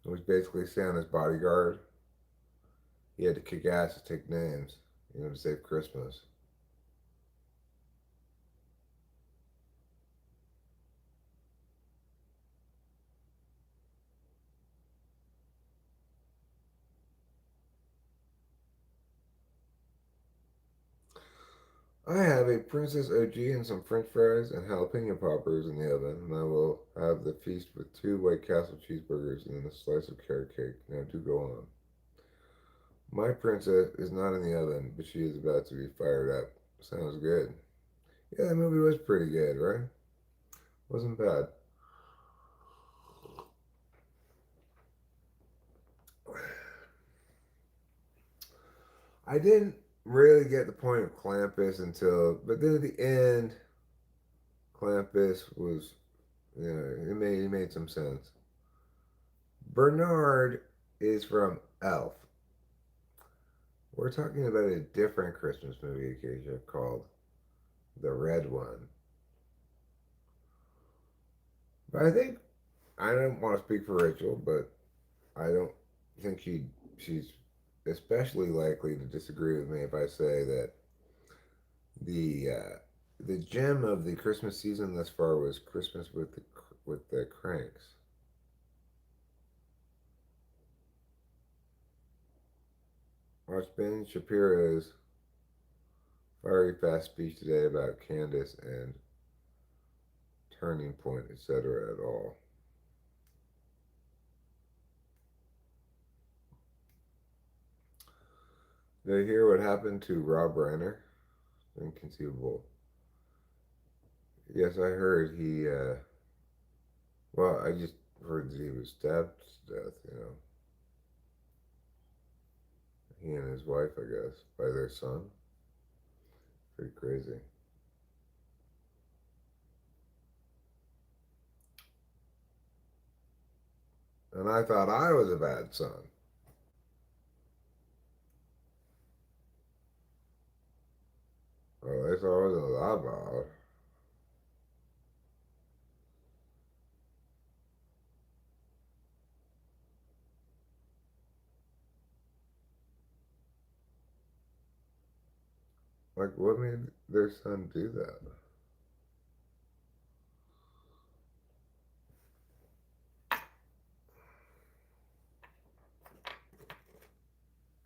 who was basically Santa's bodyguard. He had to kick ass to take names, to save Christmas. I have a Princess OG and some French fries and jalapeno poppers in the oven, and I will have the feast with two White Castle cheeseburgers and a slice of carrot cake. Now do go on. My princess is not in the oven, but she is about to be fired up. Sounds good. Yeah, that movie was pretty good, right? Wasn't bad. I didn't really get the point of Clampus until, but then at the end, Clampus was, it made some sense. Bernard is from Elf. We're talking about a different Christmas movie, Acacia, called The Red One. But I think I don't want to speak for Rachel, but I don't think she's especially likely to disagree with me if I say that the uh, the gem of the Christmas season thus far was Christmas with the Cranks. Watched Ben Shapiro's fiery fast speech today about Candace and Turning Point, etc. at all. Did I hear what happened to Rob Reiner? Inconceivable. Yes, I heard he. Well, I just heard that he was stabbed to death. He and his wife, I guess, by their son. Pretty crazy. And I thought I was a bad son. Well, they thought I wasn't that bad. Like, what made their son do that?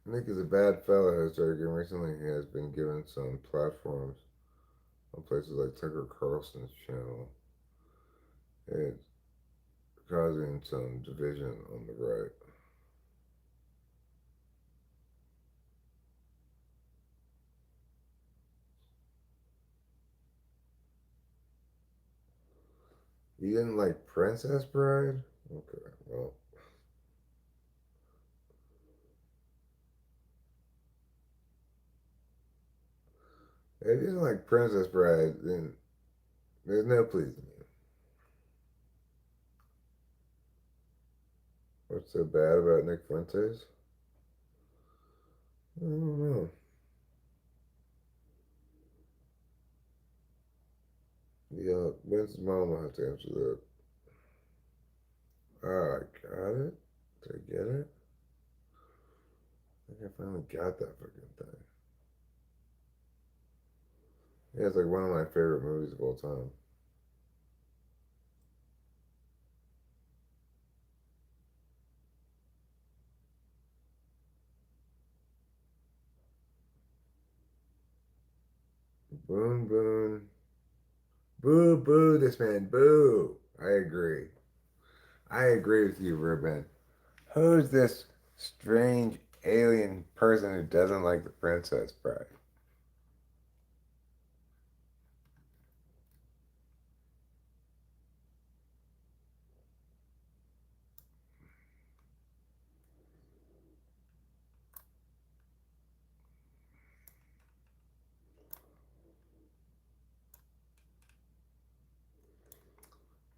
Nick is a bad fellow, has argued recently. He has been given some platforms on places like Tucker Carlson's channel. It's causing some division on the right. You didn't like Princess Bride? Okay, well. If you don't like Princess Bride, then there's no pleasing you. What's so bad about Nick Fuentes? I don't know. Yeah, Vince's mom will have to answer that. Oh, I got it. Did I get it? I think I finally got that fucking thing. Yeah, it's like one of my favorite movies of all time. Boom, boom. Boo, boo, this man, boo. I agree. I agree with you, Ruben. Who's this strange alien person who doesn't like the Princess Bride?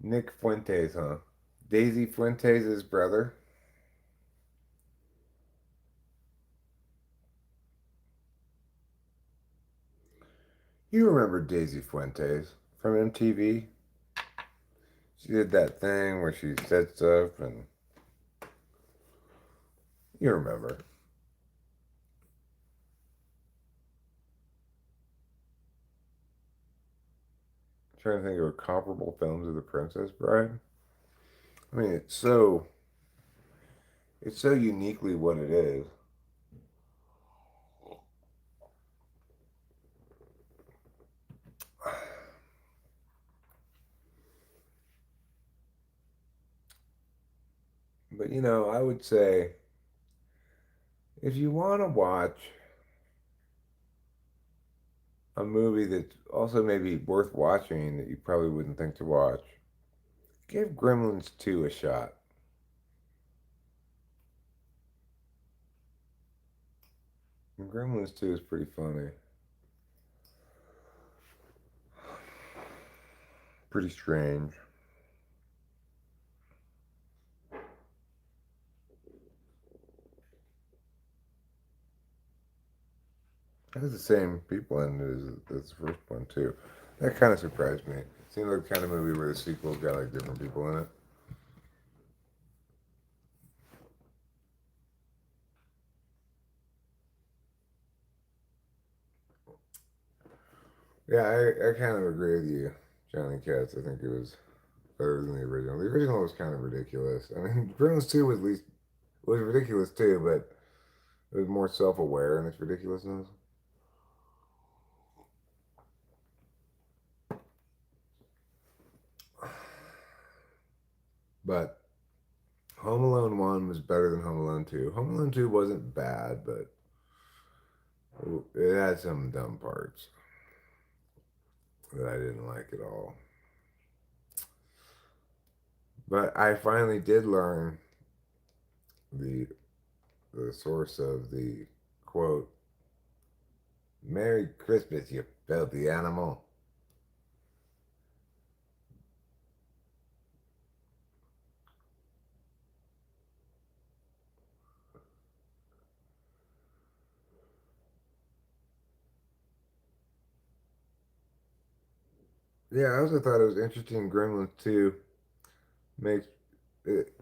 Nick Fuentes, huh? Daisy Fuentes' brother. You remember Daisy Fuentes from MTV? She did that thing where she said stuff, and you remember. I'm trying to think of comparable films of The Princess Bride. I mean, it's so uniquely what it is. But I would say if you want to watch a movie that's also maybe worth watching that you probably wouldn't think to watch, give Gremlins 2 a shot. And Gremlins 2 is pretty funny, pretty strange. It has the same people in it as the first one too. That kind of surprised me. It seemed like the kind of movie where the sequel's got like different people in it. Yeah, I kind of agree with you, Johnny Katz. I think it was better than the original. The original was kind of ridiculous. I mean, Gremlins 2 was at least was ridiculous too, but it was more self-aware in its ridiculousness. But Home Alone 1 was better than Home Alone 2. Home Alone 2 wasn't bad, but it had some dumb parts that I didn't like at all. But I finally did learn the the source of the quote, "Merry Christmas, you filthy animal." Yeah, I also thought it was interesting. Gremlins 2 makes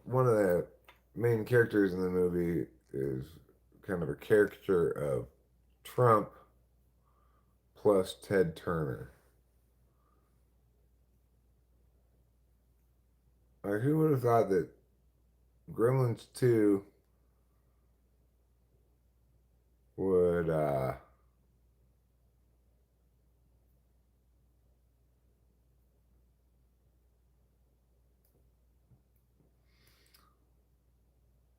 one of the main characters in the movie is kind of a caricature of Trump plus Ted Turner. Like, who would have thought that Gremlins 2 would,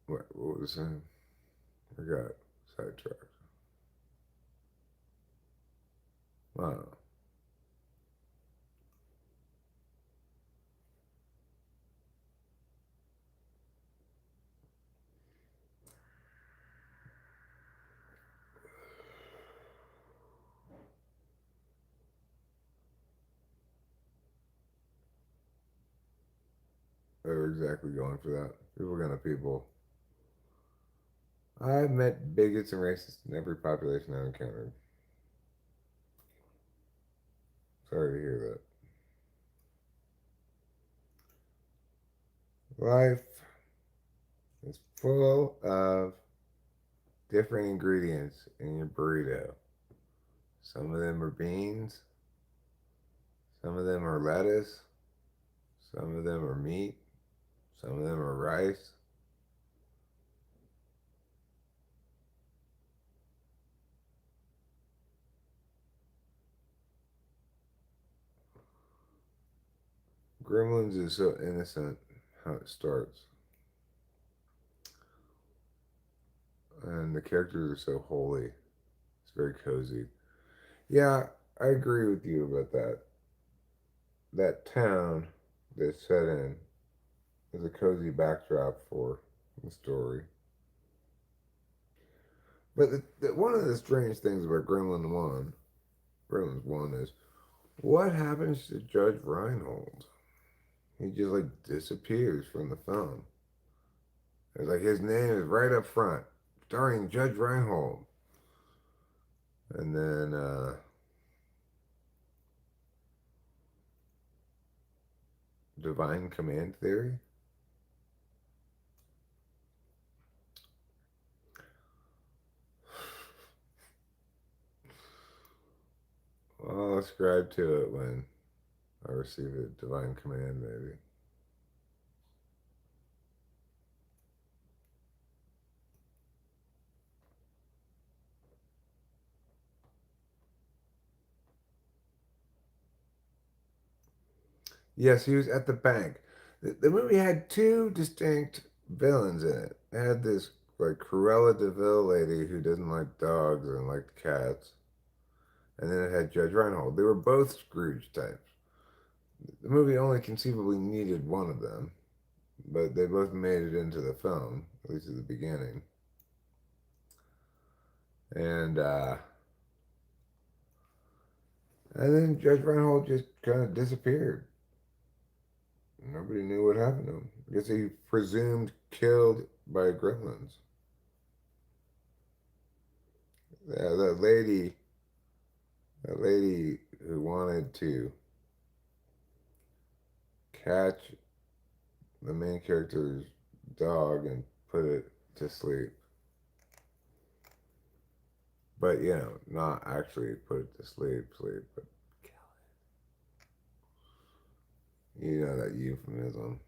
what was that? I got sidetracked. Wow. they were exactly going for that. People are gonna people. I've met bigots and racists in every population I've encountered. Sorry to hear that. Life is full of different ingredients in your burrito. Some of them are beans, some of them are lettuce, some of them are meat, some of them are rice. Gremlins is so innocent how it starts. And the characters are so holy. It's very cozy. Yeah, I agree with you about that. That town that's set in is a cozy backdrop for the story. But one of the strange things about Gremlins 1 is what happens to Judge Reinhold? He just like disappears from the film. It's like his name is right up front, starring Judge Reinhold. And then Divine Command Theory. I'll ascribe to it when I receive a divine command, maybe. Yes, he was at the bank. The movie had two distinct villains in it. It had this like Cruella DeVille lady who doesn't like dogs and liked cats, and then it had Judge Reinhold. They were both Scrooge types. The movie only conceivably needed one of them, but they both made it into the film, at least at the beginning. And and then Judge Reinhold just kind of disappeared. Nobody knew what happened to him. I guess he presumed killed by gremlins. Yeah, that lady who wanted to catch the main character's dog and put it to sleep. But, not actually put it to sleep, but you know that euphemism.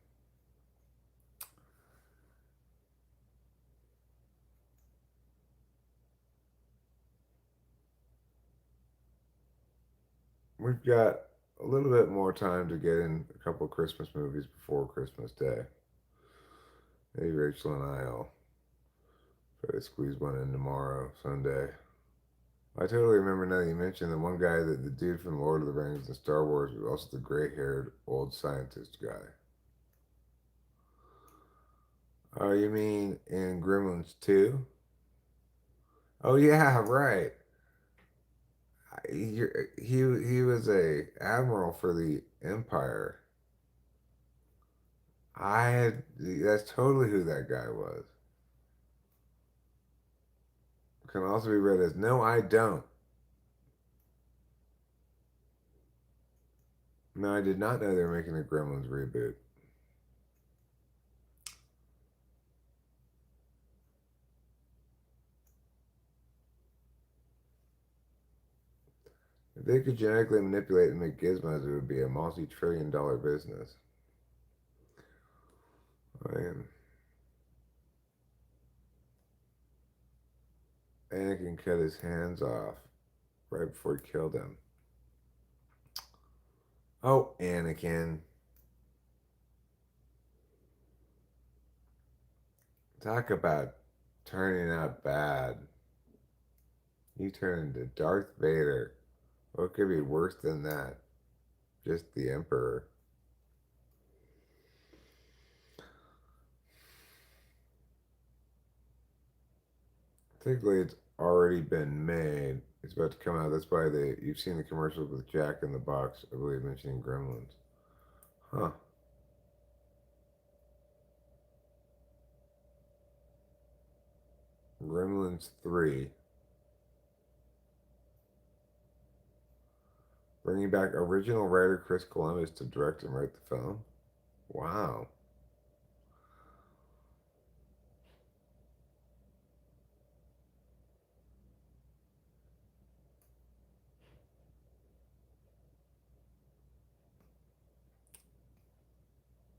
We've got a little bit more time to get in a couple of Christmas movies before Christmas Day. Maybe Rachel and I'll try to squeeze one in tomorrow, Sunday. I totally remember now that you mentioned the one guy, that the dude from Lord of the Rings and Star Wars, was also the gray-haired old scientist guy. Oh, you mean in Gremlins 2? Oh yeah, right. He was a admiral for the Empire. That's totally who that guy was. Can also be read as no, I don't. No, I did not know they were making a Gremlins reboot. If they could genetically manipulate and make gizmos, it would be a multi-trillion-dollar business. I mean, Anakin cut his hands off right before he killed him. Oh, Anakin. Talk about turning out bad. You turned into Darth Vader. What could be worse than that? Just the Emperor. Technically, it's already been made. It's about to come out. That's why you've seen the commercials with Jack in the Box, I believe, mentioning Gremlins. Huh. Villains 3. Bringing back original writer Chris Columbus to direct and write the film. Wow.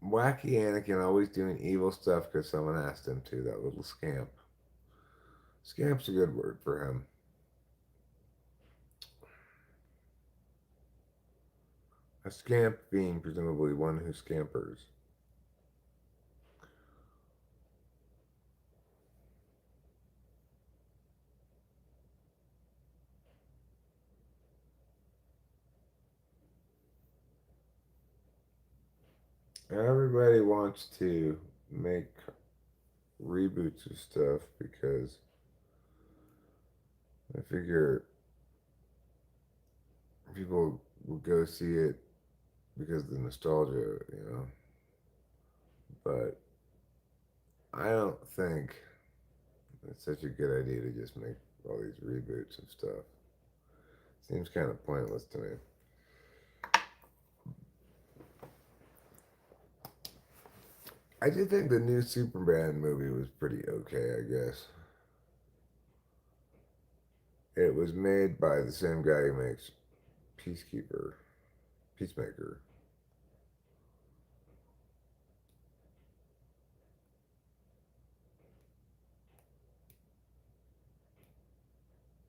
Wacky Anakin always doing evil stuff because someone asked him to, that little scamp. Scamp's a good word for him. A scamp being presumably one who scampers. Everybody wants to make reboots of stuff because I figure people will go see it because of the nostalgia, you know. But I don't think it's such a good idea to just make all these reboots of stuff. Seems kind of pointless to me. I did think the new Superman movie was pretty okay, I guess. It was made by the same guy who makes Peacemaker.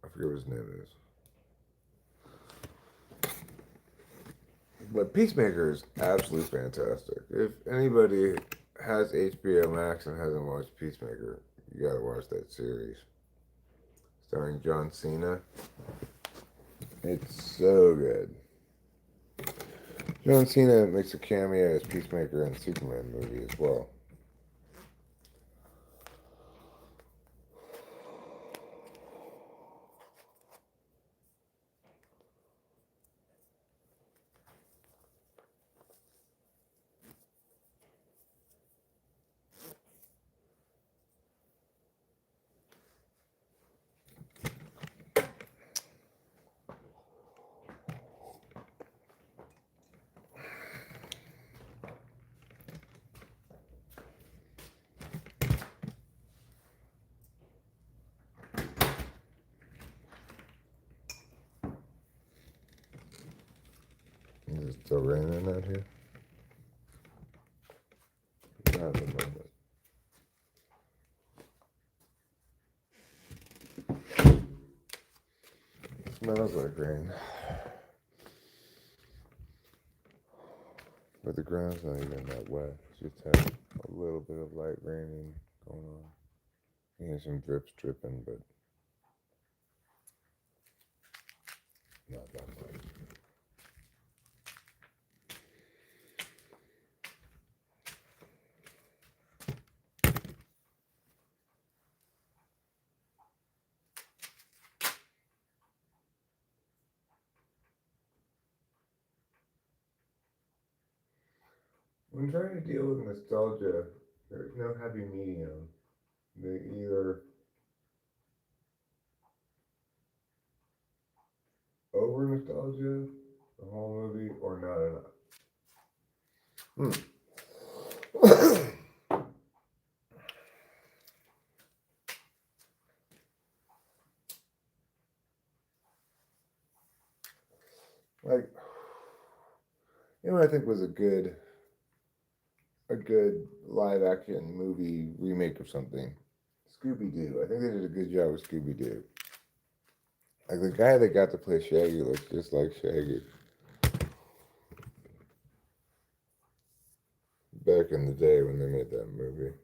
I forget what his name is. But Peacemaker is absolutely fantastic. If anybody has HBO Max and hasn't watched Peacemaker, you gotta watch that series. Starring John Cena. It's so good. John Cena makes a cameo as Peacemaker in the Superman movie as well. Is it still raining out here? Not at the moment. It smells like rain. But the ground's not even that wet. It's just has a little bit of light raining going on. You hear some drips dripping, but not that much. When trying to deal with nostalgia, there's no happy medium. They either over nostalgia, the whole movie, or not enough. Like, you know what I think was a good live action movie remake of something? Scooby Doo. I think they did a good job with Scooby Doo. Like the guy that got to play Shaggy looks just like Shaggy. Back in the day when they made that movie.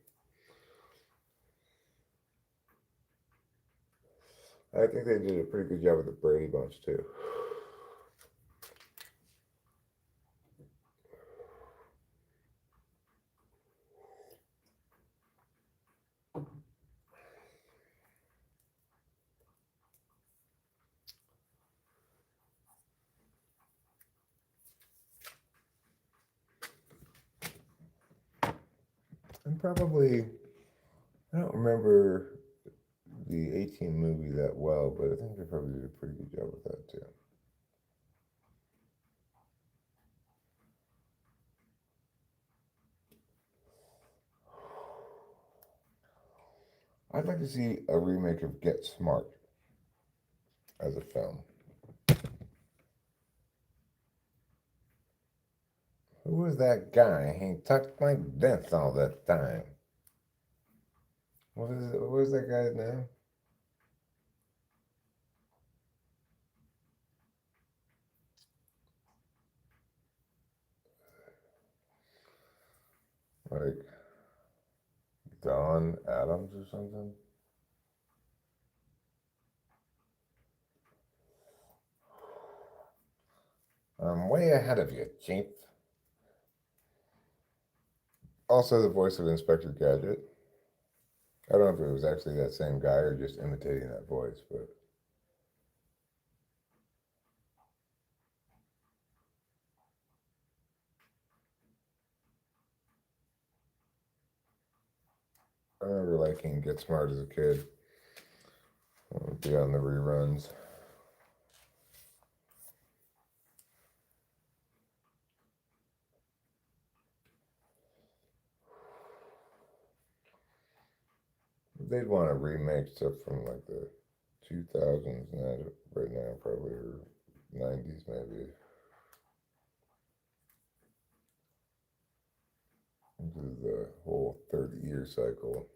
I think they did a pretty good job with the Brady Bunch too. And probably, I don't remember the 18 movie that well, but I think they probably did a pretty good job with that too. I'd like to see a remake of Get Smart as a film. Who was that guy? He talked like this all the time. What was that guy's name? Like Don Adams or something? I'm way ahead of you, Chief. Also, the voice of Inspector Gadget. I don't know if it was actually that same guy or just imitating that voice, but I remember liking Get Smart as a kid. It would be on the reruns. They'd want to remake stuff from like the 2000s right now, probably, or 90s maybe. Into the whole 30-year cycle.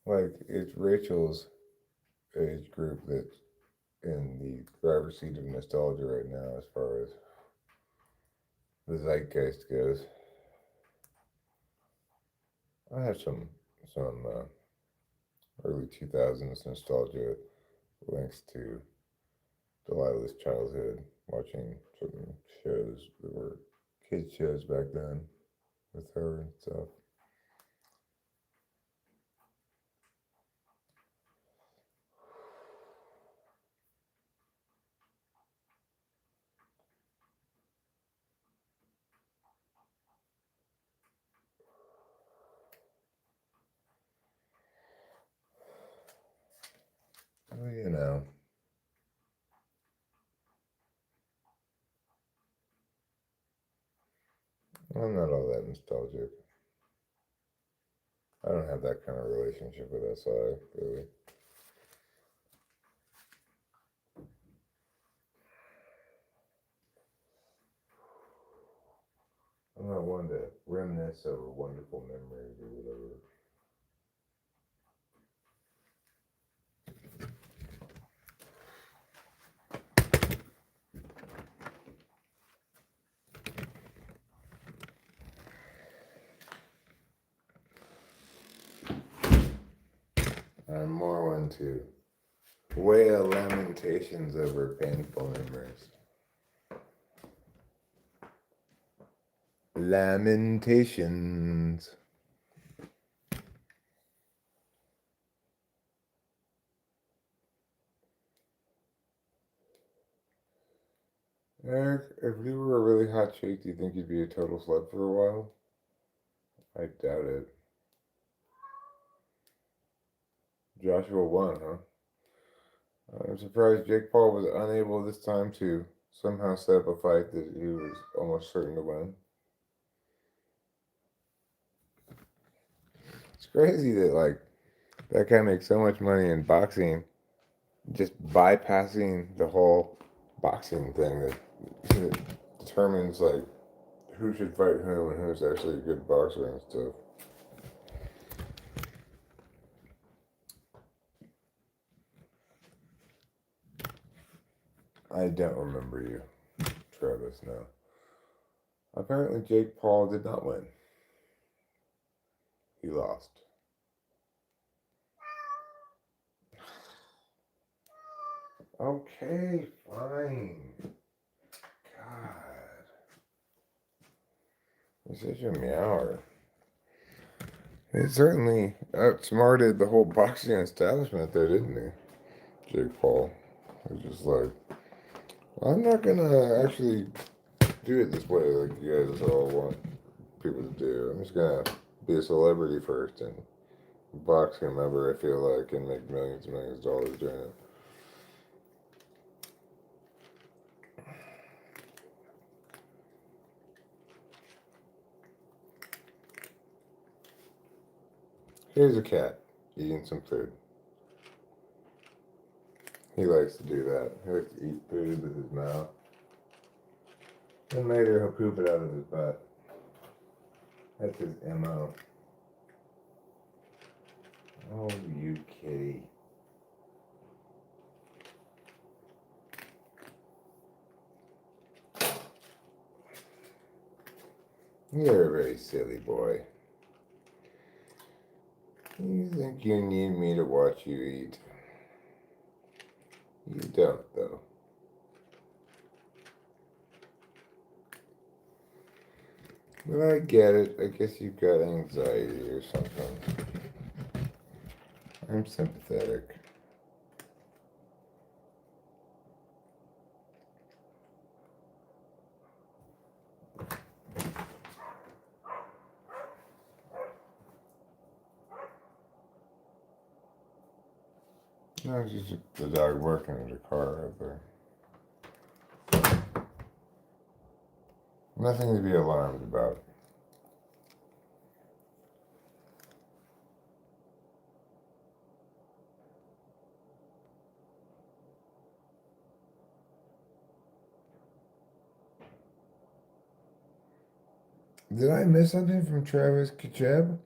Like, it's Rachel's age group that's in the driver's seat of nostalgia right now as far as the zeitgeist goes. I have some early 2000s nostalgia links to Delilah's childhood, watching certain shows that were kids shows back then with her and stuff. Well, you know, I'm not all that nostalgic. I don't have that kind of relationship with SI, really. I'm not one to reminisce over wonderful memories or whatever. I'm more one to wail lamentations over painful memories. Lamentations. Eric, if you were a really hot chick, do you think you'd be a total slut for a while? I doubt it. Joshua won, huh? I'm surprised Jake Paul was unable this time to somehow set up a fight that he was almost certain to win. It's crazy that like that guy makes so much money in boxing, just bypassing the whole boxing thing that determines like who should fight whom and who's actually a good boxer and stuff. I don't remember you, Travis. No. Apparently, Jake Paul did not win. He lost. Okay, fine. God. He's such a meower. He certainly outsmarted the whole boxing establishment there, didn't he? Jake Paul. He was just like, I'm not gonna actually do it this way like you guys all want people to do. I'm just gonna be a celebrity first and box whomever I feel like and make millions and millions of dollars doing it. Here's a cat eating some food. He likes to do that. He likes to eat food with his mouth. And later he'll poop it out of his butt. That's his MO. Oh, you kitty. You're a very silly boy. You think you need me to watch you eat? You don't, though. But I get it. I guess you've got anxiety or something. I'm sympathetic. No, it's just the dog working in the car out there. Nothing to be alarmed about. Did I miss something from Travis Kacheb?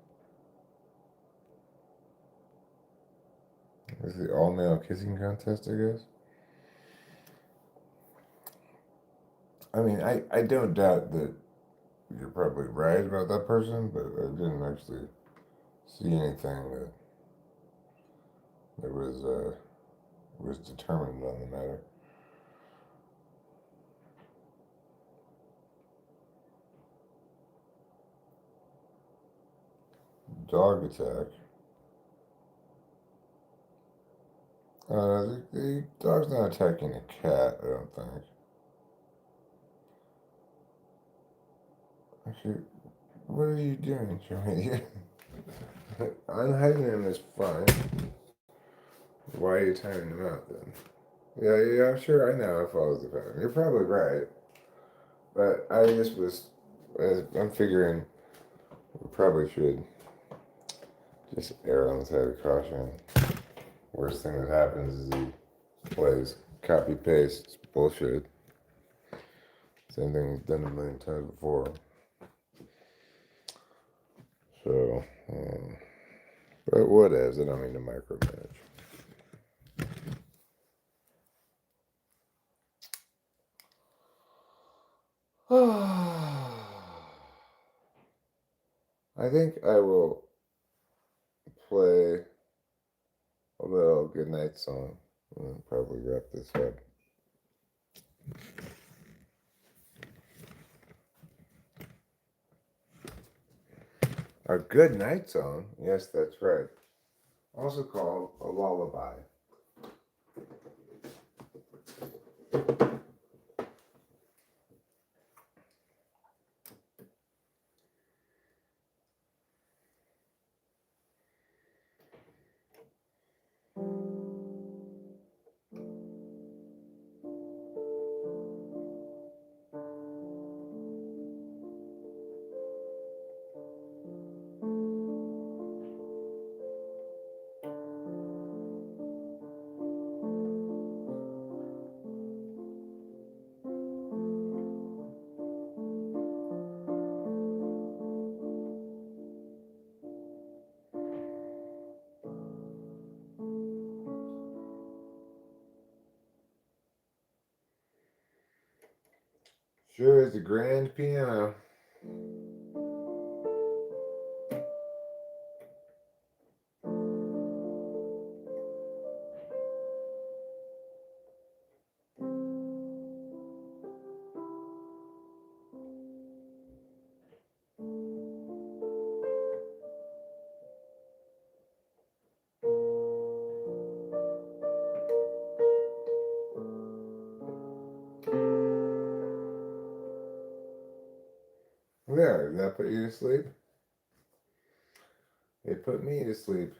It was the all-male kissing contest, I guess. I mean, I don't doubt that you're probably right about that person, but I didn't actually see anything that was determined on the matter. Dog attack. The dog's not attacking a cat, I don't think. Actually, what are you doing, Joey? Unhiding him is fine. Why are you timing him out then? Yeah, sure, I know it follows the pattern. You're probably right. But I just was, I'm figuring we probably should just err on the side of caution. Worst thing that happens is he plays copy paste bullshit. Same thing he's done a million times before. So, but whatevs, I don't mean to micromanage. I think I will play a little goodnight song and probably wrap this up. A good night song? Yes, that's right. Also called a lullaby. Sure is a grand piano. there. Did that put you to sleep? It put me to sleep.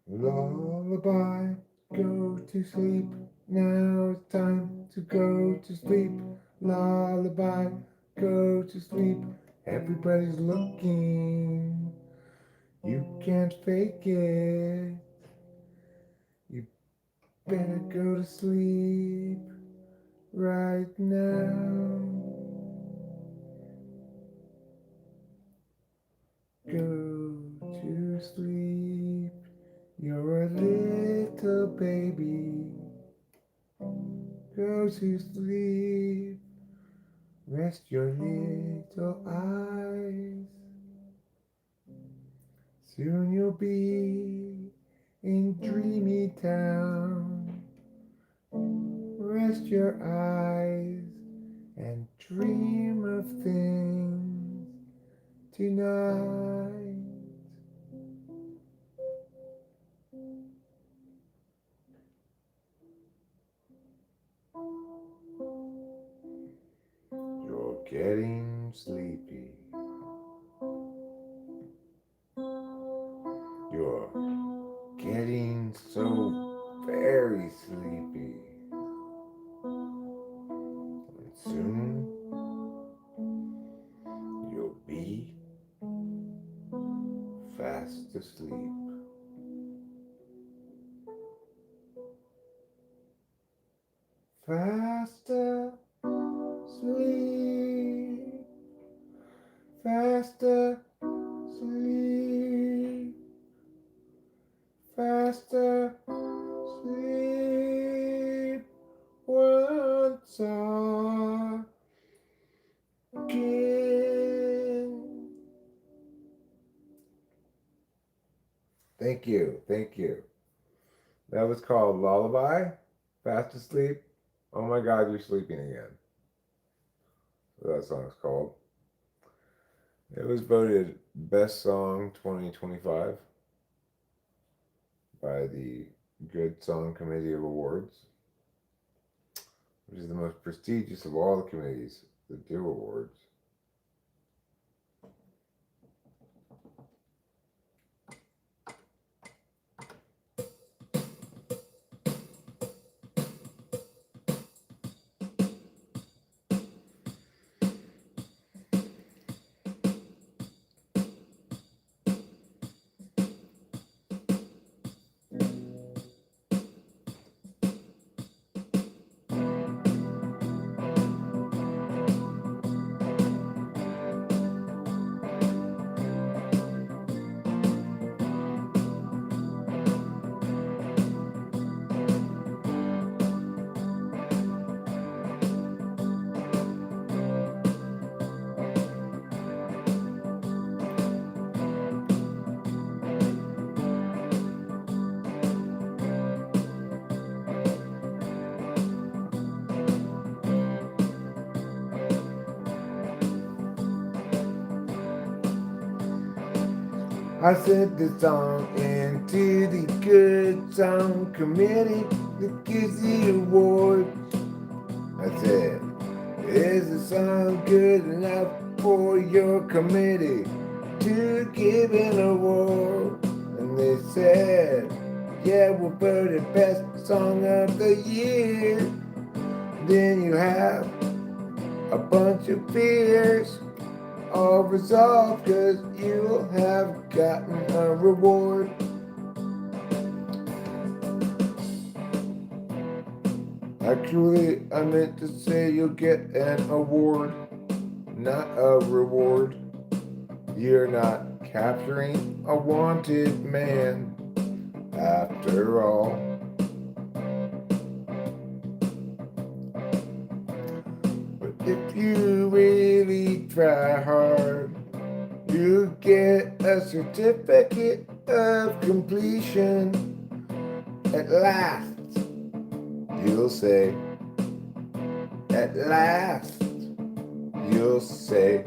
Lullaby, go to sleep. Now it's time to go to sleep. Lullaby, go to sleep. Everybody's looking. You can't fake it. You better go to sleep right now. Go to sleep. You're a little baby. Go to sleep. Rest your little eyes. Soon you'll be in dreamy town. Rest your eyes and dream of things tonight. You're getting sleepy. You're getting so very sleepy. And soon you'll be fast asleep. Fast asleep. Fast asleep. Fast asleep. Once again. Thank you, thank you. That was called Lullaby, Fast Asleep. Oh my God, you're sleeping again. So that song's called. It was voted Best Song 2025 by the Good Song Committee of Awards, which is the most prestigious of all the committees that do awards. I sent the song into the Good Song Committee that gives the award. I said, is the song good enough for your committee to give an award? And they said, yeah, we'll vote it best song of the year. Then you have a bunch of fears all resolved, cause you'll have gotten a reward. Actually, I meant to say you'll get an award, not a reward. You're not capturing a wanted man, after all. If you really try hard, you get a certificate of completion. At last, you'll say, at last, you'll say,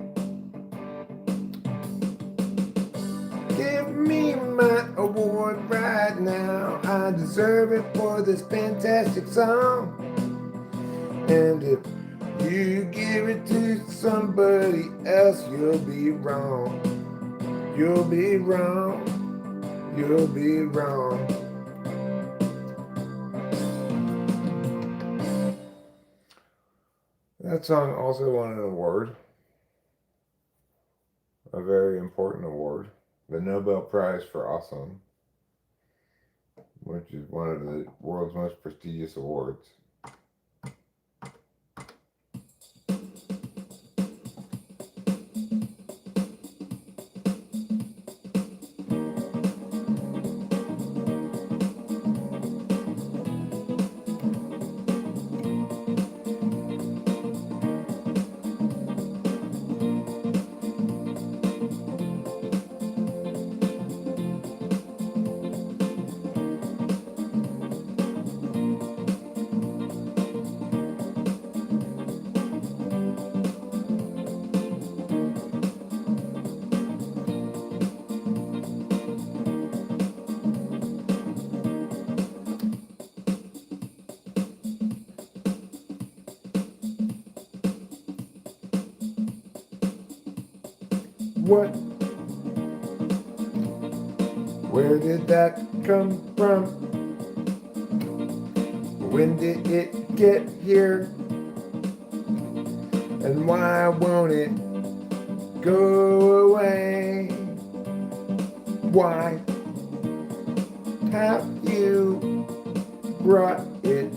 give me my award right now. I deserve it for this fantastic song. And if you give it to somebody else, you'll be wrong. You'll be wrong. You'll be wrong. That song also won an award, a very important award, the Nobel Prize for Awesome, which is one of the world's most prestigious awards. What? Where did that come from? When did it get here? And why won't it go away? Why have you brought it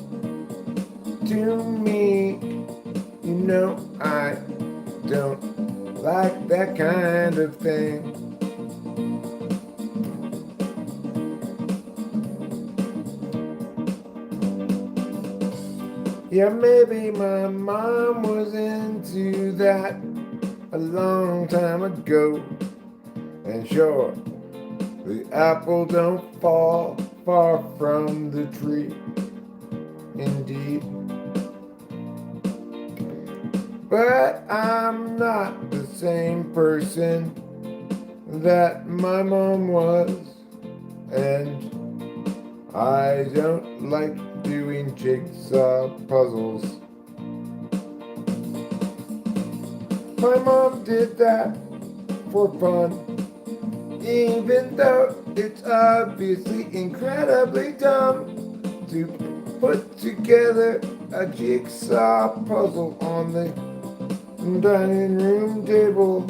to me? You know I don't like that kind of thing. Yeah, maybe my mom was into that a long time ago. And sure, the apple don't fall far from the tree, indeed. But I'm not the same person that my mom was, and I don't like doing jigsaw puzzles. My mom did that for fun, even though it's obviously incredibly dumb to put together a jigsaw puzzle on the dining room table.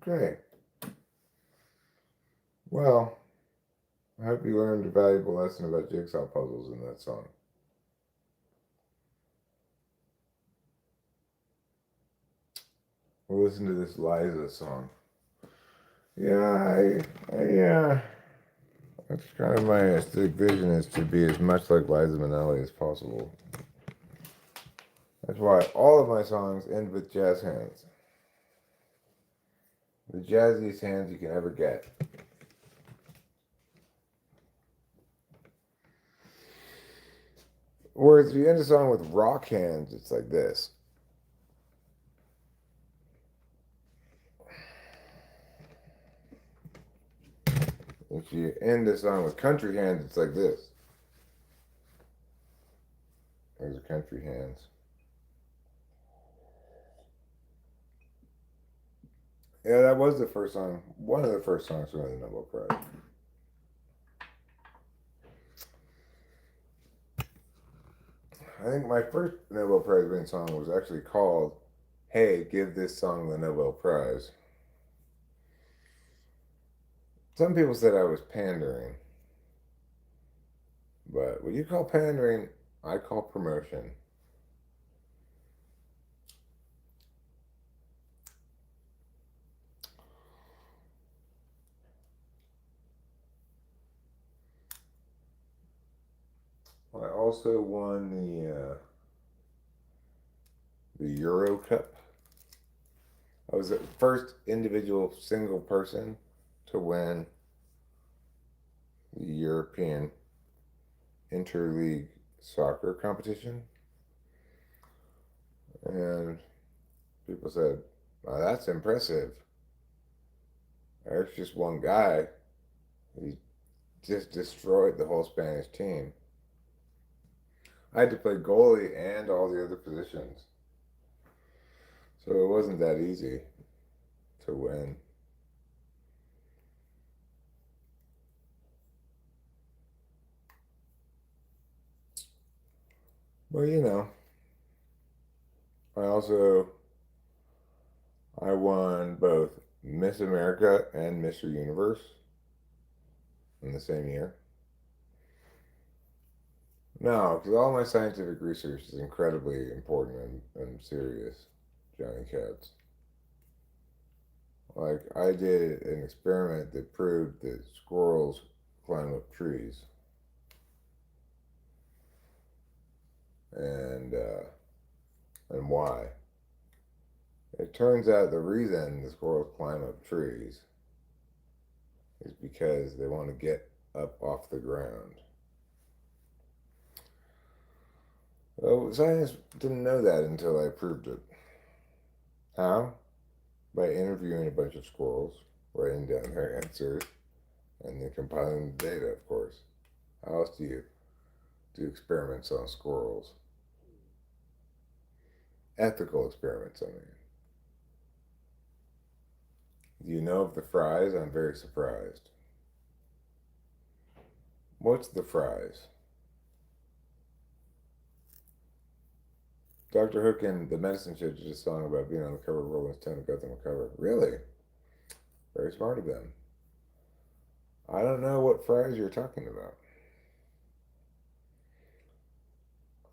Okay. Well, I hope you learned a valuable lesson about jigsaw puzzles in that song. We'll listen to this Liza song. Yeah, that's kind of my aesthetic vision, is to be as much like Liza Minnelli as possible. That's why all of my songs end with jazz hands. The jazziest hands you can ever get. Whereas if you end a song with rock hands, it's like this. If you end a song with country hands, it's like this. There's the country hands. Yeah, that was the first song, one of the first songs to win the Nobel Prize. I think my first Nobel Prize winning song was actually called "Hey, Give This Song the Nobel Prize." Some people said I was pandering. But what you call pandering, I call promotion. also won the Euro Cup. I was the first individual single person to win the European Interleague soccer competition. And people said, "Wow, that's impressive. Eric's just one guy. He just destroyed the whole Spanish team." I had to play goalie and all the other positions. So it wasn't that easy to win. Well, I won both Miss America and Mr. Universe in the same year. No, because all my scientific research is incredibly important and serious, Johnny Cats. Like, I did an experiment that proved that squirrels climb up trees. And why. It turns out the reason the squirrels climb up trees is because they want to get up off the ground. Well, scientists didn't know that until I proved it. How? By interviewing a bunch of squirrels, writing down their answers, and then compiling the data, of course. How else do you do experiments on squirrels? Ethical experiments, I mean. Do you know of the fries? I'm very surprised. What's the fries? Dr. Hook and the Medicine Show did a song about being on the cover of Rolling Stone and got them a cover. Really? Very smart of them. I don't know what fries you're talking about.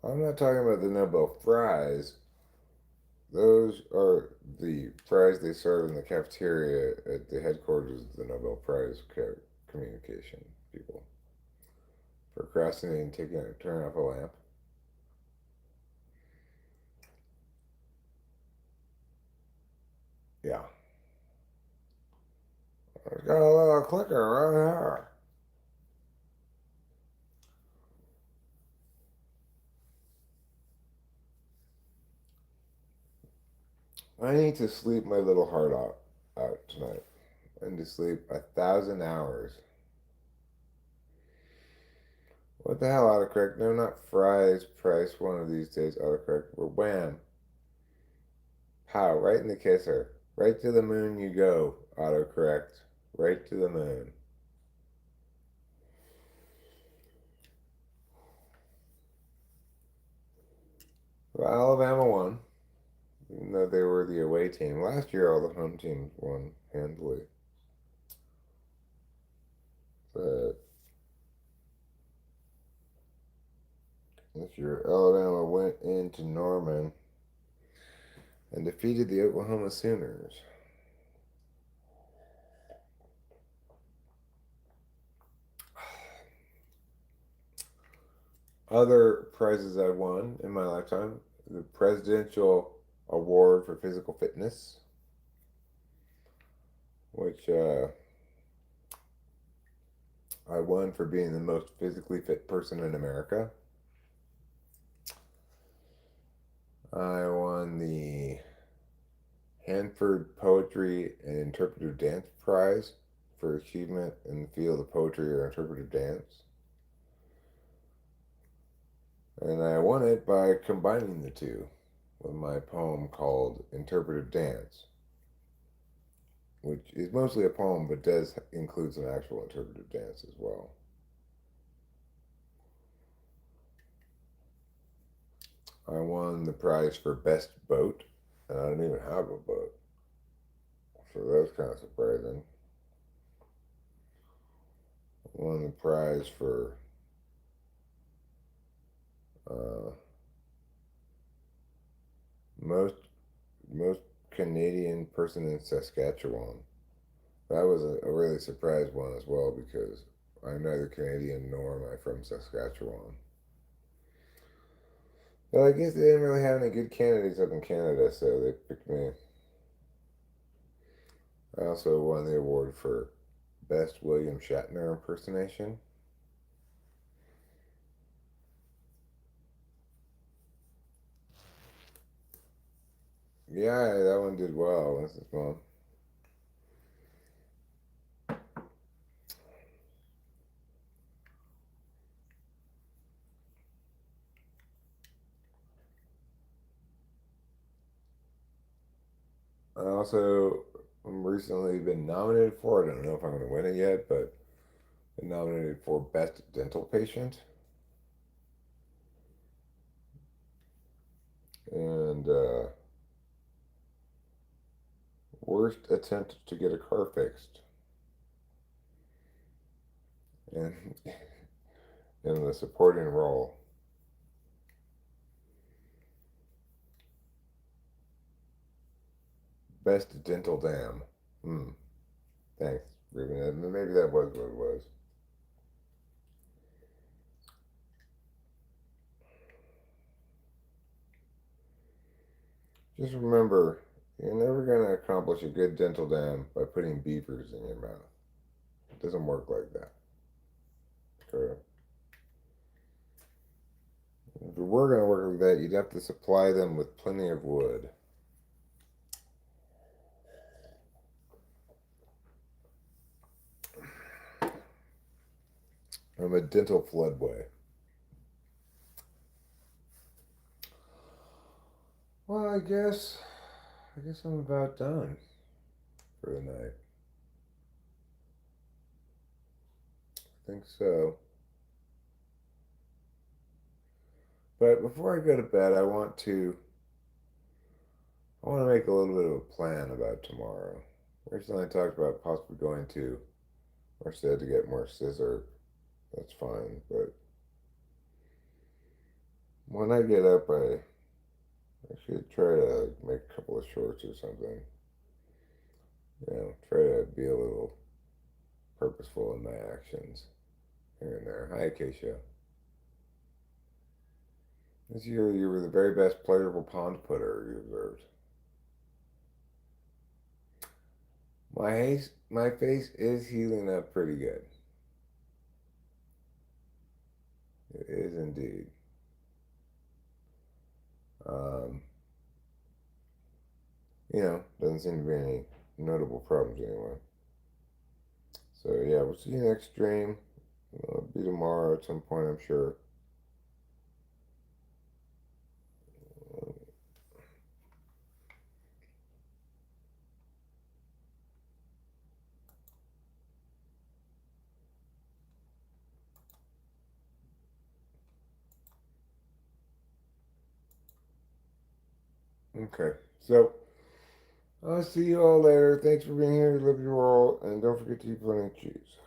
I'm not talking about the Nobel fries. Those are the fries they serve in the cafeteria at the headquarters of the Nobel Prize communication people. Procrastinating, turning off a lamp. Yeah. I've got a little clicker right here. I need to sleep my little heart out tonight. I need to sleep 1,000 hours. What the hell, autocorrect? No, not fries, price, one of these days, autocorrect. But wham. Pow, right in the kisser. Right to the moon you go, autocorrect. Right to the moon. Well, Alabama won, even though they were the away team. Last year, all the home teams won handily. But this year, Alabama went into Norman and defeated the Oklahoma Sooners. Other prizes I won in my lifetime: the Presidential Award for Physical Fitness, which I won for being the most physically fit person in America. I won the Hanford Poetry and Interpretive Dance Prize for achievement in the field of poetry or interpretive dance. And I won it by combining the two with my poem called Interpretive Dance, which is mostly a poem but does include some actual interpretive dance as well. I won the prize for Best Boat, and I don't even have a boat. So that's kind of surprising. I won the prize for uh, most most Canadian person in Saskatchewan. That was a really surprise one as well because I'm neither Canadian nor am I from Saskatchewan. Well, I guess they didn't really have any good candidates up in Canada, so they picked me. I also won the award for Best William Shatner Impersonation. Yeah, that one did well. This is fun. I also recently been nominated for, I don't know if I'm going to win it yet, but been nominated for Best Dental Patient and Worst Attempt to Get a Car Fixed. And in the supporting role, Best Dental Dam. Hmm. Thanks, Ruben. Maybe that was what it was. Just remember, you're never going to accomplish a good dental dam by putting beavers in your mouth. It doesn't work like that. Okay? If it were going to work like that, you'd have to supply them with plenty of wood. I'm a dental floodway. Well, I guess I'm about done for the night. I think so. But before I go to bed, I want to make a little bit of a plan about tomorrow. Recently, I talked about possibly going to Merced to get more scissor. That's fine, but when I get up, I should try to make a couple of shorts or something. Try to be a little purposeful in my actions here and there. Hi, Acacia. This year, you were the very best pleasurable pond putter, you observed. My face is healing up pretty good. It is indeed. Um, doesn't seem to be any notable problems anyway. So yeah, we'll see you next stream. It'll be tomorrow at some point, I'm sure. Okay, so I'll see you all later. Thanks for being here. Love you all, and don't forget to eat plenty of cheese.